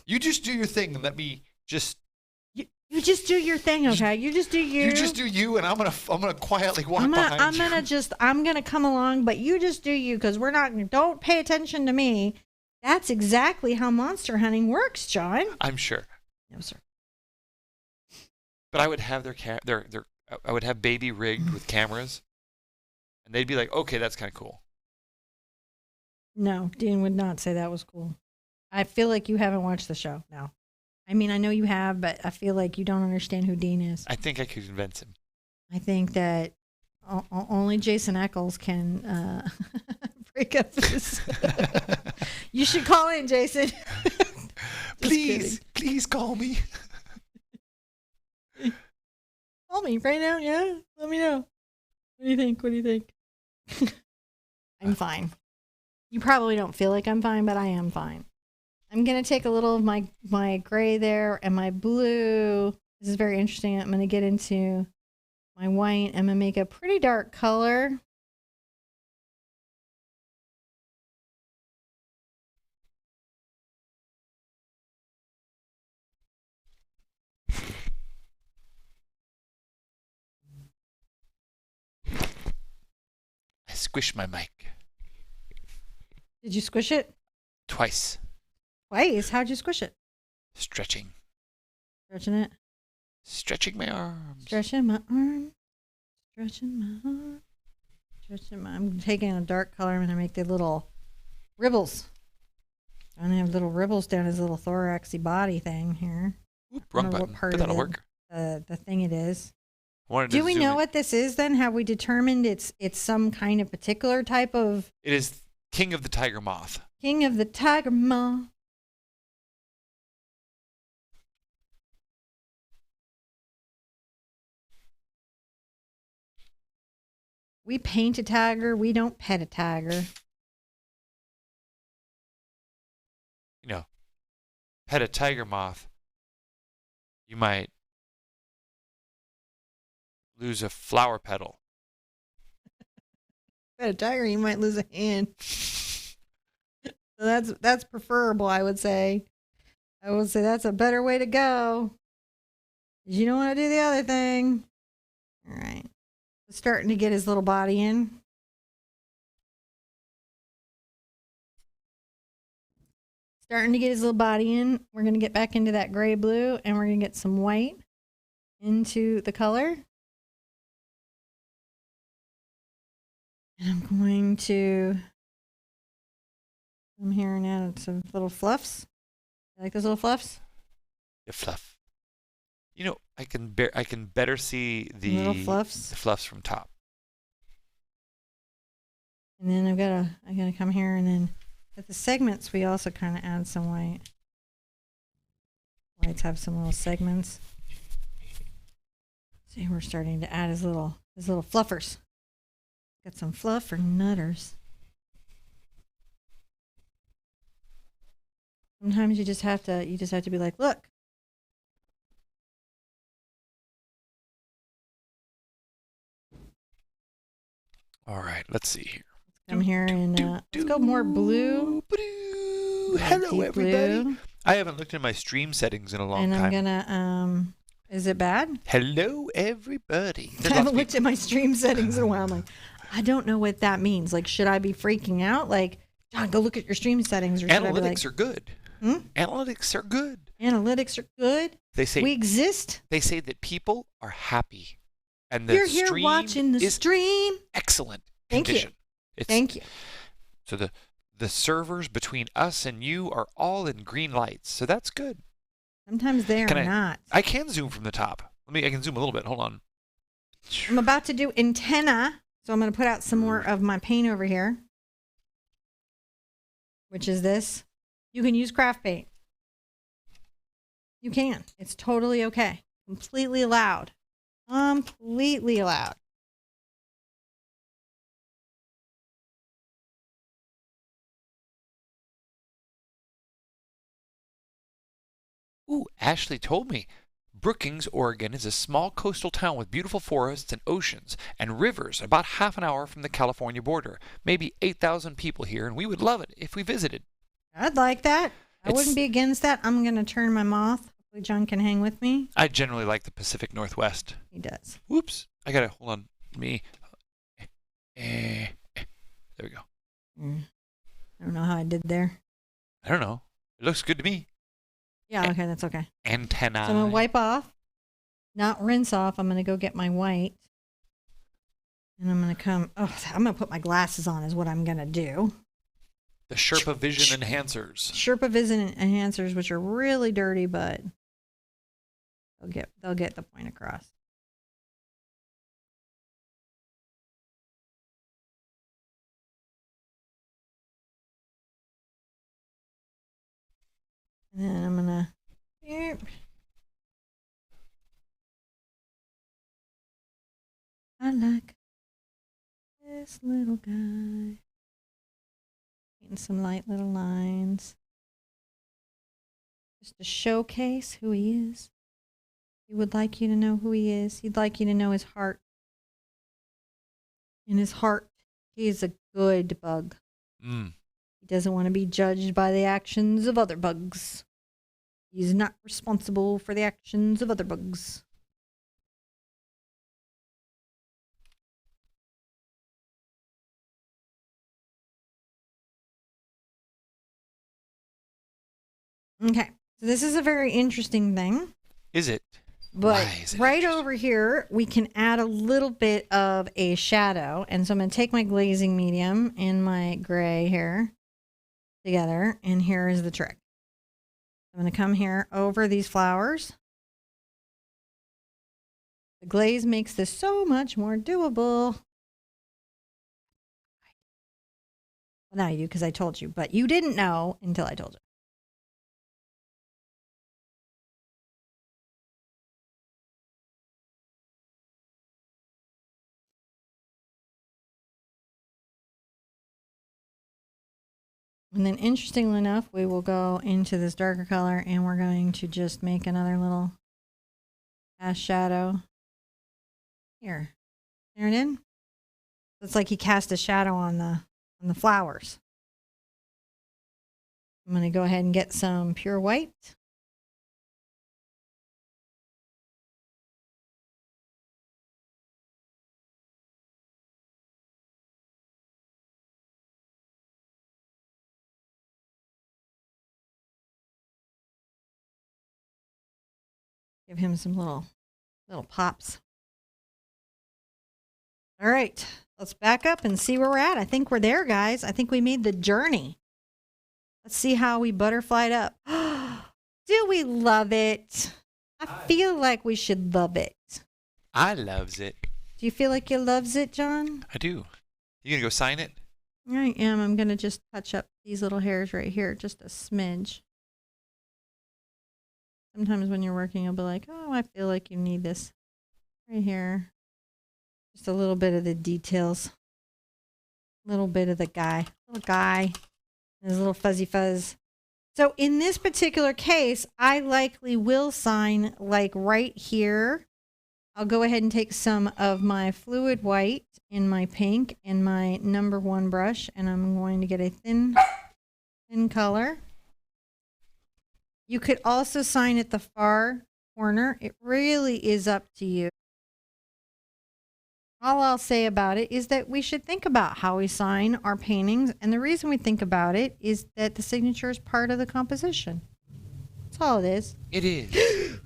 You just do your thing and let me just... You just do your thing, okay? You just do you. You just do you, and I'm gonna quietly walk behind you. I'm gonna come along, but you just do you, because don't pay attention to me. That's exactly how monster hunting works, John. I'm sure. No, sir. But I would have I would have baby rigged with cameras, and they'd be like, okay, that's kind of cool. No, Dean would not say that was cool. I feel like you haven't watched the show. No. I mean, I know you have, but I feel like you don't understand who Dean is. I think I could convince him. I think that only Jason Eccles can break up this. You should call in, Jason. Please call me. Call me right now, yeah? Let me know. What do you think? I'm fine. You probably don't feel like I'm fine, but I am fine. I'm going to take a little of my gray there and my blue. This is very interesting. I'm going to get into my white. I'm going to make a pretty dark color. I squished my mic. Did you squish it? Twice. Twice? How'd you squish it? Stretching. Stretching it? Stretching my arms. Stretching my arm. Stretching my arm. I'm taking a dark color. I'm going to make the little ribbles. I'm going to have little ribbles down his little thoraxy body thing here. Oop, wrong button. But that'll work. The thing it is. Do we know what this is then? Have we determined it's some kind of particular type of... It is King of the Tiger Moth. King of the Tiger Moth. We paint a tiger. We don't pet a tiger. You know, pet a tiger moth, you might lose a flower petal. Pet a tiger, you might lose a hand. So that's preferable, I would say. I would say that's a better way to go. You don't want to do the other thing. All right. Starting to get his little body in. Starting to get his little body in. We're going to get back into that gray blue, and we're going to get some white into the color. And I'm going to come here and add some little fluffs. You like those little fluffs? The fluff. You know, I can better see the little fluffs. The fluffs from top. And then I gotta come here, and then at the segments we also kind of add some white. Whites have some little segments. See, we're starting to add his little fluffers. Got some fluff for nutters. Sometimes you just have to be like, look. All right, let's see here. Come here and let's go more blue. Hello, everybody. Blue. I haven't looked at my stream settings in a long time. And I'm gonna is it bad? Hello, everybody. I haven't looked at my stream settings in a while. I'm like, I don't know what that means. Like, should I be freaking out? Like, John, go look at your stream settings. Or analytics are good. Analytics are good. Analytics are good. They say we exist. They say that people are happy, and you're here watching the stream. Excellent. Thank you. Thank you. So the servers between us and you are all in green lights, so that's good. Sometimes they are not. I can zoom from the top. I can zoom a little bit. Hold on. I'm about to do antenna, so I'm going to put out some more of my paint over here, which is this. You can use craft paint. You can. It's totally okay. Completely allowed. Completely allowed. Ooh, Ashley told me. Brookings, Oregon is a small coastal town with beautiful forests and oceans and rivers about half an hour from the California border. Maybe 8,000 people here, and we would love it if we visited. I'd like that. I wouldn't It's be against that. I'm going to turn my moth. Hopefully John can hang with me. I generally like the Pacific Northwest. He does. Whoops. I gotta hold on. Me. There we go. I don't know how I did there. I don't know. It looks good to me. Yeah, okay, that's okay. Antennae. So I'm going to wipe off, not rinse off. I'm going to go get my white. And I'm going to I'm going to put my glasses on is what I'm going to do. The Sherpa Vision Enhancers. Sherpa Vision Enhancers, which are really dirty, but they'll get the point across. And then I'm gonna. I like this little guy. Painting some light little lines. Just to showcase who he is. He would like you to know who he is. He'd like you to know his heart. In his heart, he is a good bug. He doesn't want to be judged by the actions of other bugs. He's not responsible for the actions of other bugs. Okay, so this is a very interesting thing. Is it? But right over here, we can add a little bit of a shadow. And so I'm going to take my glazing medium and my gray here together. And here is the trick. I'm going to come here over these flowers. The glaze makes this so much more doable. Well, now you do because I told you, but you didn't know until I told you. And then interestingly enough, we will go into this darker color and we're going to just make another little cast shadow here. There it is. It's like he cast a shadow on the flowers. I'm going to go ahead and get some pure white. Give him some little pops. All right, let's back up and see where we're at. I think we're there, guys. I think we made the journey. Let's see how we butterflied up. Do we love it? I feel like we should love it. I loves it. Do you feel like you loves it, John? I do. You gonna go sign it? I am. I'm going to just touch up these little hairs right here, just a smidge. Sometimes when you're working, you'll be like, oh, I feel like you need this right here. Just a little bit of the details. A little bit of the guy. Little guy. His little fuzzy fuzz. So in this particular case, I likely will sign like right here. I'll go ahead and take some of my fluid white in my pink and my number 1 brush, and I'm going to get a thin color. You could also sign at the far corner. It really is up to you. All I'll say about it is that we should think about how we sign our paintings. And the reason we think about it is that the signature is part of the composition. That's all it is. It is.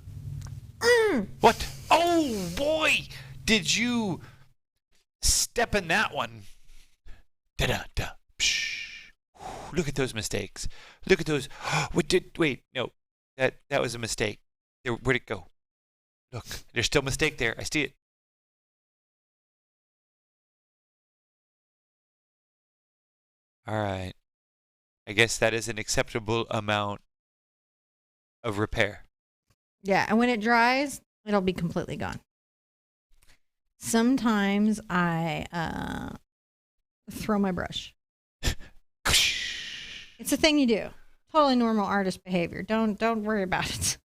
What? Oh, boy. Did you step in that one? Da-da-da. Psh. Look at those mistakes. Look at those. Wait, no. That was a mistake. Where'd it go? Look, there's still a mistake there. I see it. All right. I guess that is an acceptable amount of repair. Yeah, and when it dries, it'll be completely gone. Sometimes I throw my brush. It's a thing you do. Totally normal artist behavior. Don't worry about it.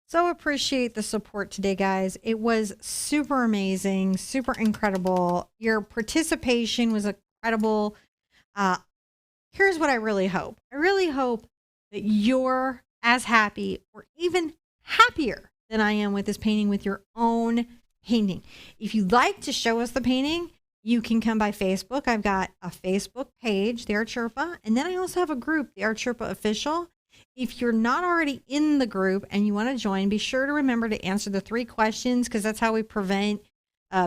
So appreciate the support today, guys. It was super amazing, super incredible. Your participation was incredible. Here's what I really hope. I really hope that you're as happy or even happier than I am with this painting with your own painting. If you'd like to show us the painting, you can come by Facebook. I've got a Facebook page, The Art Sherpa, and then I also have a group, The Art Sherpa Official. If you're not already in the group and you want to join, be sure to remember to answer the 3 questions, because that's how we prevent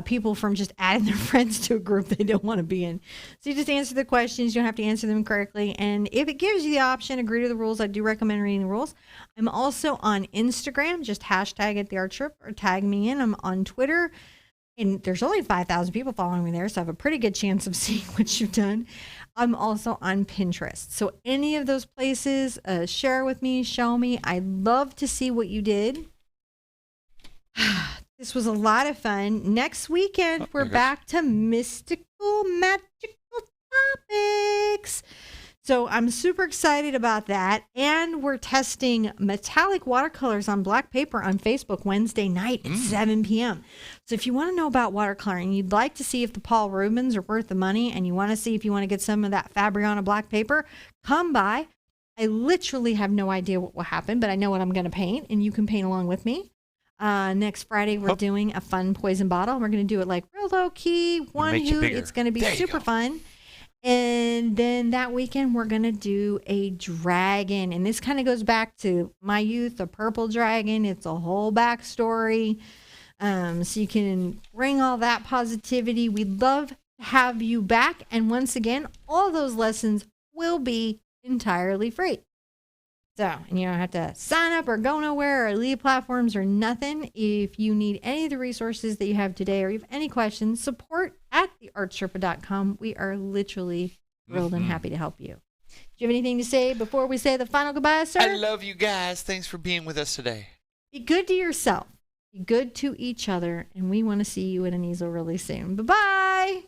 people from just adding their friends to a group they don't want to be in. So you just answer the questions. You don't have to answer them correctly. And if it gives you the option, agree to the rules. I do recommend reading the rules. I'm also on Instagram. Just hashtag it TheArtSherpa or tag me in. I'm on Twitter. And there's only 5,000 people following me there, so I have a pretty good chance of seeing what you've done. I'm also on Pinterest. So any of those places, share with me, show me. I'd love to see what you did. This was a lot of fun. Next weekend, we're back to mystical, magical topics. So I'm super excited about that. And we're testing metallic watercolors on black paper on Facebook Wednesday night at 7 p.m. So if you want to know about watercoloring, you'd like to see if the Paul Rubens are worth the money, and you want to see if you want to get some of that Fabriana black paper, come by. I literally have no idea what will happen, but I know what I'm going to paint, and you can paint along with me. Next Friday, we're doing a fun poison bottle. We're going to do it like real low key, one hoot. It's going to be super fun. And then that weekend, we're going to do a dragon. And this kind of goes back to my youth, a purple dragon. It's a whole backstory. So you can bring all that positivity. We'd love to have you back. And once again, all those lessons will be entirely free. So, and you don't have to sign up or go nowhere or leave platforms or nothing. If you need any of the resources that you have today, or you have any questions, support at TheArtSherpa.com. We are literally thrilled and happy to help you. Do you have anything to say before we say the final goodbye, sir? I love you guys. Thanks for being with us today. Be good to yourself. Be good to each other. And we want to see you at an easel really soon. Bye-bye.